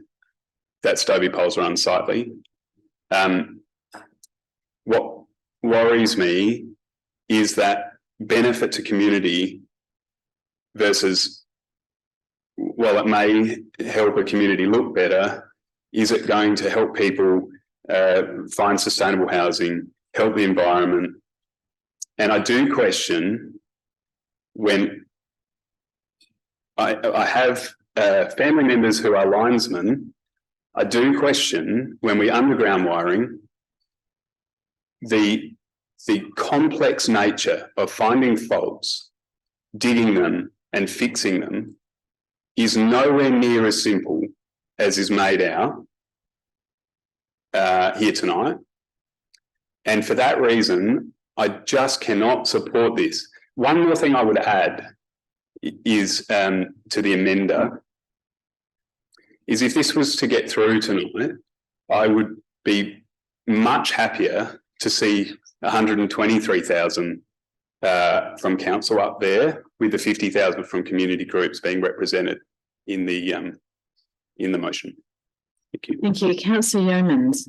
that Stobie poles are unsightly. What worries me is that benefit to community versus, well, it may help a community look better. Is it going to help people find sustainable housing, help the environment? And I do question when I have family members who are linesmen, I do question when we underground wiring, the complex nature of finding faults, digging them and fixing them is nowhere near as simple as is made out here tonight. And for that reason, I just cannot support this. One more thing I would add is to the amender is if this was to get through tonight, I would be much happier to see 123,000 from council up there with the 50,000 from community groups being represented in the motion. Thank you. Thank you. Councillor Yeomans.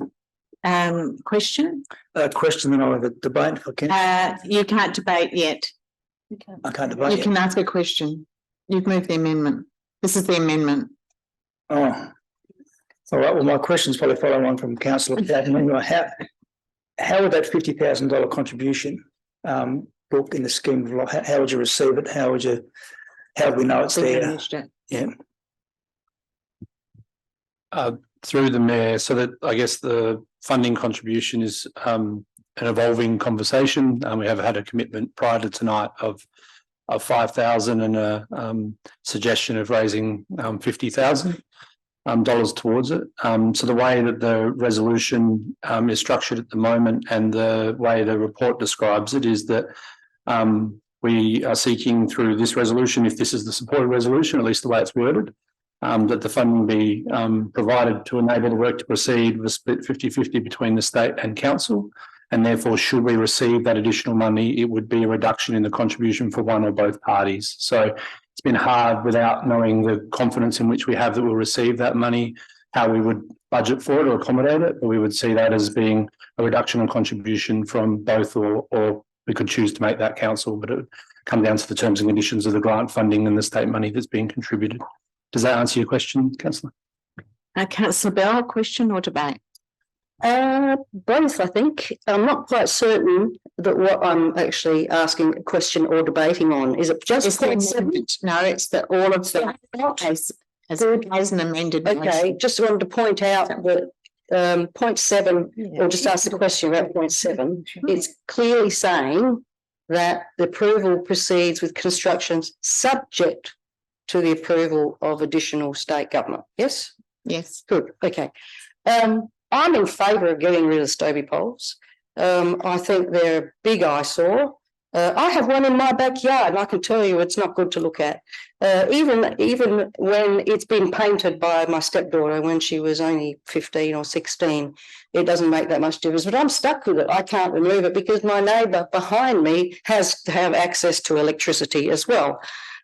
Question? Question, then I'll have a debate if I can. You can't debate yet. I can't debate. You can ask a question. You've moved the amendment. This is the amendment. Oh, all right. Well, my question's probably following on from Councillor Platten. How would that $50,000 contribution book in the scheme of life? How would you receive it? How would we know it's there? Yeah. Through the mayor, so that I guess the funding contribution is an evolving conversation. We have had a commitment prior to tonight of 5,000 and a suggestion of raising $50,000 towards it. So the way that the resolution is structured at the moment and the way the report describes it is that we are seeking through this resolution, if this is the supported resolution, at least the way it's worded, that the funding be provided to enable the work to proceed with a split 50-50 between the state and council. And therefore, should we receive that additional money, it would be a reduction in the contribution for one or both parties. So it's been hard without knowing the confidence in which we have that we'll receive that money, how we would budget for it or accommodate it. But we would see that as being a reduction in contribution from both, or we could choose to make that council, but it would come down to the terms and conditions of the grant funding and the state money that's being contributed. Does that answer your question, Councillor? Councillor Bell, question or debate? Both, I think. I'm not quite certain that what I'm actually asking a question or debating on. Is it just point 7? No, it's that all of the as an amended. Okay, just wanted to point out that point 7, or just ask the question about point 7. It's clearly saying that the approval proceeds with constructions subject to the approval of additional state government. Yes? Yes. Good. Okay. I'm in favour of getting rid of Stobie poles. I think they're a big eyesore. I have one in my backyard and I can tell you it's not good to look at. Even when it's been painted by my stepdaughter when she was only 15 or 16, it doesn't make that much difference, but I'm stuck with it. I can't remove it because my neighbour behind me has to have access to electricity as well.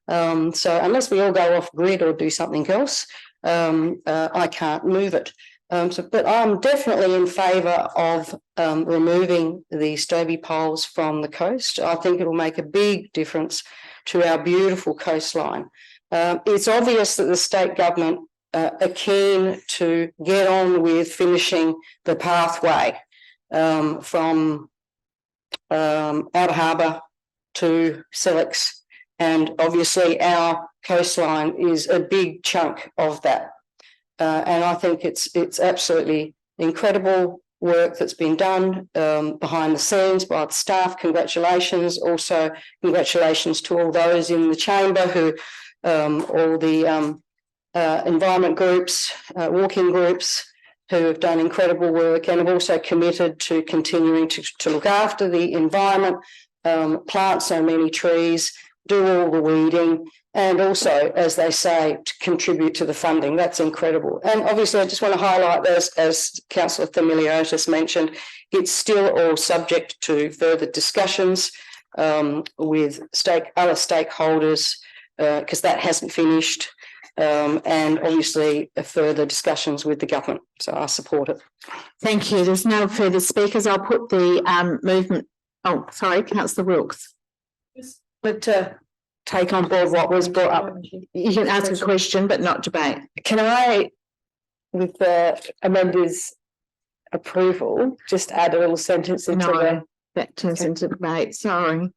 So unless we all go off grid or do something else, I can't move it. But I'm definitely in favour of removing the Stobie poles from the coast. I think it'll make a big difference to our beautiful coastline. It's obvious that the state government are keen to get on with finishing the pathway from Outer Harbour to Sellex, and obviously our coastline is a big chunk of that. And I think it's absolutely incredible work that's been done behind the scenes by the staff. Congratulations. Also, congratulations to all those in the chamber who, all the environment groups, walking groups who have done incredible work and have also committed to continuing to look after the environment, plant so many trees, do all the weeding, and also, as they say, to contribute to the funding. That's incredible. And obviously, I just want to highlight this, as Councillor Thamiliotis mentioned, it's still all subject to further discussions with other stakeholders, because that hasn't finished, and obviously further discussions with the government. So I support it. Thank you. There's no further speakers. I'll put the movement. Oh, sorry, Councillor Wilkes. But take on board what was brought up. You can ask a question, but not debate. Can I, with the amenders' approval, just add a little sentence into that turns into debate. Sorry.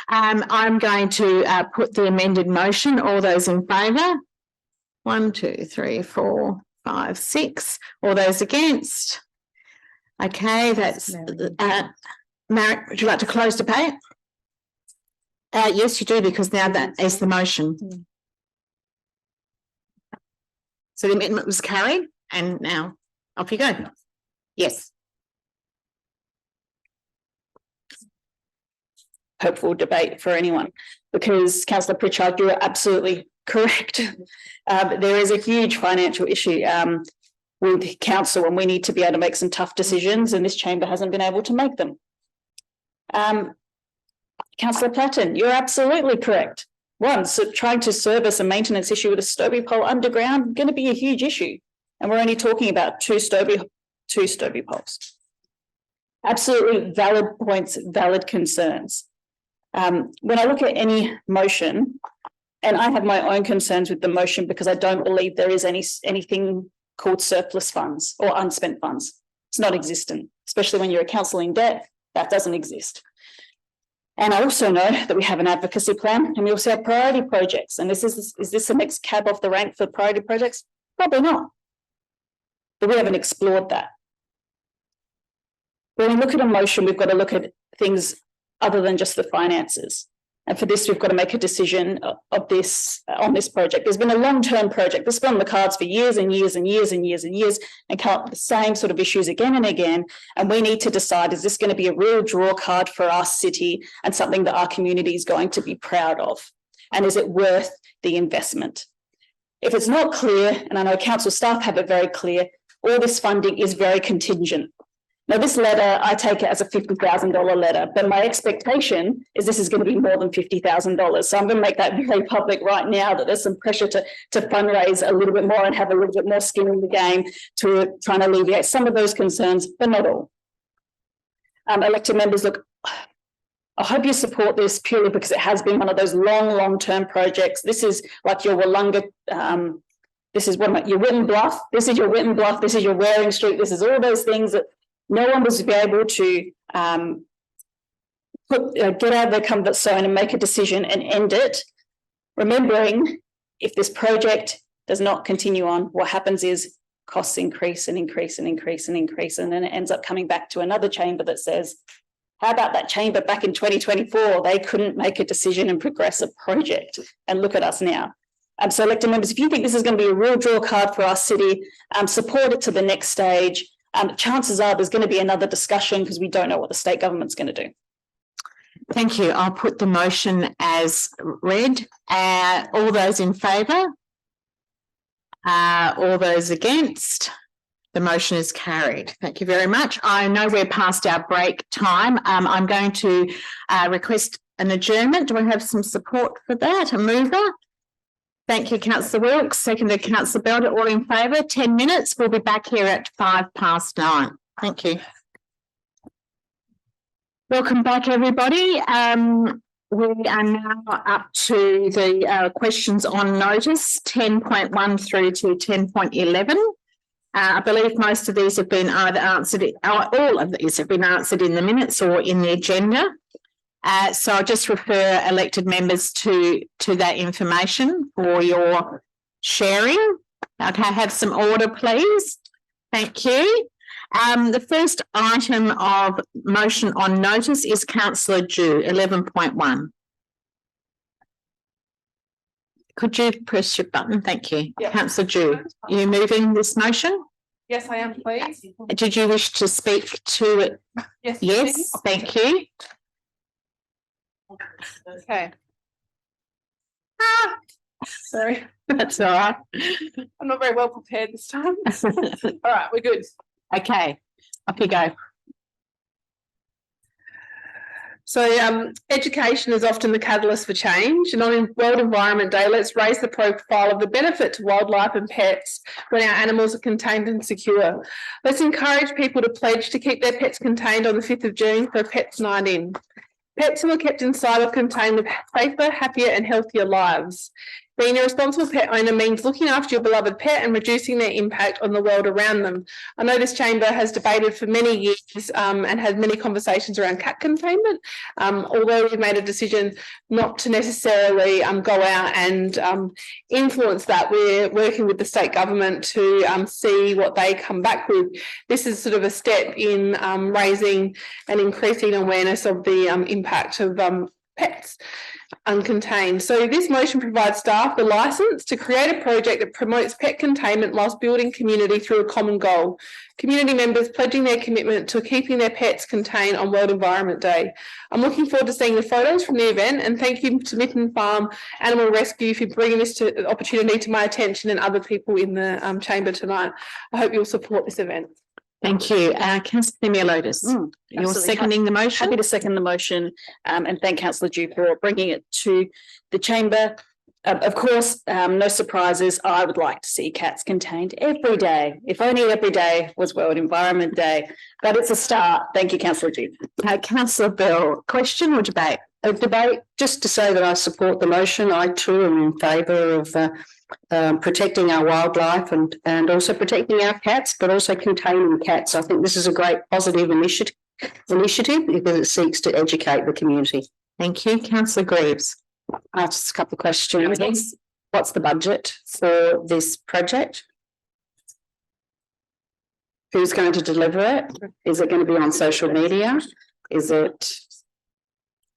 I'm going to put the amended motion. All those in favour? 1, 2, 3, 4, 5, 6. All those against? Okay, that's Mary, would you like to close debate? Yes, you do, because now that is the motion. So the amendment was carried, and now off you go. Yes. Hopeful debate for anyone, because Councillor Pritchard, you are absolutely correct. There is a huge financial issue with council, and we need to be able to make some tough decisions, and this chamber hasn't been able to make them. Councillor Platten, you're absolutely correct. One, so trying to service a maintenance issue with a Stobie pole underground going to be a huge issue, and we're only talking about two Stobie poles. Absolutely valid points, valid concerns. When I look at any motion, and I have my own concerns with the motion because I don't believe there is anything called surplus funds or unspent funds. It's not existent, especially when you're a council in debt. That doesn't exist. And I also know that we have an advocacy plan, and we also have priority projects. And is this the next cab off the rank for priority projects? Probably not. But we haven't explored that. When we look at a motion, we've got to look at things other than just the finances. And for this, we've got to make a decision on this project. There's been a long-term project that's been on the cards for years and years and years and years and years, and come up with the same sort of issues again and again. And we need to decide, is this going to be a real draw card for our city and something that our community is going to be proud of? And is it worth the investment? If it's not clear, and I know council staff have it very clear, all this funding is very contingent. Now, this letter, I take it as a $50,000 letter, but my expectation is this is going to be more than $50,000. So I'm going to make that very public right now, that there's some pressure to fundraise a little bit more and have a little bit more skin in the game to try and alleviate some of those concerns, but not all. Elected members, look, I hope you support this purely because it has been one of those long-term projects. This is like your Willunga, this is your Witten Bluff, this is your Witten Bluff, this is your Waring Street, this is all those things that no one was able to get out of their comfort zone and make a decision and end it. Remembering, if this project does not continue on, what happens is costs increase and increase and increase and increase, and then it ends up coming back to another chamber that says, how about that chamber back in 2024? They couldn't make a decision and progress a project, and look at us now. So elected members, if you think this is going to be a real draw card for our city, support it to the next stage. Chances are there's going to be another discussion because we don't know what the state government's going to do. Thank you. I'll put the motion as read. All those in favour? All those against? The motion is carried. Thank you very much. I know we're past our break time. I'm going to request an adjournment. Do I have some support for that? A mover? Thank you, Councillor Wilkes. Seconded, Councillor Belder. All in favour? 10 minutes. We'll be back here at 9:05. Thank you. Welcome back, everybody. We are now up to the questions on notice 10.1 through to 10.11. I believe most of these have been either answered, all of these have been answered in the minutes or in the agenda. So I'll just refer elected members to that information for your sharing. Okay, have some order, please. Thank you. The first item of motion on notice is Councillor Dew, 11.1. Could you press your button? Thank you. Yep. Councillor Dew, are you moving this motion? Yes, I am, please. Did you wish to speak to it? Yes. Yes, please. thank you. Okay. Sorry. That's all right. I'm not very well prepared this time. All right, we're good. Okay, up you go. So education is often the catalyst for change, and on World Environment Day, let's raise the profile of the benefit to wildlife and pets when our animals are contained and secure. Let's encourage people to pledge to keep their pets contained on the 5th of June for a Pets Night In. Pets who are kept inside or contained live safer, happier and healthier lives. Being a responsible pet owner means looking after your beloved pet and reducing their impact on the world around them. I know this chamber has debated for many years and had many conversations around cat containment, although we've made a decision not to necessarily go out and influence that. We're working with the state government to see what they come back with. This is sort of a step in raising and increasing awareness of the impact of pets uncontained. So this motion provides staff the licence to create a project that promotes pet containment whilst building community through a common goal. Community members pledging their commitment to keeping their pets contained on World Environment Day. I'm looking forward to seeing the photos from the event, and thank you to Mitten Farm Animal Rescue for bringing this opportunity to my attention and other people in the chamber tonight. I hope you'll support this event. Thank you. Councillor Mialotis, you're seconding the motion? Happy to second the motion and thank Councillor Dew for bringing it to the chamber. Of course, no surprises. I would like to see cats contained every day. If only every day was World Environment Day, but it's a start. Thank you, Councillor Dew. Councillor Bell, question or debate? A debate, just to say that I support the motion. I too am in favour of protecting our wildlife and also protecting our cats, but also containing cats. I think this is a great positive initiative because it seeks to educate the community. Thank you. Councillor Greaves. Just a couple of questions. What's the budget for this project? Who's going to deliver it? Is it going to be on social media? Is it?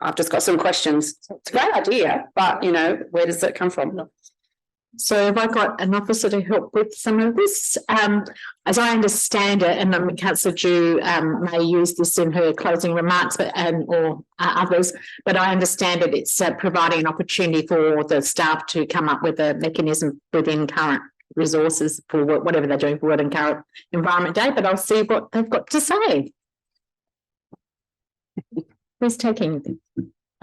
I've just got some questions. It's a great idea, but where does it come from? So have I got an officer to help with some of this? As I understand it, and Councillor Dew may use this in her closing remarks, but or others, but I understand it. It's providing an opportunity for the staff to come up with a mechanism within current resources for whatever they're doing for World Environment Day. But I'll see what they've got to say. Who's taking it?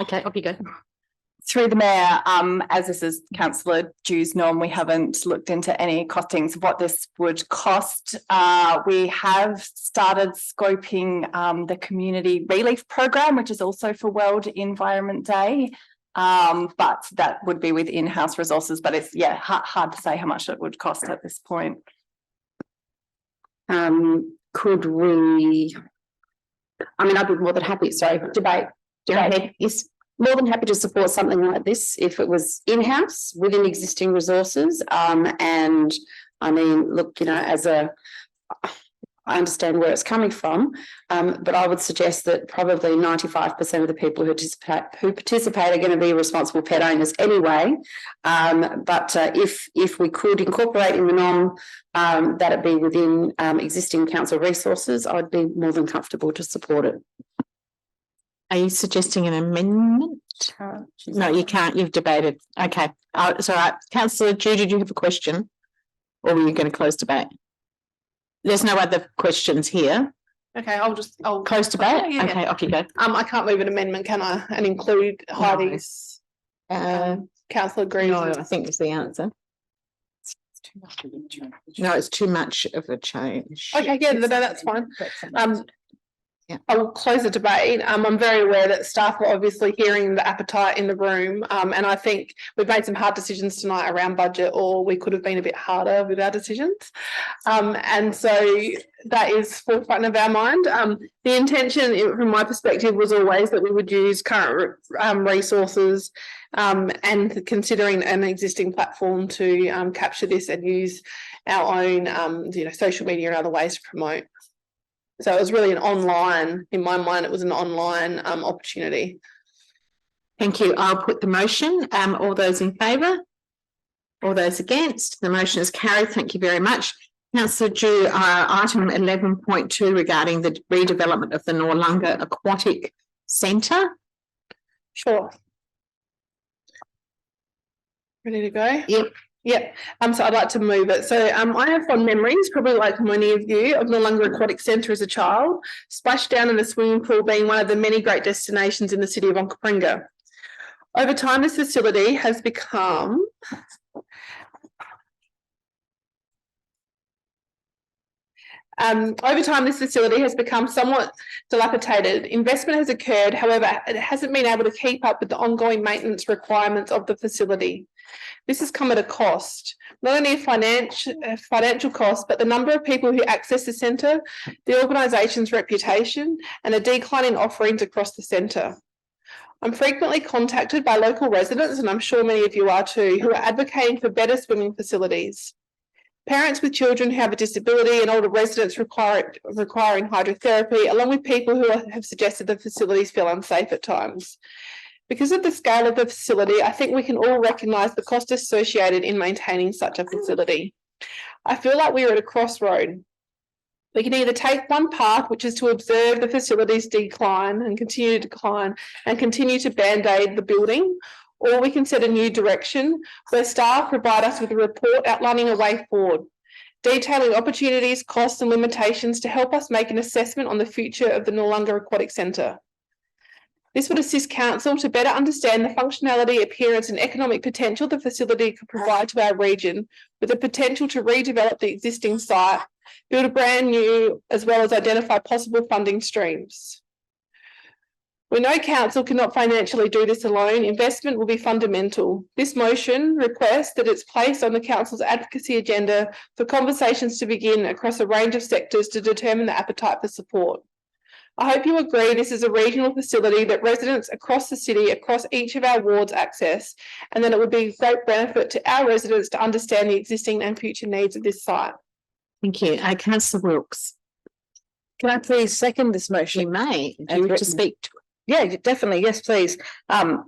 Okay, off you go. Through the Mayor, as this is Councillor Dew's norm, we haven't looked into any costings of what this would cost. We have started scoping the Community Relief Program, which is also for World Environment Day, but that would be with in-house resources, but it's hard to say how much it would cost at this point. Could we, I'd be more than happy, debate. Yes. More than happy to support something like this if it was in-house within existing resources. And look, I understand where it's coming from, but I would suggest that probably 95% of the people who participate are going to be responsible pet owners anyway. But if we could incorporate in the norm that it be within existing council resources, I'd be more than comfortable to support it. Are you suggesting an amendment? No, you can't. You've debated. Okay. It's all right. Councillor Drew, did you have a question? Or were you going to close debate? There's no other questions here. Okay, I'll Close debate? Yeah. Okay, off you go. I can't move an amendment, can I? And include Heidi's councillor Grose. No, I think is the answer. No, it's too much of a change. Okay, yeah, no, that's fine. Yeah. I will close the debate. I'm very aware that staff are obviously hearing the appetite in the room. And I think we've made some hard decisions tonight around budget, or we could have been a bit harder with our decisions. And so that is forefront of our mind. The intention from my perspective was always that we would use current resources and considering an existing platform to capture this and use our own social media and other ways to promote. So it was really an online, in my mind, it was an online opportunity. Thank you. I'll put the motion. All those in favour? All those against? The motion is carried. Thank you very much. Councillor Drew, item 11.2 regarding the redevelopment of the Noarlunga Aquatic Centre. Sure. Ready to go? Yep. Yep. So I'd like to move it. So I have fond memories, probably like many of you, of Noarlunga Aquatic Centre as a child, splashed down in the swimming pool being one of the many great destinations in the city of Onkaparinga. Over time, this facility has become somewhat dilapidated. Investment has occurred, however, it hasn't been able to keep up with the ongoing maintenance requirements of the facility. This has come at a cost, not only a financial cost, but the number of people who access the centre, the organisation's reputation, and a decline in offerings across the centre. I'm frequently contacted by local residents, and I'm sure many of you are too, who are advocating for better swimming facilities. Parents with children who have a disability and older residents requiring hydrotherapy, along with people who have suggested the facilities feel unsafe at times. Because of the scale of the facility, I think we can all recognise the cost associated in maintaining such a facility. I feel like we are at a crossroad. We can either take one path, which is to observe the facility's decline and continue to decline and continue to band-aid the building, or we can set a new direction where staff provide us with a report outlining a way forward, detailing opportunities, costs and limitations to help us make an assessment on the future of the Noarlunga Aquatic Centre. This would assist council to better understand the functionality, appearance and economic potential the facility could provide to our region, with the potential to redevelop the existing site, build a brand new, as well as identify possible funding streams. We know council cannot financially do this alone. Investment will be fundamental. This motion requests that it's placed on the council's advocacy agenda for conversations to begin across a range of sectors to determine the appetite for support. I hope you agree this is a regional facility that residents across the city, across each of our wards access, and that it would be a great benefit to our residents to understand the existing and future needs of this site. Thank you. Councillor Wilkes. Can I please second this motion? You may. Do you wish to speak to it? Yeah, definitely. Yes, please. There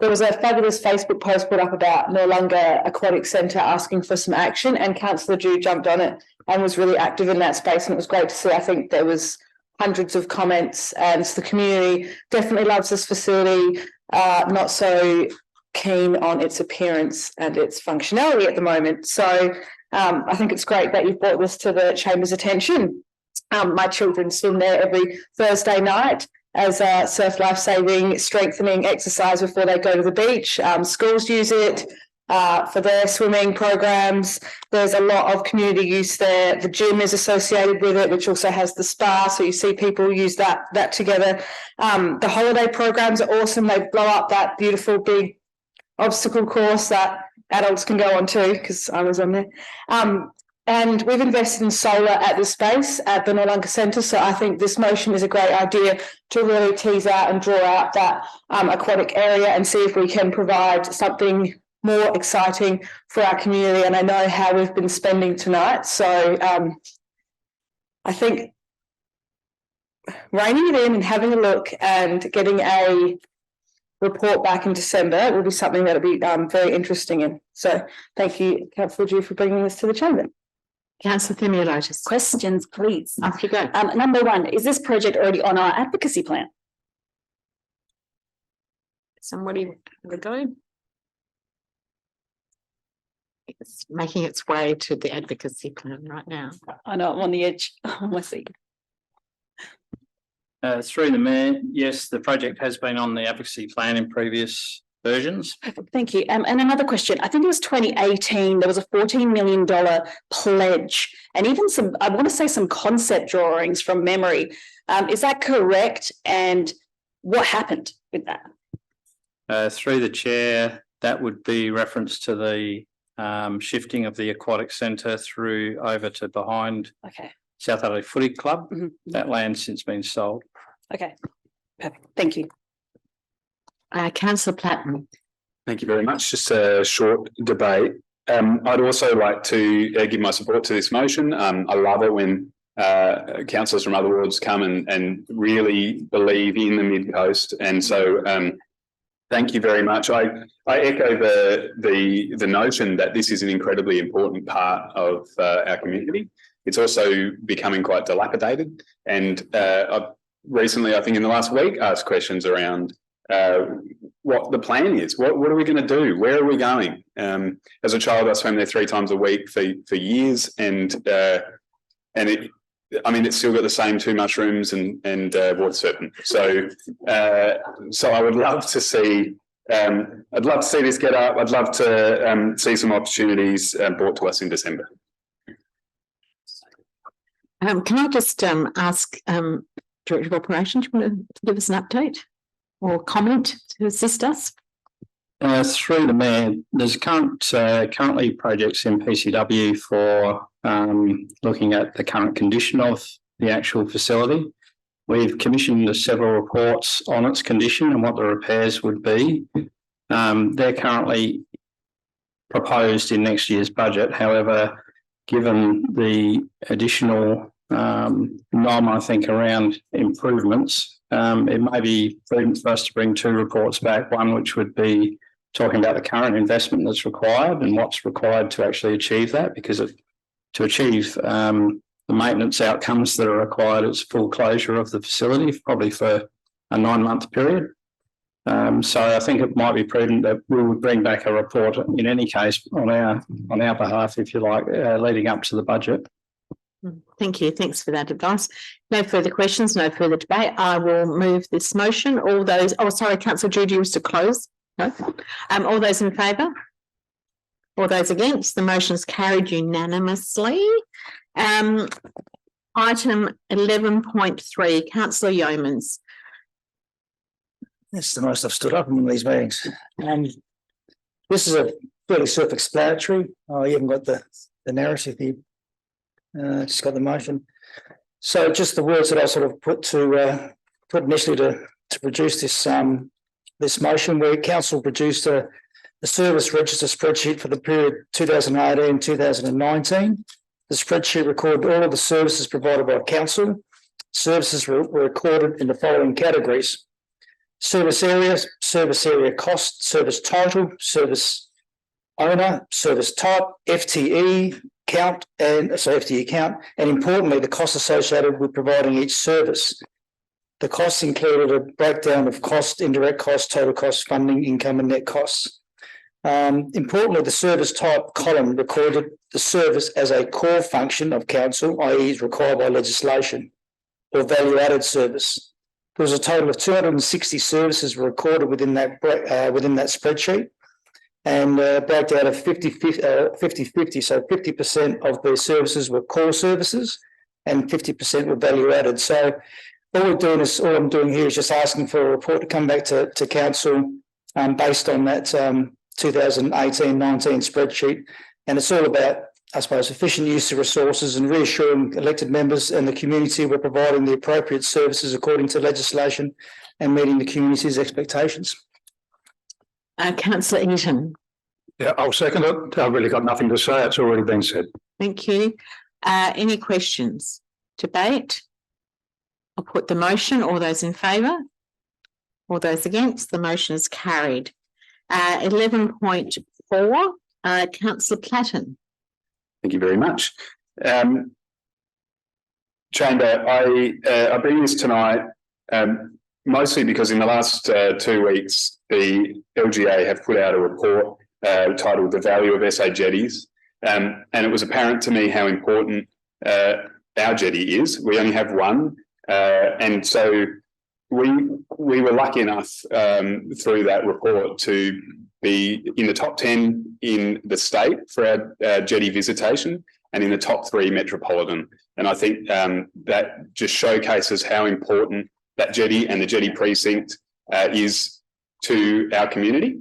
was a fabulous Facebook post put up about Noarlunga Aquatic Centre asking for some action, and Councillor Drew jumped on it and was really active in that space, and it was great to see. I think there was hundreds of comments, and the community definitely loves this facility, not so keen on its appearance and its functionality at the moment. So I think it's great that you've brought this to the Chamber's attention. My children swim there every Thursday night as a surf life-saving, strengthening exercise before they go to the beach. Schools use it for their swimming programs. There's a lot of community use there. The gym is associated with it, which also has the spa. So you see people use that together. The holiday programs are awesome. They blow up that beautiful big obstacle course that adults can go on to, because I was on there. And we've invested in solar at this space at the Noarlunga Centre. So I think this motion is a great idea to really tease out and draw out that aquatic area and see if we can provide something more exciting for our community. And I know how we've been spending tonight. So I think reining it in and having a look and getting a report back in December will be something that'll be very interesting in. So thank you, Councillor Drew, for bringing this to the Chamber. Councillor Themiolotis. Questions, please. Off you go. Number one, is this project already on our advocacy plan? Somebody have a go. It's making its way to the advocacy plan right now. I know I'm on the edge of my seat. Through the mayor, yes, the project has been on the advocacy plan in previous versions. Perfect, thank you. And another question, I think it was 2018, there was a $14 million pledge and even some, I want to say some concept drawings from memory. Is that correct? And what happened with that? Through the chair, that would be reference to the shifting of the aquatic centre through over to behind South Adelaide Footy Club. That land's since been sold. Okay, perfect. Thank you. Councillor Platten. Thank you very much. Just a short debate. I'd also like to give my support to this motion. I love it when councillors from other wards come and really believe in the mid-coast. And so thank you very much. I echo the notion that this is an incredibly important part of our community. It's also becoming quite dilapidated. And I've recently, I think in the last week, asked questions around what the plan is. What are we going to do? Where are we going? As a child, I swam there 3 times a week for years, and it's still got the same 2 mushrooms and water serpent. So I would love to see. I'd love to see this get up. I'd love to see some opportunities brought to us in December. Can I just ask Director of Operations, do you want to give us an update or comment to assist us? Through the mayor, there's currently projects in PCW for looking at the current condition of the actual facility. We've commissioned several reports on its condition and what the repairs would be. They're currently proposed in next year's budget. However, given the additional norm, I think, around improvements, it may be prudent for us to bring 2 reports back. One which would be talking about the current investment that's required and what's required to actually achieve that, because to achieve the maintenance outcomes that are required, it's full closure of the facility, probably for a 9-month period. So I think it might be prudent that we would bring back a report in any case on our behalf, if you like, leading up to the budget. Thank you. Thanks for that advice. No further questions, no further debate. I will move this motion. All those, Councillor Judy was to close. No. All those in favour? All those against? The motion is carried unanimously. Item 11.3, Councillor Yeomans. That's the most I've stood up in these meetings. This is a fairly self-explanatory. Oh, you haven't got the narrative here. Just got the motion. So just the words that I sort of put initially to produce this motion, where council produced a service register spreadsheet for the period 2018-2019. The spreadsheet recorded all of the services provided by council. Services were recorded in the following categories: service area cost, service title, service owner, service type, FTE count, and importantly, the costs associated with providing each service. The costs included a breakdown of cost, indirect costs, total costs, funding, income, and net costs. Importantly, the service type column recorded the service as a core function of council, i.e. is required by legislation, or value-added service. There was a total of 260 services recorded within that spreadsheet, and breakdown of 50-50, so 50% of the services were core services and 50% were value-added. So all I'm doing here is just asking for a report to come back to council based on that 2018-19 spreadsheet. And it's all about, I suppose, efficient use of resources and reassuring elected members and the community we're providing the appropriate services according to legislation and meeting the community's expectations. Councillor Eaton. Yeah, I'll second it. I've really got nothing to say. It's already been said. Thank you. Any questions? Debate? I'll put the motion. All those in favour? All those against? The motion is carried. 11.4, Councillor Platten. Thank you very much. Chamber, I bring this tonight mostly because in the last 2 weeks, the LGA have put out a report titled "The Value of SA Jetties," and it was apparent to me how important our jetty is. We only have one, and so we were lucky enough through that report to be in the top 10 in the state for our jetty visitation and in the top 3 metropolitan. And I think that just showcases how important that jetty and the jetty precinct is to our community.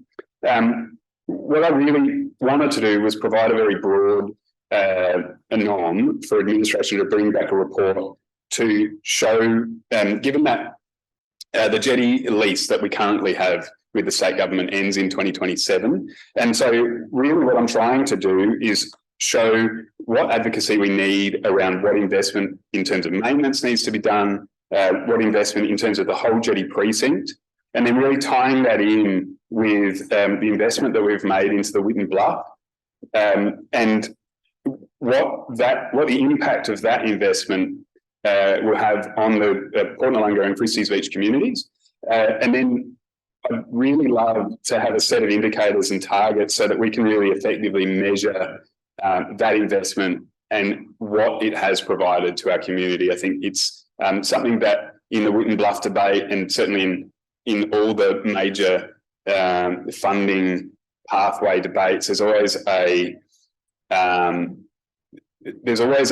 What I really wanted to do was provide a very broad anon for administration to bring back a report to show, given that the jetty lease that we currently have with the state government ends in 2027. And so really what I'm trying to do is show what advocacy we need around what investment in terms of maintenance needs to be done, what investment in terms of the whole jetty precinct, and then really tying that in with the investment that we've made into the Witten Bluff, and what the impact of that investment will have on the Port Noarlunga and Christie's Beach communities. And then I'd really love to have a set of indicators and targets so that we can really effectively measure that investment and what it has provided to our community. I think it's something that in the Witten Bluff debate, and certainly in all the major funding pathway debates, there's always a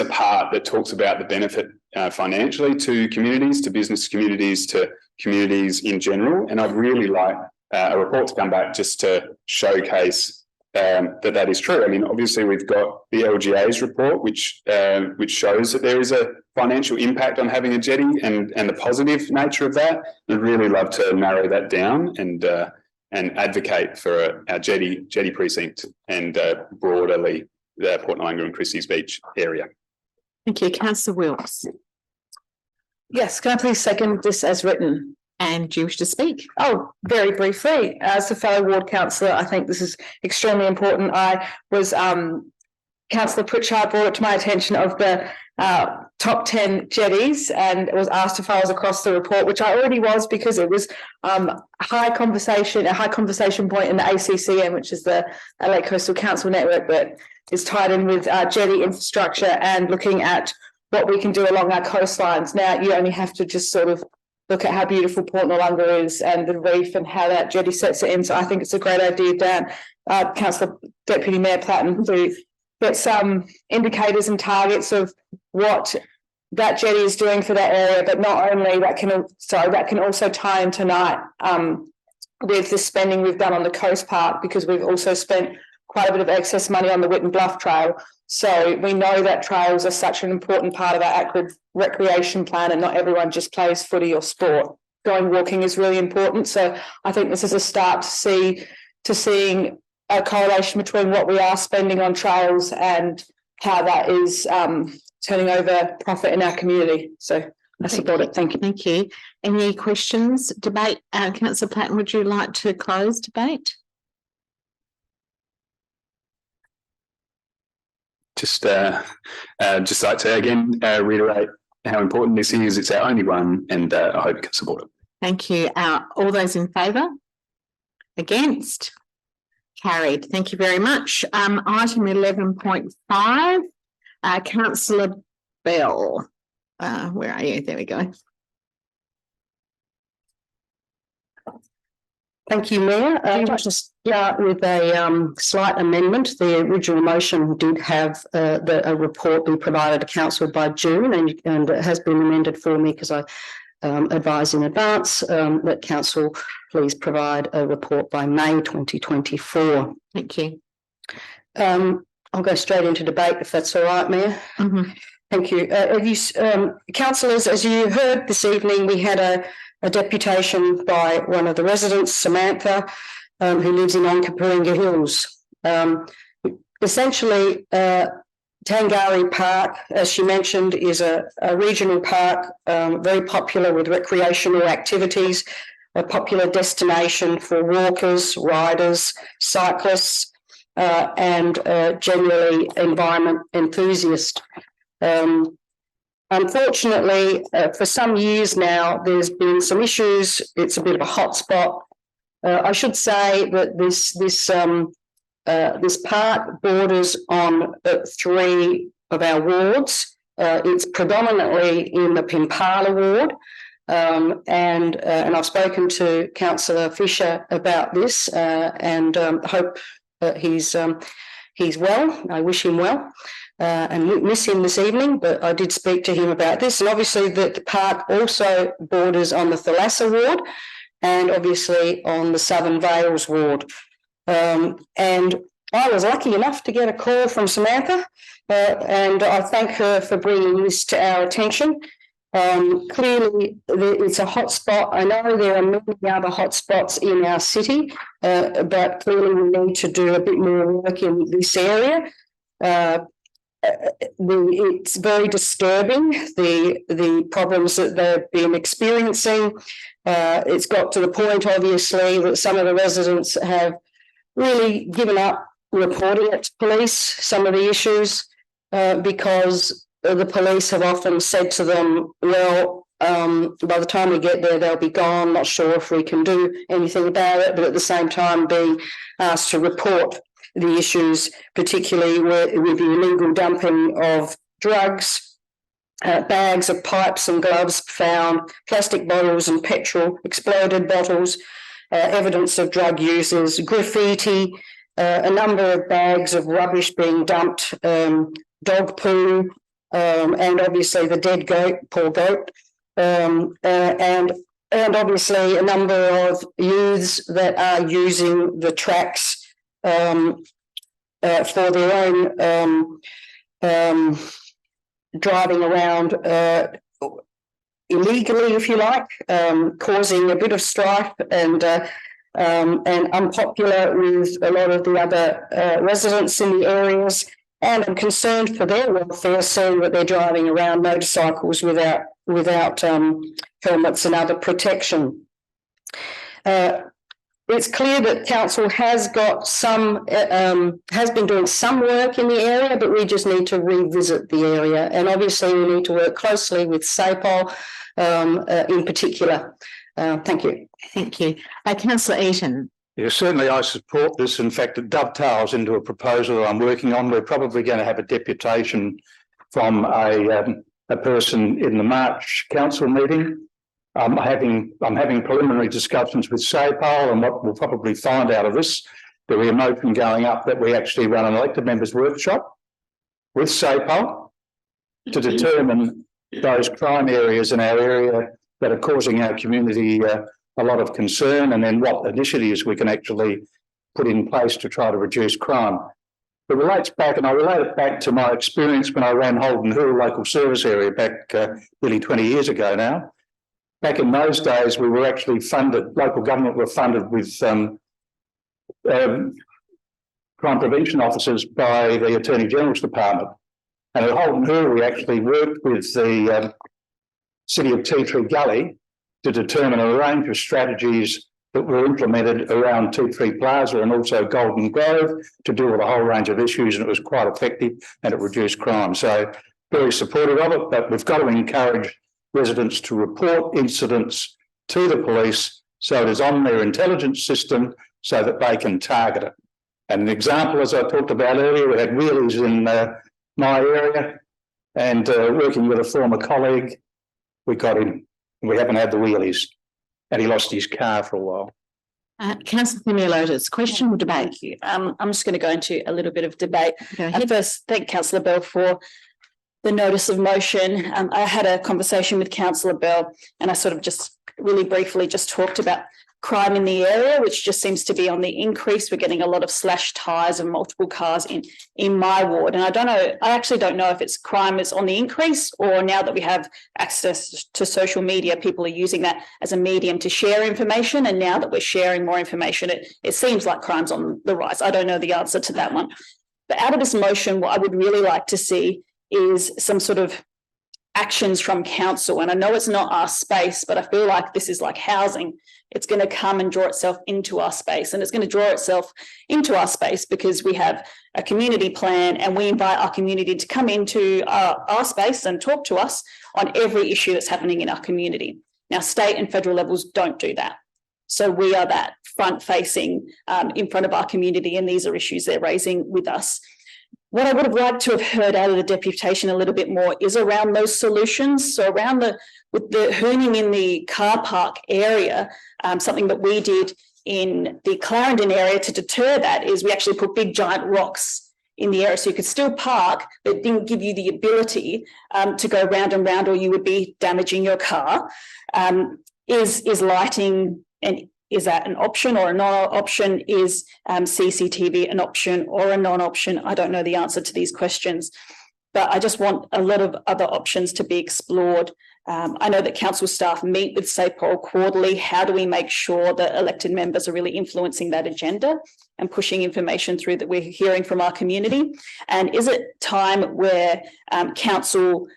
part that talks about the benefit financially to communities, to business communities, to communities in general. And I'd really like a report to come back just to showcase that is true. I mean, obviously we've got the LGA's report, which shows that there is a financial impact on having a jetty and the positive nature of that. I'd really love to narrow that down and advocate for our jetty precinct and broaderly the Port Noarlunga and Christie's Beach area. Thank you. Councillor Wills. Yes, can I please second this as written? And do you wish to speak? Oh, very briefly, as a fellow ward councillor, I think this is extremely important. I was Councillor Pritchard brought it to my attention of the top 10 jetties, and it was asked if I was across the report, which I already was, because it was a high conversation point in the ACCN, which is the Lake Coastal Council Network, that is tied in with jetty infrastructure and looking at what we can do along our coastlines. Now, you only have to just sort of look at how beautiful Port Noarlunga is and the reef and how that jetty sets it in. So I think it's a great idea, Dan, Councillor Deputy Mayor Platten, to get some indicators and targets of what that jetty is doing for that area, but not only that can also tie in tonight with the spending we've done on the Coast Park, because we've also spent quite a bit of excess money on the Witten Bluff Trail. So we know that trails are such an important part of our acrid recreation plan, and not everyone just plays footy or sport. Going walking is really important. So I think this is a start to seeing a correlation between what we are spending on trails and how that is turning over profit in our community. So I support it. Thank you. Thank you. Any questions? Debate? Councillor Platten, would you like to close debate? Just like to again reiterate how important this is. It's our only one, and I hope you can support it. Thank you. All those in favour? Against? Carried. Thank you very much. Item 11.5, Councillor Bell. Where are you? There we go. Thank you, Mayor. I'd like to start with a slight amendment. The original motion did have a report be provided to Council by June, and it has been amended for me because I advised in advance that Council please provide a report by May 2024. Thank you. I'll go straight into debate if that's all right, Mayor. Mm-hmm. Thank you. Councillors, as you heard this evening, we had a deputation by one of the residents, Samantha, who lives in Onkaparinga Hills. Essentially, Tangari Park, as she mentioned, is a regional park, very popular with recreational activities, a popular destination for walkers, riders, cyclists, and generally environment enthusiasts. Unfortunately, for some years now, there's been some issues. It's a bit of a hotspot. I should say that this park borders on 3 of our wards. It's predominantly in the Pimpala ward, and I've spoken to Councillor Fisher about this, and hope that he's well. I wish him well. And miss him this evening, but I did speak to him about this. And obviously the park also borders on the Thalassa ward and obviously on the Southern Vales ward. And I was lucky enough to get a call from Samantha, and I thank her for bringing this to our attention. Clearly, it's a hotspot. I know there are many other hotspots in our city, but clearly we need to do a bit more work in this area. It's very disturbing, the problems that they've been experiencing. It's got to the point, obviously, that some of the residents have really given up reporting it to police, some of the issues, because the police have often said to them, well, by the time we get there, they'll be gone, not sure if we can do anything about it, but at the same time being asked to report the issues, particularly with the illegal dumping of drugs, bags of pipes and gloves found, plastic bottles and petrol, exploded bottles, evidence of drug users, graffiti, a number of bags of rubbish being dumped, dog poo, and obviously the dead goat, poor goat, and obviously a number of youths that are using the tracks for their own driving around illegally, if you like, causing a bit of strife and unpopular with a lot of the other residents in the areas. And I'm concerned for their welfare, seeing that they're driving around motorcycles without helmets and other protection. It's clear that council has got has been doing some work in the area, but we just need to revisit the area. And obviously we need to work closely with SAPOL in particular. Thank you. Thank you. Councillor Eaton. Yeah, certainly I support this. In fact, it dovetails into a proposal that I'm working on. We're probably going to have a deputation from a person in the March council meeting. I'm having preliminary discussions with SAPOL, and what we'll probably find out of this, there'll be a motion going up that we actually run an elected members workshop with SAPOL to determine those crime areas in our area that are causing our community a lot of concern, and then what initiatives we can actually put in place to try to reduce crime. It relates back, and I relate it back to my experience when I ran Holden Hill local service area back nearly 20 years ago now. Back in those days, we were actually funded, local government were funded with crime prevention officers by the Attorney General's Department. And at Holden Hill, we actually worked with the City of Tea Tree Gully to determine a range of strategies that were implemented around Tea Tree Plaza and also Golden Grove to deal with a whole range of issues, and it was quite effective and it reduced crime. So very supportive of it, but we've got to encourage residents to report incidents to the police so it is on their intelligence system so that they can target it. And an example, as I talked about earlier, we had wheelies in my area, and working with a former colleague, we got him. We haven't had the wheelies, and he lost his car for a while. Councillor Themealotis, question or debate? Thank you. I'm just going to go into a little bit of debate. First, thank Councillor Bell for the notice of motion. I had a conversation with Councillor Bell, and I sort of just really briefly just talked about crime in the area, which just seems to be on the increase. We're getting a lot of slashed tyres and multiple cars in my ward. And I actually don't know if it's crime is on the increase, or now that we have access to social media, people are using that as a medium to share information. And now that we're sharing more information, it seems like crime's on the rise. I don't know the answer to that one. But out of this motion, what I would really like to see is some sort of actions from council. And I know it's not our space, but I feel like this is like housing. It's going to come and draw itself into our space, and it's going to draw itself into our space because we have a community plan and we invite our community to come into our space and talk to us on every issue that's happening in our community. Now, state and federal levels don't do that. So we are that front facing in front of our community, and these are issues they're raising with us. What I would have liked to have heard out of the deputation a little bit more is around those solutions. So around with the hooning in the car park area, something that we did in the Clarendon area to deter that is we actually put big giant rocks in the area so you could still park, but it didn't give you the ability to go round and round, or you would be damaging your car. Is lighting, and is that an option or a non-option? Is CCTV an option or a non-option? I don't know the answer to these questions, but I just want a lot of other options to be explored. I know that council staff meet with SAPOL quarterly. How do we make sure that elected members are really influencing that agenda and pushing information through that we're hearing from our community? And is it time where council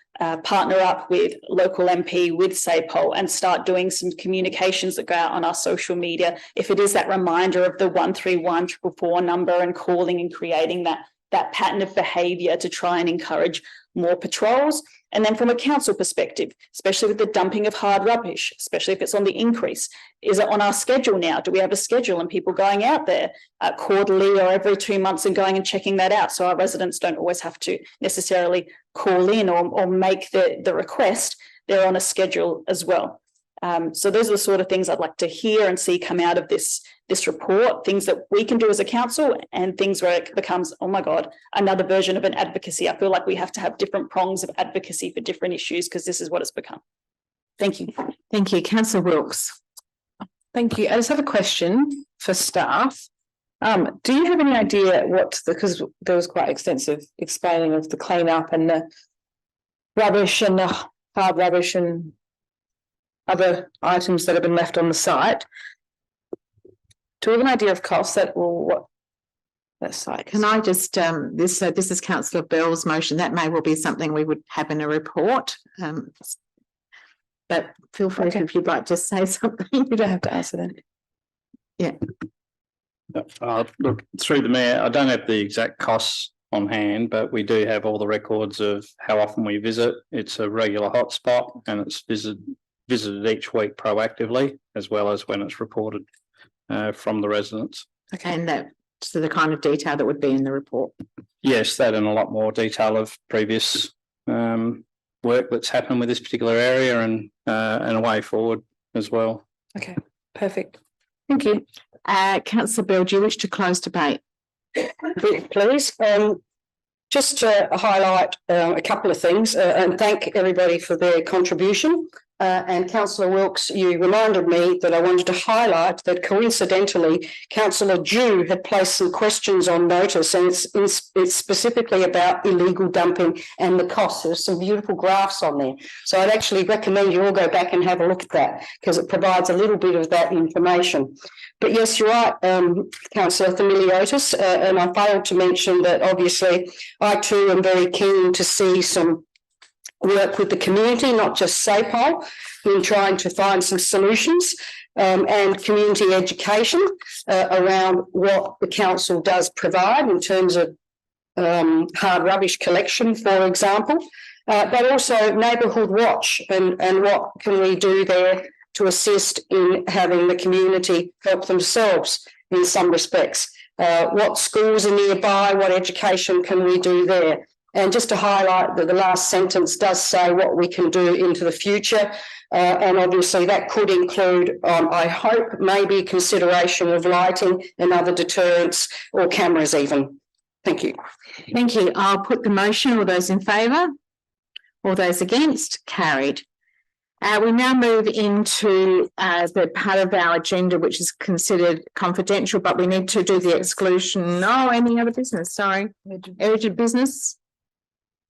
partner up with local MP, with SAPOL, and start doing some communications that go out on our social media? If it is that reminder of the 131 444 number and calling and creating that pattern of behaviour to try and encourage more patrols. And then from a council perspective, especially with the dumping of hard rubbish, especially if it's on the increase, is it on our schedule now? Do we have a schedule and people going out there quarterly or every 2 months and going and checking that out? So our residents don't always have to necessarily call in or make the request. They're on a schedule as well. So those are the sort of things I'd like to hear and see come out of this report, things that we can do as a council, and things where it becomes, oh my God, another version of an advocacy. I feel like we have to have different prongs of advocacy for different issues because this is what it's become. Thank you. Thank you. Councillor Wilkes. Thank you. I just have a question for staff. Do you have any idea because there was quite extensive explaining of the cleanup and the rubbish and the hard rubbish and other items that have been left on the site. Do we have an idea of costs that or what that site? Can I just this is Councillor Bell's motion. That may well be something we would have in a report. But feel free if you'd like to say something. You don't have to answer then. Yeah. Look, through the mayor, I don't have the exact costs on hand, but we do have all the records of how often we visit. It's a regular hotspot and it's visited each week proactively, as well as when it's reported from the residents. Okay, and that's the kind of detail that would be in the report. Yes, that and a lot more detail of previous work that's happened with this particular area and a way forward as well. Okay, perfect. Thank you. Councillor Bell, do you wish to close debate? Please. Just to highlight a couple of things and thank everybody for their contribution. And Councillor Wilkes, you reminded me that I wanted to highlight that coincidentally, Councillor Dew had placed some questions on notice, and it's specifically about illegal dumping and the costs. There's some beautiful graphs on there. So I'd actually recommend you all go back and have a look at that because it provides a little bit of that information. But yes, you're right, Councillor Thamiliotis, and I failed to mention that obviously I too am very keen to see some work with the community, not just SAPOL, in trying to find some solutions and community education around what the council does provide in terms of hard rubbish collection, for example, but also neighbourhood watch and what can we do there to assist in having the community help themselves in some respects. What schools are nearby, what education can we do there? And just to highlight that the last sentence does say what we can do into the future. And obviously that could include, I hope, maybe consideration of lighting and other deterrents or cameras even. Thank you. Thank you. I'll put the motion. All those in favour? All those against? Carried. We now move into the part of our agenda which is considered confidential, but we need to do the exclusion. No, any other business? Sorry. Urgent business?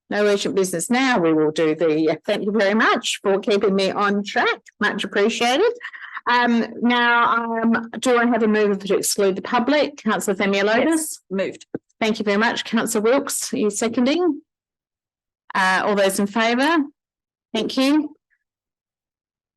No urgent business now. We will do the, thank you very much for keeping me on track. Much appreciated. Now, do I have a mover to exclude the public? Councillor Thamiliotis? Yes, moved. Thank you very much. Councillor Wilkes, are you seconding? All those in favour? Thank you.